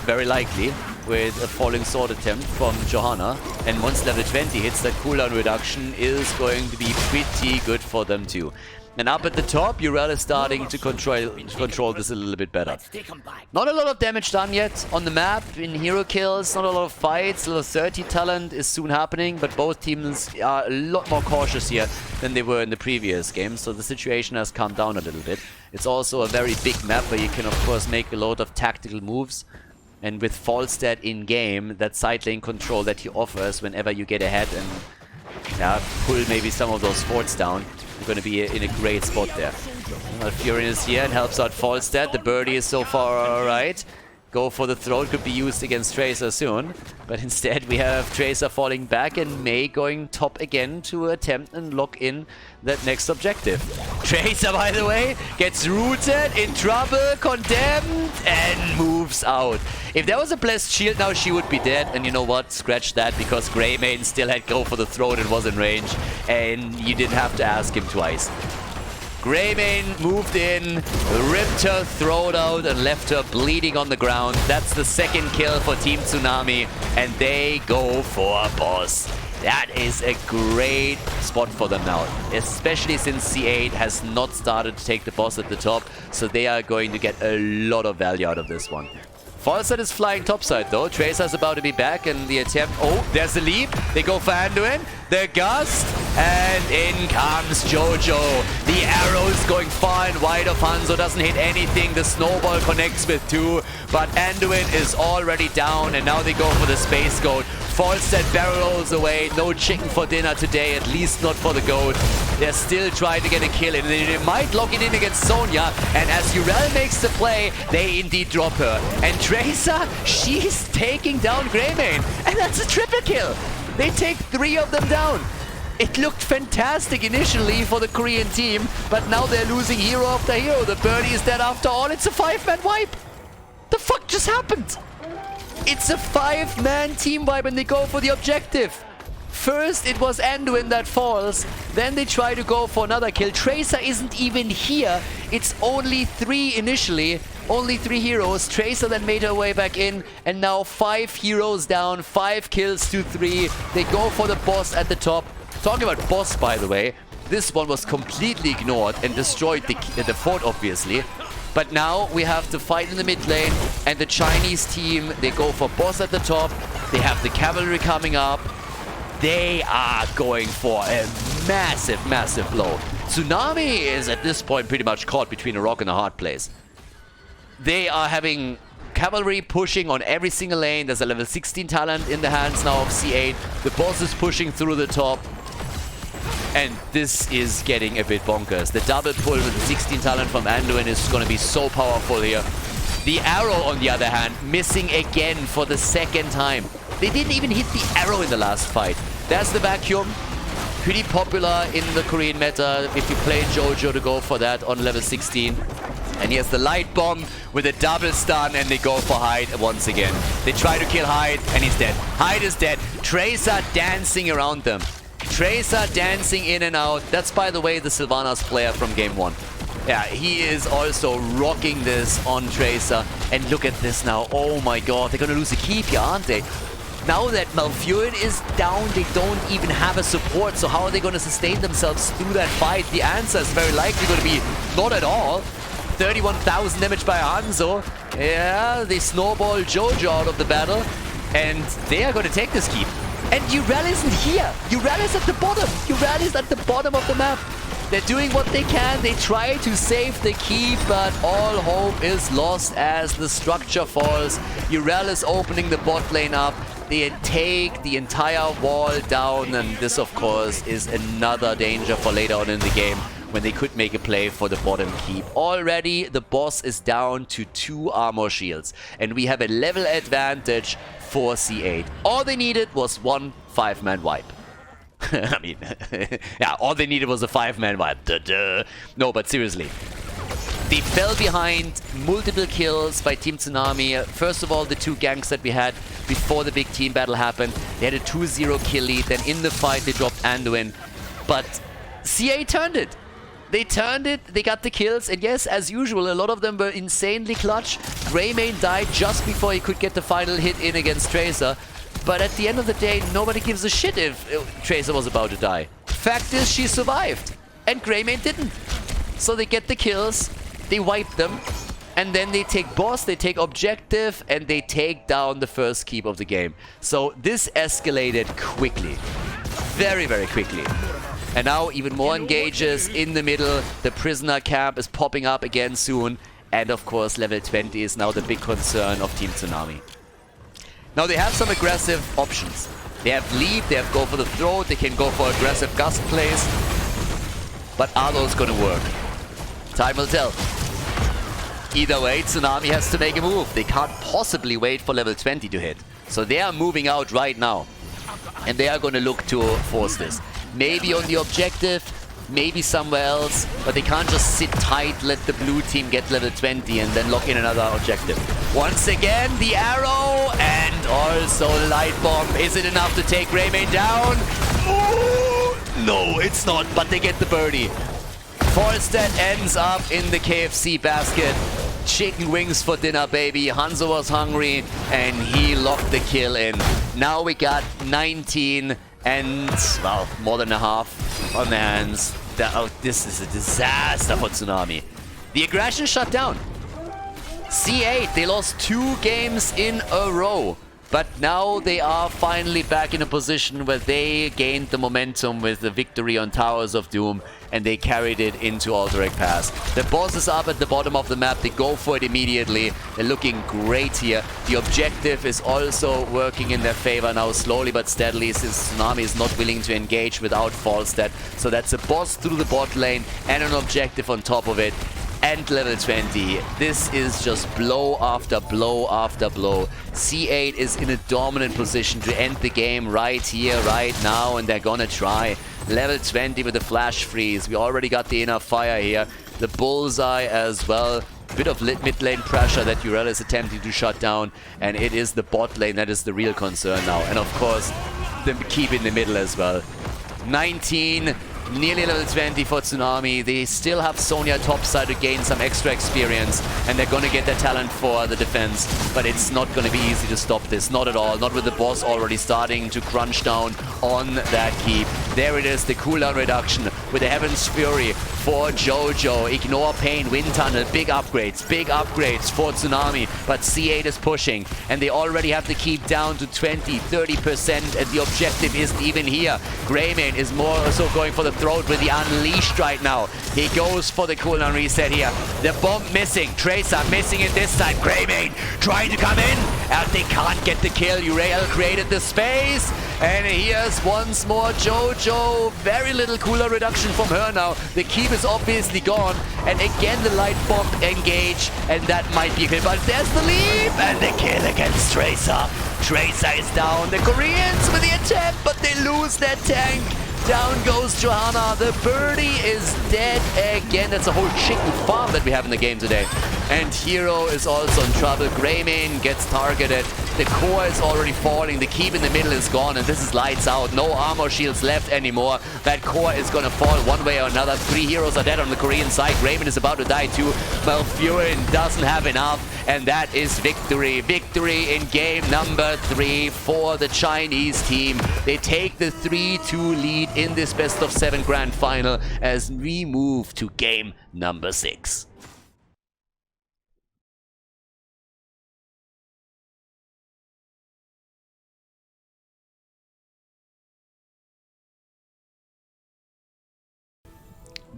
very likely, with a Falling Sword attempt from Johanna. And once level 20 hits, that cooldown reduction is going to be pretty good for them too. And up at the top, Urel is starting to control this a little bit better. Not a lot of damage done yet on the map in hero kills, not a lot of fights. Level 30 talent is soon happening, but both teams are a lot more cautious here than they were in the previous game, so the situation has calmed down a little bit. It's also a very big map where you can, of course, make a lot of tactical moves. And with Falstad in-game, that side lane control that he offers whenever you get ahead and pull maybe some of those forts down, you're going to be in a great spot there. Furion is here and helps out Falstad. The birdie is so far alright. Go for the throat could be used against Tracer soon. But instead we have Tracer falling back and Mei going top again to attempt and lock in that next objective. Tracer, by the way, gets rooted, in trouble, condemned, and moves out. If there was a blessed shield now, she would be dead. And you know what? Scratch that, because Greymane still had go for the throat and was in range. And you didn't have to ask him twice. Greymane moved in, ripped her throat out and left her bleeding on the ground. That's the second kill for Team Tsunami, and they go for a boss. That is a great spot for them now, especially since C8 has not started to take the boss at the top, so they are going to get a lot of value out of this one. Falstad is flying topside though. Tracer's about to be back and the attempt. Oh, there's the leap. They go for Anduin. The gust. And in comes Jojo. The arrows going far and wide of Hanzo. Doesn't hit anything. The snowball connects with 2. But Anduin is already down. And now they go for the space goat. Falstad barrel rolls away. No chicken for dinner today. At least not for the goat. They're still trying to get a kill in. They might lock it in against Sonya. And as Urel makes the play, they indeed drop her. And Tracer, she's taking down Greymane. And that's a triple kill. They take 3 of them down. It looked fantastic initially for the Korean team, but now they're losing hero after hero. The birdie is dead after all. It's a 5-man wipe. The fuck just happened? It's a 5-man team wipe and they go for the objective. First it was Anduin that falls, then they try to go for another kill. Tracer isn't even here. It's only 3 initially. Only 3 heroes. Tracer then made her way back in, and now 5 heroes down, 5 kills to 3. They go for the boss at the top. Talking about boss, by the way, this one was completely ignored and destroyed the fort, obviously. But now we have to fight in the mid lane, and the Chinese team, they go for boss at the top. They have the cavalry coming up. They are going for a massive, massive blow. Tsunami is at this point pretty much caught between a rock and a hard place. They are having cavalry pushing on every single lane. There's a level 16 talent in the hands now of C8. The boss is pushing through the top. And this is getting a bit bonkers. The double pull with the 16 talent from Anduin is going to be so powerful here. The arrow, on the other hand, missing again for the second time. They didn't even hit the arrow in the last fight. There's the vacuum. Pretty popular in the Korean meta if you play Jojo to go for that on level 16. And here's the light bomb with a double stun, and they go for Hyde once again. They try to kill Hyde, and he's dead. Hyde is dead. Tracer dancing around them. Tracer dancing in and out. That's, by the way, the Sylvanas player from game 1. Yeah, he is also rocking this on Tracer. And look at this now. Oh my god, they're gonna lose a keep here, aren't they? Now that Malfurion is down, they don't even have a support. So how are they gonna sustain themselves through that fight? The answer is very likely gonna be not at all. 31,000 damage by Hanzo. Yeah, they snowball Jojo out of the battle. And they are gonna take this keep. And Ural isn't here. Ural is at the bottom. Ural is at the bottom of the map. They're doing what they can. They try to save the keep, but all hope is lost as the structure falls. Ural is opening the bot lane up. They take the entire wall down, and this, of course, is another danger for later on in the game when they could make a play for the bottom keep. Already, the boss is down to 2 armor shields, and we have a level advantage for C8. All they needed was 1 5-man wipe. I mean, yeah, all they needed was a 5-man wipe. Duh. No, but seriously. They fell behind multiple kills by Team Tsunami. First of all, the 2 ganks that we had before the big team battle happened. They had a 2-0 kill lead. Then in the fight, they dropped Anduin. But C8 turned it. They turned it, they got the kills, and yes, as usual, a lot of them were insanely clutch. Greymane died just before he could get the final hit in against Tracer. But at the end of the day, nobody gives a shit if Tracer was about to die. Fact is, she survived, and Greymane didn't. So they get the kills, they wipe them, and then they take boss, they take objective, and they take down the first keep of the game. So this escalated quickly. Very, very quickly. And now even more engages in the middle. The prisoner camp is popping up again soon. And of course, level 20 is now the big concern of Team Tsunami. Now they have some aggressive options. They have leap, they have go for the throat, they can go for aggressive gust plays. But are those gonna work? Time will tell. Either way, Tsunami has to make a move. They can't possibly wait for level 20 to hit. So they are moving out right now. And they are gonna look to force this. Maybe on the objective, maybe somewhere else, but they can't just sit tight, let the blue team get level 20 and then lock in another objective. Once again, the arrow and also light bomb. Is it enough to take Greymane down? Ooh, no, it's not, but they get the birdie. Falstead ends up in the KFC basket. Chicken wings for dinner, baby. Hanzo was hungry and he locked the kill in. Now we got 19 and, well, more than a half on the hands. This is a disaster for Tsunami. The aggression shut down. C8, they lost 2 games in a row. But now they are finally back in a position where they gained the momentum with the victory on Towers of Doom, and they carried it into Alterac Pass. The boss is up at the bottom of the map. They go for it immediately. They're looking great here. The objective is also working in their favor now, slowly but steadily, since Tsunami is not willing to engage without Falstead. So that's a boss through the bot lane and an objective on top of it. And level 20. This is just blow after blow after blow. C8 is in a dominant position to end the game right here, right now, and they're gonna try. Level 20 with the flash freeze. We already got the inner fire here. The bullseye as well. Bit of mid lane pressure that Ural is attempting to shut down, and it is the bot lane that is the real concern now. And of course, the keep in the middle as well. 19. Nearly level 20 for Tsunami. They still have Sonya topside to gain some extra experience, and they're gonna get their talent for the defense, but it's not gonna be easy to stop this. Not at all. Not with the boss already starting to crunch down on that keep. there it is, the cooldown reduction with the Heaven's Fury for Jojo. Ignore Pain, Wind Tunnel, big upgrades for Tsunami, but C8 is pushing, and they already have the keep down to 20-30%, and the objective isn't even here. Greymane is more so going for the throat with the Unleashed right now. He goes for the cooldown reset here. The bomb missing, Tracer missing it this time. Greymane trying to come in, and they can't get the kill. Urael created the space, and here's once more Jojo. Very little cooler reduction from her now. The keep is obviously gone, and again the light bomb engage, and that might be a kill, but there's the leap, and the kill against Tracer. Tracer is down. The Koreans with the attempt, but they lose their tank. Down goes Johanna. The birdie is dead again. That's a whole chicken farm that we have in the game today. And Hero is also in trouble. Greymane gets targeted. The core is already falling. The keep in the middle is gone, and this is lights out. No armor shields left anymore. That core is gonna fall one way or another. 3 heroes are dead on the Korean side. Greymane is about to die too. Malfurion doesn't have enough, and that is victory. Victory in game number 3 for the Chinese team. They take the 3-2 lead in this best of 7 grand final as we move to game number 6.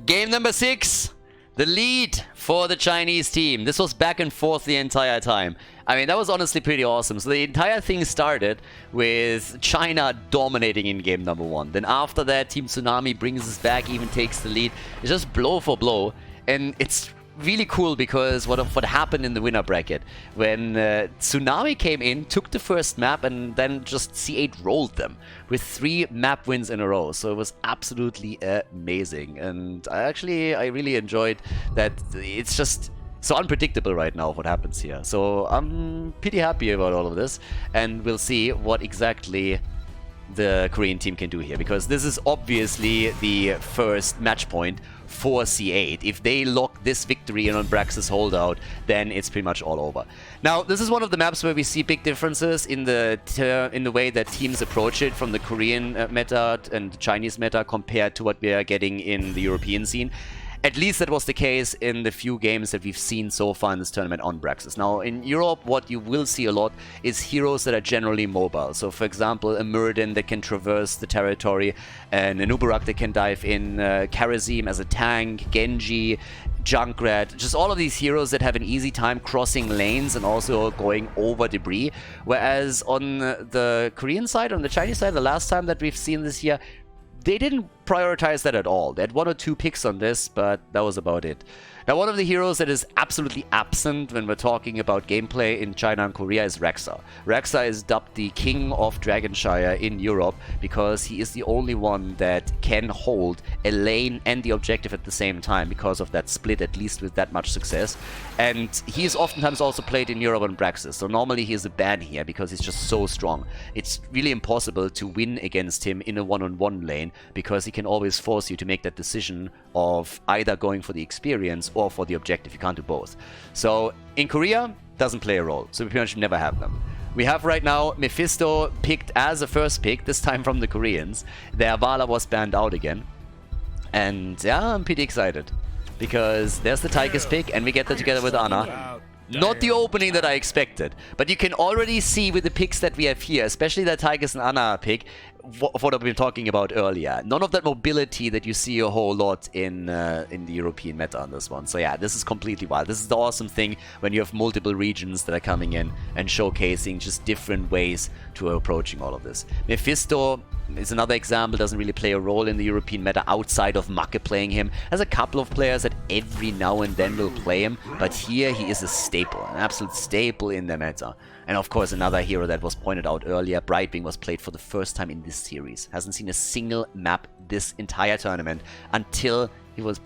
Game number 6, the lead for the Chinese team. This was back and forth the entire time. I mean, that was honestly pretty awesome. So the entire thing started with China dominating in game number 1. Then after that, Team Tsunami brings us back, even takes the lead. It's just blow for blow. And it's really cool because what happened in the winner bracket when Tsunami came in, took the first map, and then just C8 rolled them with 3 map wins in a row. So it was absolutely amazing, and I really enjoyed that. It's just so unpredictable right now what happens here. So I'm pretty happy about all of this, and we'll see what exactly the Korean team can do here, because this is obviously the first match point for C8. If they lock this victory in on Brax's holdout, then it's pretty much all over. Now, this is one of the maps where we see big differences in the way that teams approach it from the Korean meta and the Chinese meta compared to what we are getting in the European scene. At least that was the case in the few games that we've seen so far in this tournament on Braxis. Now, in Europe, what you will see a lot is heroes that are generally mobile. So, for example, a Muradin that can traverse the territory, and a Nubarak that can dive in, Karazim as a tank, Genji, Junkrat, just all of these heroes that have an easy time crossing lanes and also going over debris. Whereas on the Korean side, on the Chinese side, the last time that we've seen this year, they didn't prioritize that at all. They had 1 or 2 picks on this, but that was about it. Now, one of the heroes that is absolutely absent when we're talking about gameplay in China and Korea is Rexa. Rexa is dubbed the King of Dragonshire in Europe because he is the only one that can hold a lane and the objective at the same time because of that split, at least with that much success. And he is oftentimes also played in Europe on Braxis, so normally he is a ban here because he's just so strong. It's really impossible to win against him in a one-on-one lane because he can always force you to make that decision of either going for the experience or for the objective. You can't do both. So in Korea, doesn't play a role, so we pretty much never have them. We have right now Mephisto picked as a first pick, this time from the Koreans. Their Vala was banned out again. And yeah, I'm pretty excited. Because there's the Tigers pick, and we get that together with Ana. Not the opening that I expected, but you can already see with the picks that we have here, especially that Tigers and Ana pick, what I've been talking about earlier. None of that mobility that you see a whole lot in the European meta on this one. So yeah, this is completely wild. This is the awesome thing when you have multiple regions that are coming in and showcasing just different ways to approaching all of this. Mephisto is another example, doesn't really play a role in the European meta outside of Make playing him. There's a couple of players that every now and then will play him, but here he is a staple, an absolute staple in the meta. And of course, another hero that was pointed out earlier, Brightwing, was played for the first time in this series. Hasn't seen a single map this entire tournament until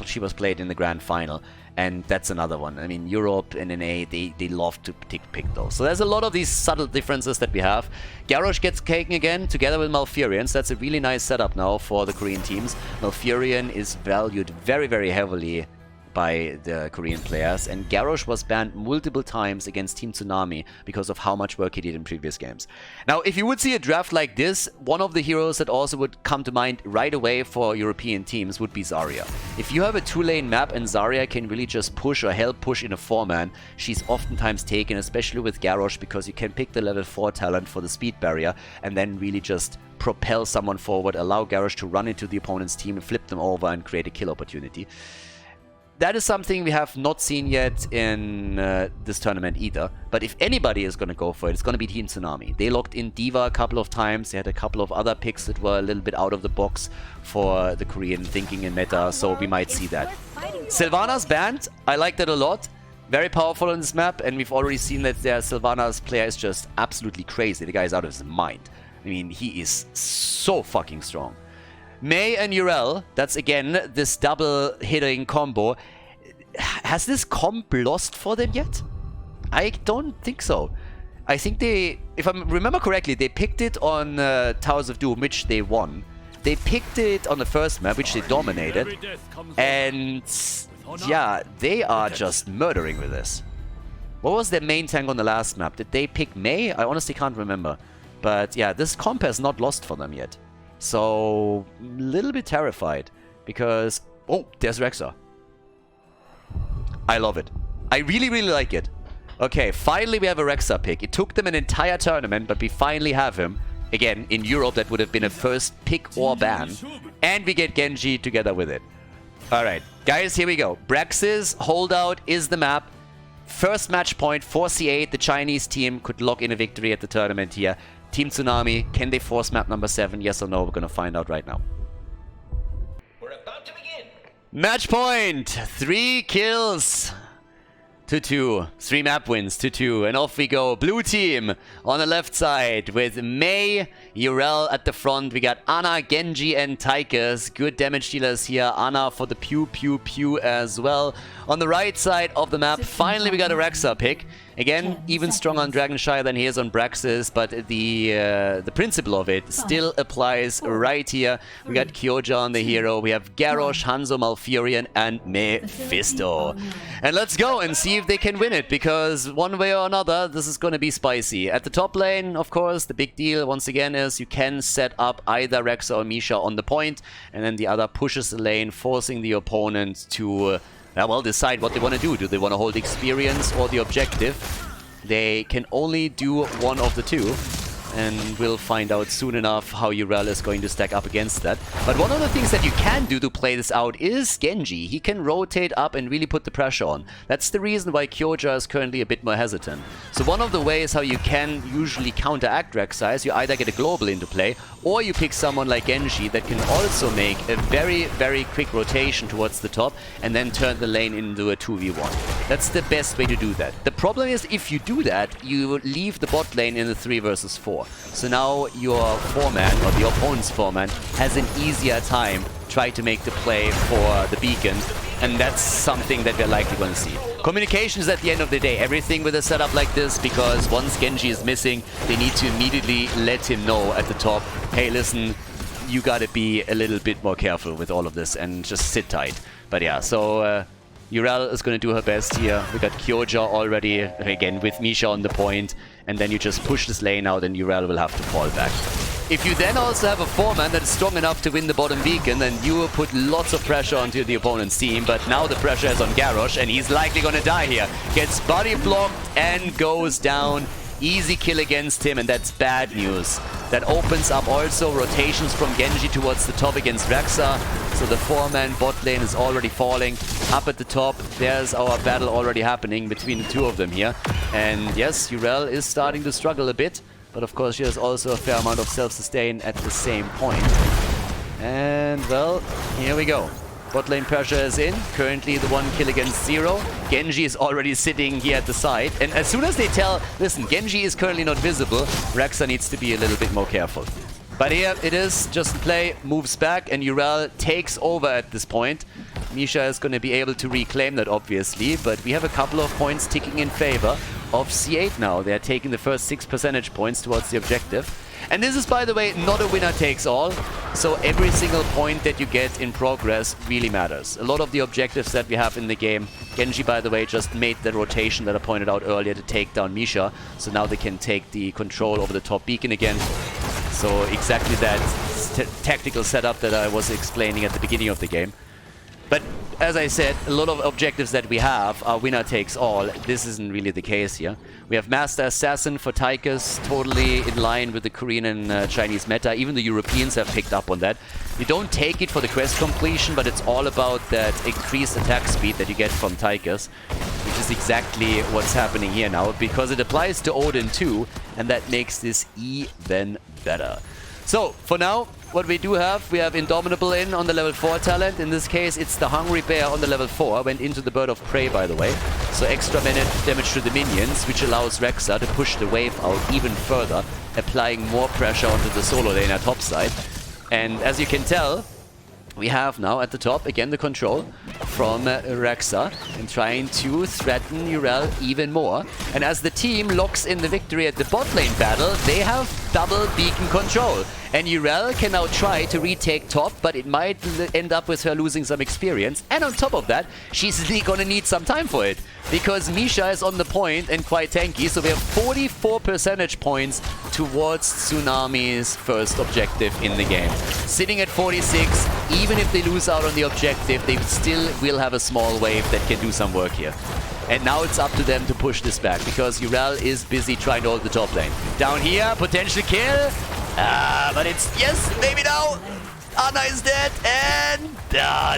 she was played in the grand final. And that's another one. I mean, Europe and NA, they love to pick those. So there's a lot of these subtle differences that we have. Garrosh gets taken again together with Malfurion. So that's a really nice setup now for the Korean teams. Malfurion is valued very, very heavily by the Korean players, and Garrosh was banned multiple times against Team Tsunami because of how much work he did in previous games. Now, if you would see a draft like this, one of the heroes that also would come to mind right away for European teams would be Zarya. If you have a 2-lane map and Zarya can really just push or help push in a 4-man, she's oftentimes taken, especially with Garrosh, because you can pick the level 4 talent for the speed barrier and then really just propel someone forward, allow Garrosh to run into the opponent's team, flip them over and create a kill opportunity. That is something we have not seen yet in this tournament either. But if anybody is going to go for it, it's going to be Team Tsunami. They locked in D.Va a couple of times. They had a couple of other picks that were a little bit out of the box for the Korean thinking and meta, so we might see that. Sylvana's banned. I like that a lot. Very powerful on this map, and we've already seen that their Sylvana's player is just absolutely crazy. The guy is out of his mind. I mean, he is so fucking strong. Mei and Urel, that's again this double hitting combo. Has this comp lost for them yet? I don't think so. I think they, if I remember correctly, they picked it on Towers of Doom, which they won. They picked it on the first map, which they dominated. And yeah, they are just murdering with this. What was their main tank on the last map? Did they pick Mei? I honestly can't remember. But yeah, this comp has not lost for them yet. So, a little bit terrified, because... Oh, there's Rexa. I love it. I really, really like it. Okay, finally we have a Rexa pick. It took them an entire tournament, but we finally have him. Again, in Europe, that would have been a first pick or ban. And we get Genji together with it. Alright, guys, here we go. Brax's holdout is the map. First match point for C8. The Chinese team could lock in a victory at the tournament here. Team Tsunami, can they force map number 7? Yes or no? We're gonna find out right now. We're about to begin. Match point! 3 kills to 2. 3 map wins to 2. And off we go. Blue team on the left side with Mei, Urel at the front. We got Ana, Genji, and Tychus. Good damage dealers here. Ana for the pew pew pew as well. On the right side of the map, finally we got a Rexa pick. Again, even stronger on Dragonshire than he is on Braxis, but the principle of it still applies right here. We got Kyoja on the hero, we have Garrosh, Hanzo, Malfurion, and Mephisto. And let's go and see if they can win it, because one way or another, this is going to be spicy. At the top lane, of course, the big deal once again is you can set up either Rexa or Misha on the point, and then the other pushes the lane, forcing the opponent to... well, decide what they want to do. Do they want to hold experience or the objective? They can only do one of the two. And we'll find out soon enough how Urel is going to stack up against that. But one of the things that you can do to play this out is Genji. He can rotate up and really put the pressure on. That's the reason why Kyoja is currently a bit more hesitant. So one of the ways how you can usually counteract Rexa is you either get a global into play, or you pick someone like Genji that can also make a very, very quick rotation towards the top and then turn the lane into a 2v1. That's the best way to do that. The problem is if you do that, you leave the bot lane in the 3 versus 4. So now your 4-man, or the opponent's 4-man, has an easier time trying to make the play for the beacon, and that's something that we're likely going to see. Communication is at the end of the day everything with a setup like this, because once Genji is missing, they need to immediately let him know at the top, hey listen, you gotta be a little bit more careful with all of this and just sit tight. But yeah, so Urel is going to do her best here. We got Kyoja already, again with Misha on the point, and then you just push this lane out and Urel will have to fall back. If you then also have a 4-man that is strong enough to win the bottom beacon, then you will put lots of pressure onto the opponent's team, but now the pressure is on Garrosh and he's likely going to die here. Gets body blocked and goes down. Easy kill against him, and that's bad news. That opens up also rotations from Genji towards the top against Rexa. So the 4-man bot lane is already falling. Up at the top, there's our battle already happening between the two of them here. And yes, Urel is starting to struggle a bit, but of course she has also a fair amount of self-sustain at the same point. And well, here we go. Bot lane pressure is in. Currently the 1 kill against 0. Genji is already sitting here at the side. And as soon as they tell, listen, Genji is currently not visible, Rexa needs to be a little bit more careful. But here it is, just play, moves back, and Urel takes over at this point. Misha is going to be able to reclaim that, obviously, but we have a couple of points ticking in favor of C8 now. They're taking the first 6 percentage points towards the objective. And this is, by the way, not a winner takes all. So every single point that you get in progress really matters. A lot of the objectives that we have in the game, Genji, by the way, just made the rotation that I pointed out earlier to take down Misha. So now they can take the control over the top beacon again. So exactly that tactical setup that I was explaining at the beginning of the game. But as I said, a lot of objectives that we have are winner takes all. This isn't really the case here. We have Master Assassin for Tychus, totally in line with the Korean and Chinese meta. Even the Europeans have picked up on that. You don't take it for the quest completion, but it's all about that increased attack speed that you get from Tychus, which is exactly what's happening here now, because it applies to Odin too, and that makes this even better. So, for now, what we have Indomitable in on the level 4 talent. In this case, it's the Hungry Bear on the level 4. Went into the Bird of Prey, by the way. So extra damage to the minions, which allows Rexa to push the wave out even further, applying more pressure onto the solo lane at top side. And as you can tell, we have now at the top, again, the control from Rexa and trying to threaten Urel even more. And as the team locks in the victory at the bot lane battle, they have double beacon control. And Urel can now try to retake top, but it might end up with her losing some experience. And on top of that, she's gonna need some time for it, because Misha is on the point and quite tanky. So we have 44 percentage points towards Tsunami's first objective in the game. Sitting at 46, even if they lose out on the objective, they still will have a small wave that can do some work here. And now it's up to them to push this back, because Urel is busy trying to hold the top lane. Down here, potential kill. But it's, yes, maybe no. Ana is dead, and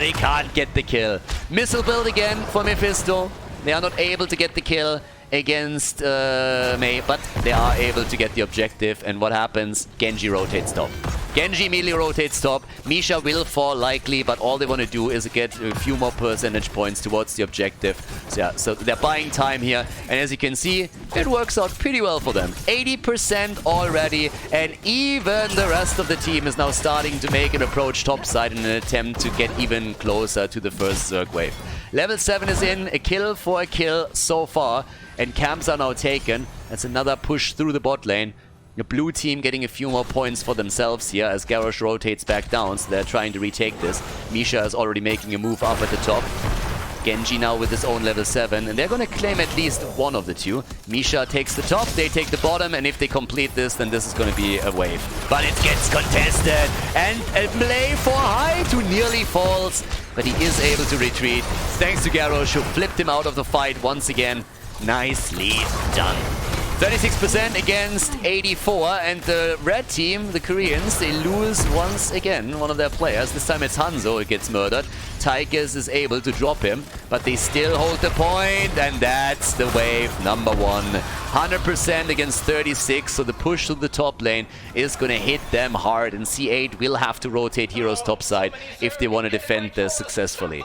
they can't get the kill. Missile build again for Mephisto. They are not able to get the kill against Mei, but they are able to get the objective. And what happens? Genji rotates top. Genji immediately rotates top. Misha will fall likely, but all they want to do is get a few more percentage points towards the objective. So yeah, so they're buying time here. And as you can see, it works out pretty well for them. 80% already, and even the rest of the team is now starting to make an approach topside in an attempt to get even closer to the first Zerg wave. Level 7 is in, a kill for a kill so far, and camps are now taken. That's another push through the bot lane. The blue team getting a few more points for themselves here as Garrosh rotates back down, so they're trying to retake this. Misha is already making a move up at the top. Genji now with his own level 7, and they're going to claim at least one of the two. Misha takes the top, they take the bottom, and if they complete this, then this is going to be a wave. But it gets contested, and a play for High to nearly falls, but he is able to retreat, thanks to Garrosh, who flipped him out of the fight once again. Nicely done. 36% against 84, and the red team, the Koreans, they lose once again one of their players. This time it's Hanzo who gets murdered. Tychus is able to drop him, but they still hold the point, and that's the wave number 1. 100% against 36, so the push to the top lane is gonna hit them hard, and C8 will have to rotate Heroes topside if they want to defend this successfully.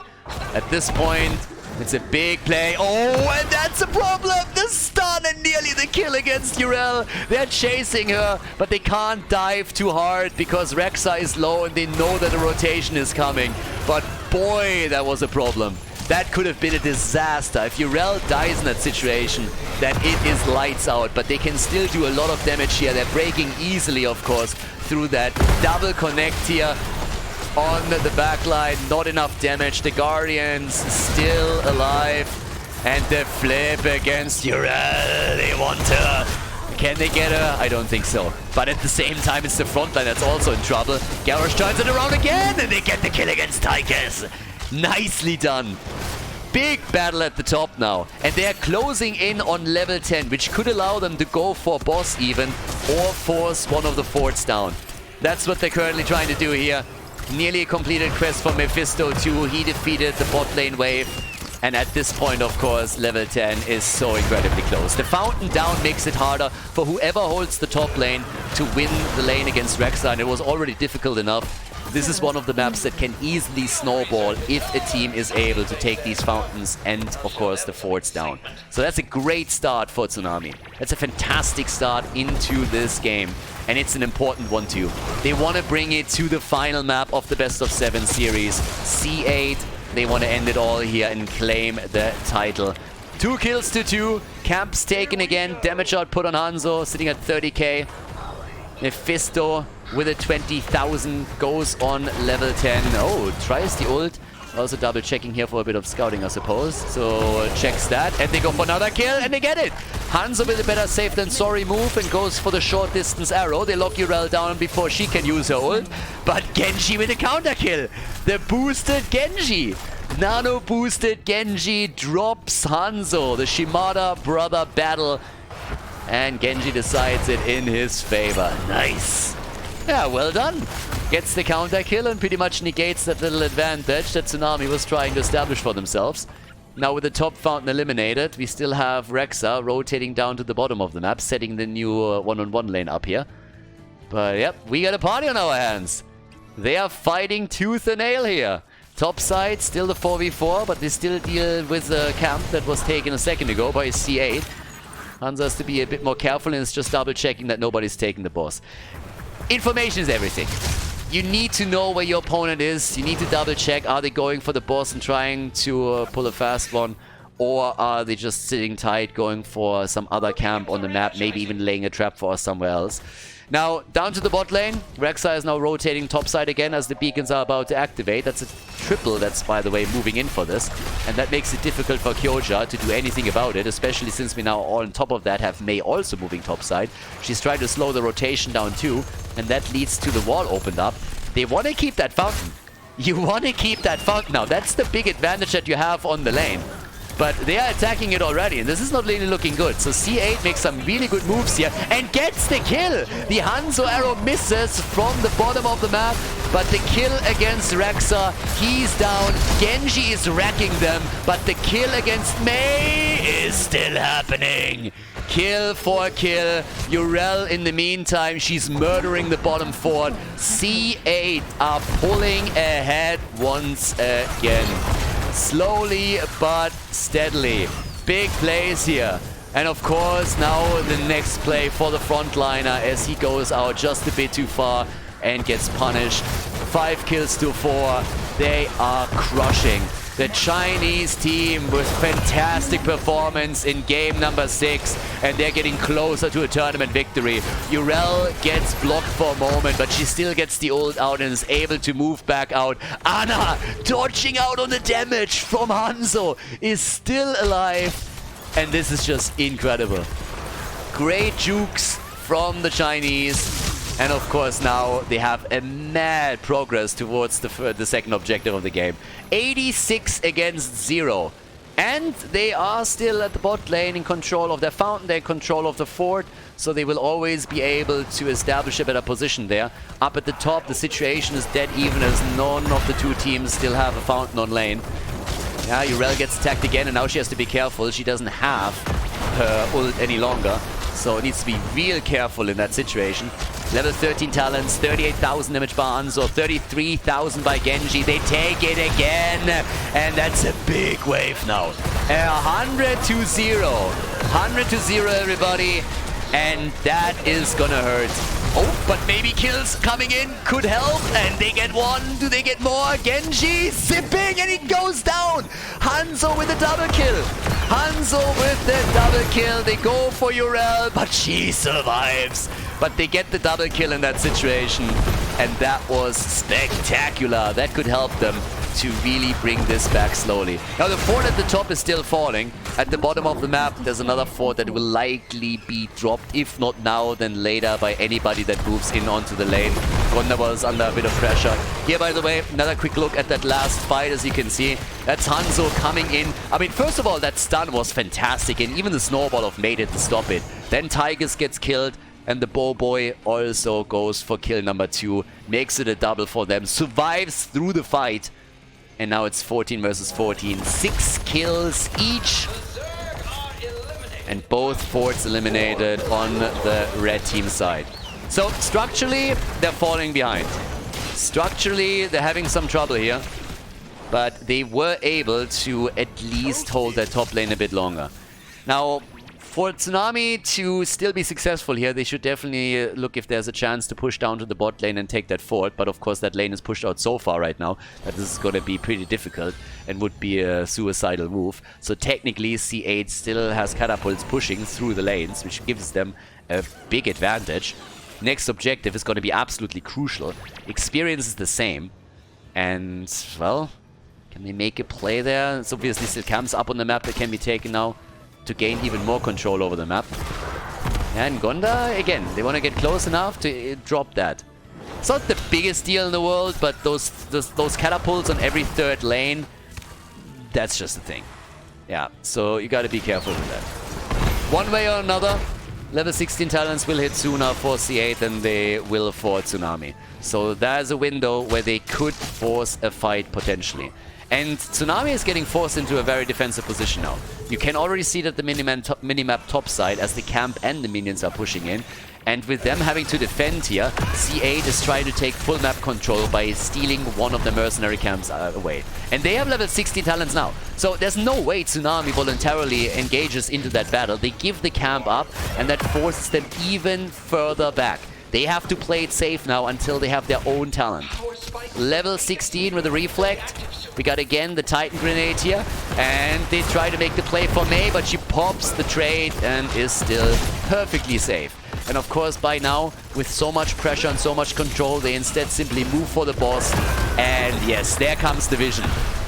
At this point, it's a big play. Oh, and that's a problem! The stun and nearly the kill against Urel. They're chasing her, but they can't dive too hard because Rexa is low and they know that a rotation is coming. But boy, that was a problem. That could have been a disaster. If Urel dies in that situation, then it is lights out. But they can still do a lot of damage here. They're breaking easily, of course, through that double connect here. On the backline, not enough damage. The Guardians still alive. And the flip against Urel. They want her. Can they get her? I don't think so. But at the same time, it's the frontline that's also in trouble. Garrosh turns it around again, and they get the kill against Tychus. Nicely done. Big battle at the top now. And they are closing in on level 10, which could allow them to go for boss even, or force one of the forts down. That's what they're currently trying to do here. Nearly a completed quest for Mephisto too. He defeated the bot lane wave. And at this point, of course, level 10 is so incredibly close. The fountain down makes it harder for whoever holds the top lane to win the lane against Rexa. And it was already difficult enough. This is one of the maps that can easily snowball if a team is able to take these fountains and, of course, the forts down. So that's a great start for Tsunami. That's a fantastic start into this game. And it's an important one too. They want to bring it to the final map of the best of 7 series. C8, they want to end it all here and claim the title. 2 kills to 2. Camps taken again. Damage output on Hanzo, sitting at 30k. Mephisto with a 20,000 goes on level 10. Oh, tries the ult. Also double checking here for a bit of scouting, I suppose. So checks that, and they go for another kill, and they get it. Hanzo with a better safe than sorry move and goes for the short distance arrow. They lock Urel down before she can use her ult. But Genji with a counter kill. The boosted Genji. Nano boosted Genji drops Hanzo. The Shimada brother battle. And Genji decides it in his favor. Nice. Yeah, well done. Gets the counter kill and pretty much negates that little advantage that Tsunami was trying to establish for themselves. Now with the top fountain eliminated, we still have Rexa rotating down to the bottom of the map, setting the new one-on-one lane up here. But yep, we got a party on our hands. They are fighting tooth and nail here. Top side, still the 4v4, but they still deal with a camp that was taken a second ago by C8. Hanzo has to be a bit more careful and is just double checking that nobody's taking the boss. Information is everything. You need to know where your opponent is. You need to double check. Are they going for the boss and trying to pull a fast one? Or are they just sitting tight, going for some other camp on the map, maybe even laying a trap for us somewhere else? Now, down to the bot lane. Rexa is now rotating topside again as the beacons are about to activate. That's a triple that's, by the way, moving in for this. And that makes it difficult for Kyoja to do anything about it, especially since we now, on top of that, have Mei also moving topside. She's trying to slow the rotation down too, and that leads to the wall opened up. They want to keep that fountain. You want to keep that fountain now. That's the big advantage that you have on the lane. But they are attacking it already, and this is not really looking good. So C8 makes some really good moves here and gets the kill. The Hanzo arrow misses from the bottom of the map, but the kill against Rexa, he's down. Genji is racking them, but the kill against Mei is still happening. Kill for kill. Urel, in the meantime, she's murdering the bottom fort. C8 are pulling ahead once again. Slowly but steadily. Big plays here. And of course, now the next play for the frontliner as he goes out just a bit too far and gets punished. 5 kills to 4. They are crushing the Chinese team with fantastic performance in game number 6, and they're getting closer to a tournament victory. Urel gets blocked for a moment, but she still gets the ult out and is able to move back out. Ana, dodging out on the damage from Hanzo, is still alive, and this is just incredible. Great jukes from the Chinese. And of course now they have a mad progress towards the second objective of the game. 86 against 0. And they are still at the bot lane in control of their fountain, they're in control of the fort. So they will always be able to establish a better position there. Up at the top, the situation is dead even as none of the two teams still have a fountain on lane. Yeah, Urel gets attacked again and now she has to be careful. She doesn't have her ult any longer. So it needs to be real careful in that situation. Level 13 talents, 38,000 damage by Hanzo, 33,000 by Genji. They take it again, and that's a big wave now. 100 to 0. 100 to 0, everybody. And that is gonna hurt. Oh, but maybe kills coming in could help, and they get one. Do they get more? Genji zipping, and he goes down. Hanzo with a double kill. Hanzo with the double kill. They go for Urel, but she survives. But they get the double kill in that situation, and that was spectacular. That could help them to really bring this back slowly. Now the fort at the top is still falling. At the bottom of the map, there's another fort that will likely be dropped, if not now, then later by anybody that moves in onto the lane. Gondor is under a bit of pressure. Here, by the way, another quick look at that last fight, as you can see. That's Hanzo coming in. I mean, first of all, that stun was fantastic, and even the snowball of made it to stop it. Then Tigers gets killed. And the Bow Boy also goes for kill number 2. Makes it a double for them. Survives through the fight. And now it's 14 versus 14. 6 kills each. And both forts eliminated on the red team side. So structurally, they're falling behind. Structurally, they're having some trouble here. But they were able to at least hold their top lane a bit longer. Now, for Tsunami to still be successful here, they should definitely look if there's a chance to push down to the bot lane and take that fort. But of course that lane is pushed out so far right now that this is going to be pretty difficult and would be a suicidal move. So technically C8 still has catapults pushing through the lanes, which gives them a big advantage. next objective is going to be absolutely crucial. Experience is the same. And, well, can they make a play there? It's obviously still camps up on the map that can be taken now to gain even more control over the map. And Gonda, again, they want to get close enough to drop that. It's not the biggest deal in the world, but those catapults on every third lane, that's just a thing. Yeah, so you got to be careful with that. One way or another, level 16 talents will hit sooner for C8 than they will for Tsunami. So there's a window where they could force a fight potentially. And Tsunami is getting forced into a very defensive position now. You can already see that the minimap top side as the camp and the minions are pushing in. And with them having to defend here, C8 is trying to take full map control by stealing one of the mercenary camps away. And they have level 60 talents now. So there's no way Tsunami voluntarily engages into that battle. They give the camp up, and that forces them even further back. They have to play it safe now until they have their own talent. Level 16 with a reflect. We got again the Titan Grenade here. And they try to make the play for Mei, but she pops the trade and is still perfectly safe. And of course, by now, with so much pressure and so much control, they instead simply move for the boss. And yes, there comes the vision.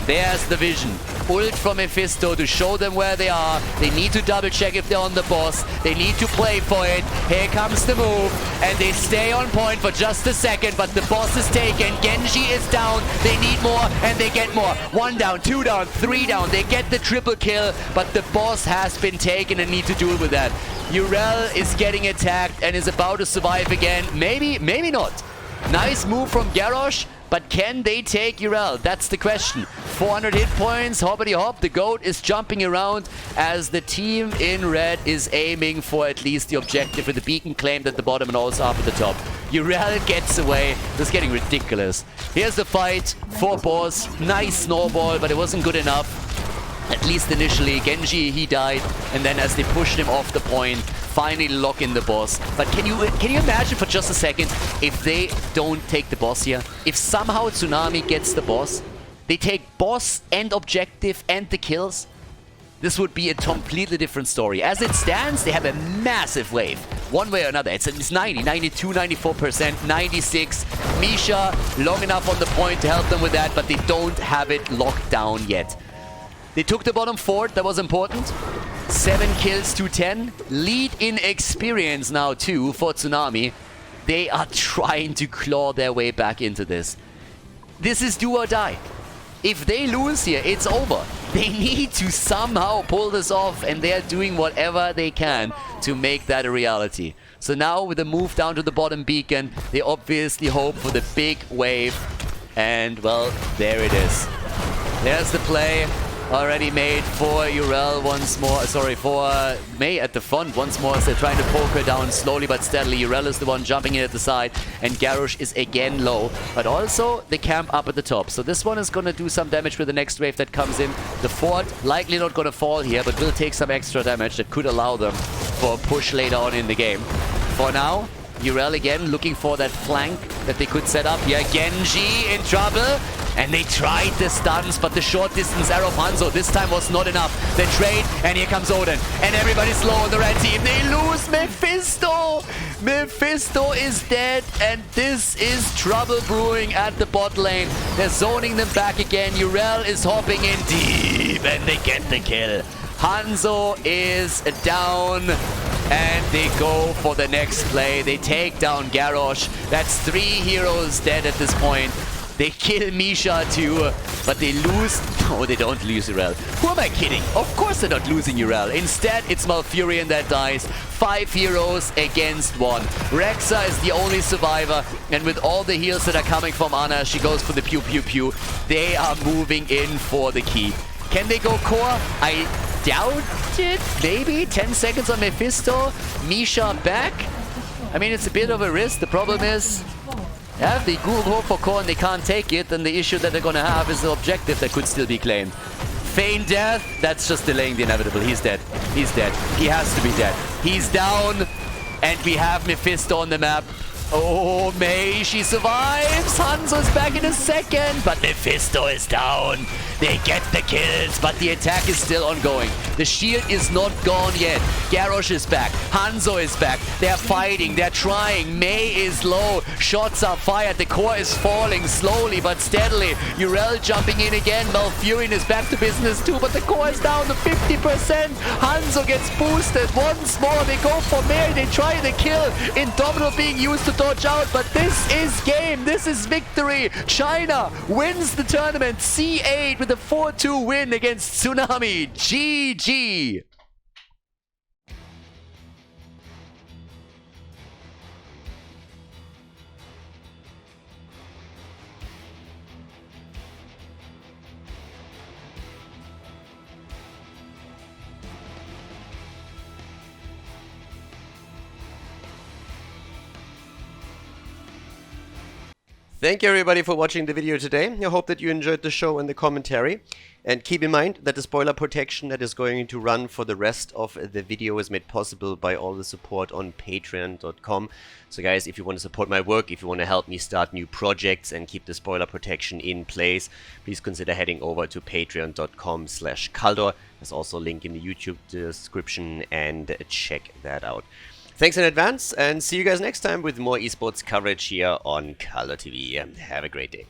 There's the vision. Ult from Mephisto to show them where they are. They need to double check if they're on the boss. They need to play for it. Here comes the move. And they stay on point for just a second, but the boss is taken. Genji is down. They need more, and they get more. 1 down, 2 down, 3 down. They get the triple kill, but the boss has been taken and need to deal with that. Urel is getting attacked and is about to survive again. Maybe, maybe not. Nice move from Garrosh. But can they take Urel? That's the question. 400 hit points, hoppity hop. The GOAT is jumping around as the team in red is aiming for at least the objective with the beacon claimed at the bottom and also up at the top. Urel gets away. This is getting ridiculous. Here's the fight. 4 boss. Nice snowball, but it wasn't good enough. At least initially. Genji, he died. And then as they pushed him off the point, finally lock in the boss. But can you imagine for just a second if they don't take the boss here? If somehow Tsunami gets the boss, they take boss and objective and the kills, this would be a completely different story. As it stands, they have a massive wave. One way or another. It's 90, 92, 94%, 96. Misha, long enough on the point to help them with that, but they don't have it locked down yet. They took the bottom fort, that was important. 7 kills to 10. Lead in experience now too for Tsunami. They are trying to claw their way back into this. This is do or die. If they lose here, it's over. They need to somehow pull this off, and they're doing whatever they can to make that a reality. So now with a move down to the bottom beacon, they obviously hope for the big wave. And well, there it is. There's the play. Already made for Urel once more. Sorry, for Mei at the front once more as they're trying to poke her down slowly but steadily. Urel is the one jumping in at the side, and Garrosh is again low. But also the camp up at the top. So this one is going to do some damage with the next wave that comes in. The fort likely not going to fall here, but will take some extra damage that could allow them for a push later on in the game. For now, Urel again looking for that flank that they could set up here. Genji in trouble. And they tried the stuns, but the short distance arrow of Hanzo this time was not enough. The trade, and here comes Odin. And everybody's low on the red team. They lose Mephisto. Mephisto is dead, and this is trouble brewing at the bot lane. They're zoning them back again. Urel is hopping in deep, and they get the kill. Hanzo is down, and they go for the next play. They take down Garrosh. That's 3 heroes dead at this point. They kill Misha too, but they lose... No, they don't lose Urel. Who am I kidding? Of course they're not losing Urel. Instead, it's Malfurion that dies. 5 heroes against 1. Rexa is the only survivor, and with all the heals that are coming from Ana, she goes for the pew pew pew. They are moving in for the key. Can they go core? I doubt it. Maybe 10 seconds on Mephisto. Misha back. I mean, it's a bit of a risk. The problem is... Yeah, if they go for core and they can't take it, then the issue that they're gonna have is the objective that could still be claimed. Feign death, that's just delaying the inevitable. He's dead. He's dead. He has to be dead. He's down, and we have Mephisto on the map. Oh, Mei, she survives. Hanzo's back in a second, but Mephisto is down. They get the kills, but the attack is still ongoing. The shield is not gone yet. Garrosh is back. Hanzo is back. They're fighting. They're trying. Mei is low. Shots are fired. The core is falling slowly but steadily. Urel jumping in again. Malfurion is back to business too, but the core is down to 50%. Hanzo gets boosted once more. They go for Mei. They try the kill. Indomitable being used to dodge out, but this is game. This is victory. China wins the tournament. C8 with a 4-2 win against Tsunami. GG. Thank you everybody for watching the video today. I hope that you enjoyed the show and the commentary. And keep in mind that the spoiler protection that is going to run for the rest of the video is made possible by all the support on patreon.com. So guys, if you want to support my work, if you want to help me start new projects and keep the spoiler protection in place, please consider heading over to patreon.com/Khaldor. There's also a link in the YouTube description, and check that out. Thanks in advance, and see you guys next time with more esports coverage here on Khaldor TV. Have a great day.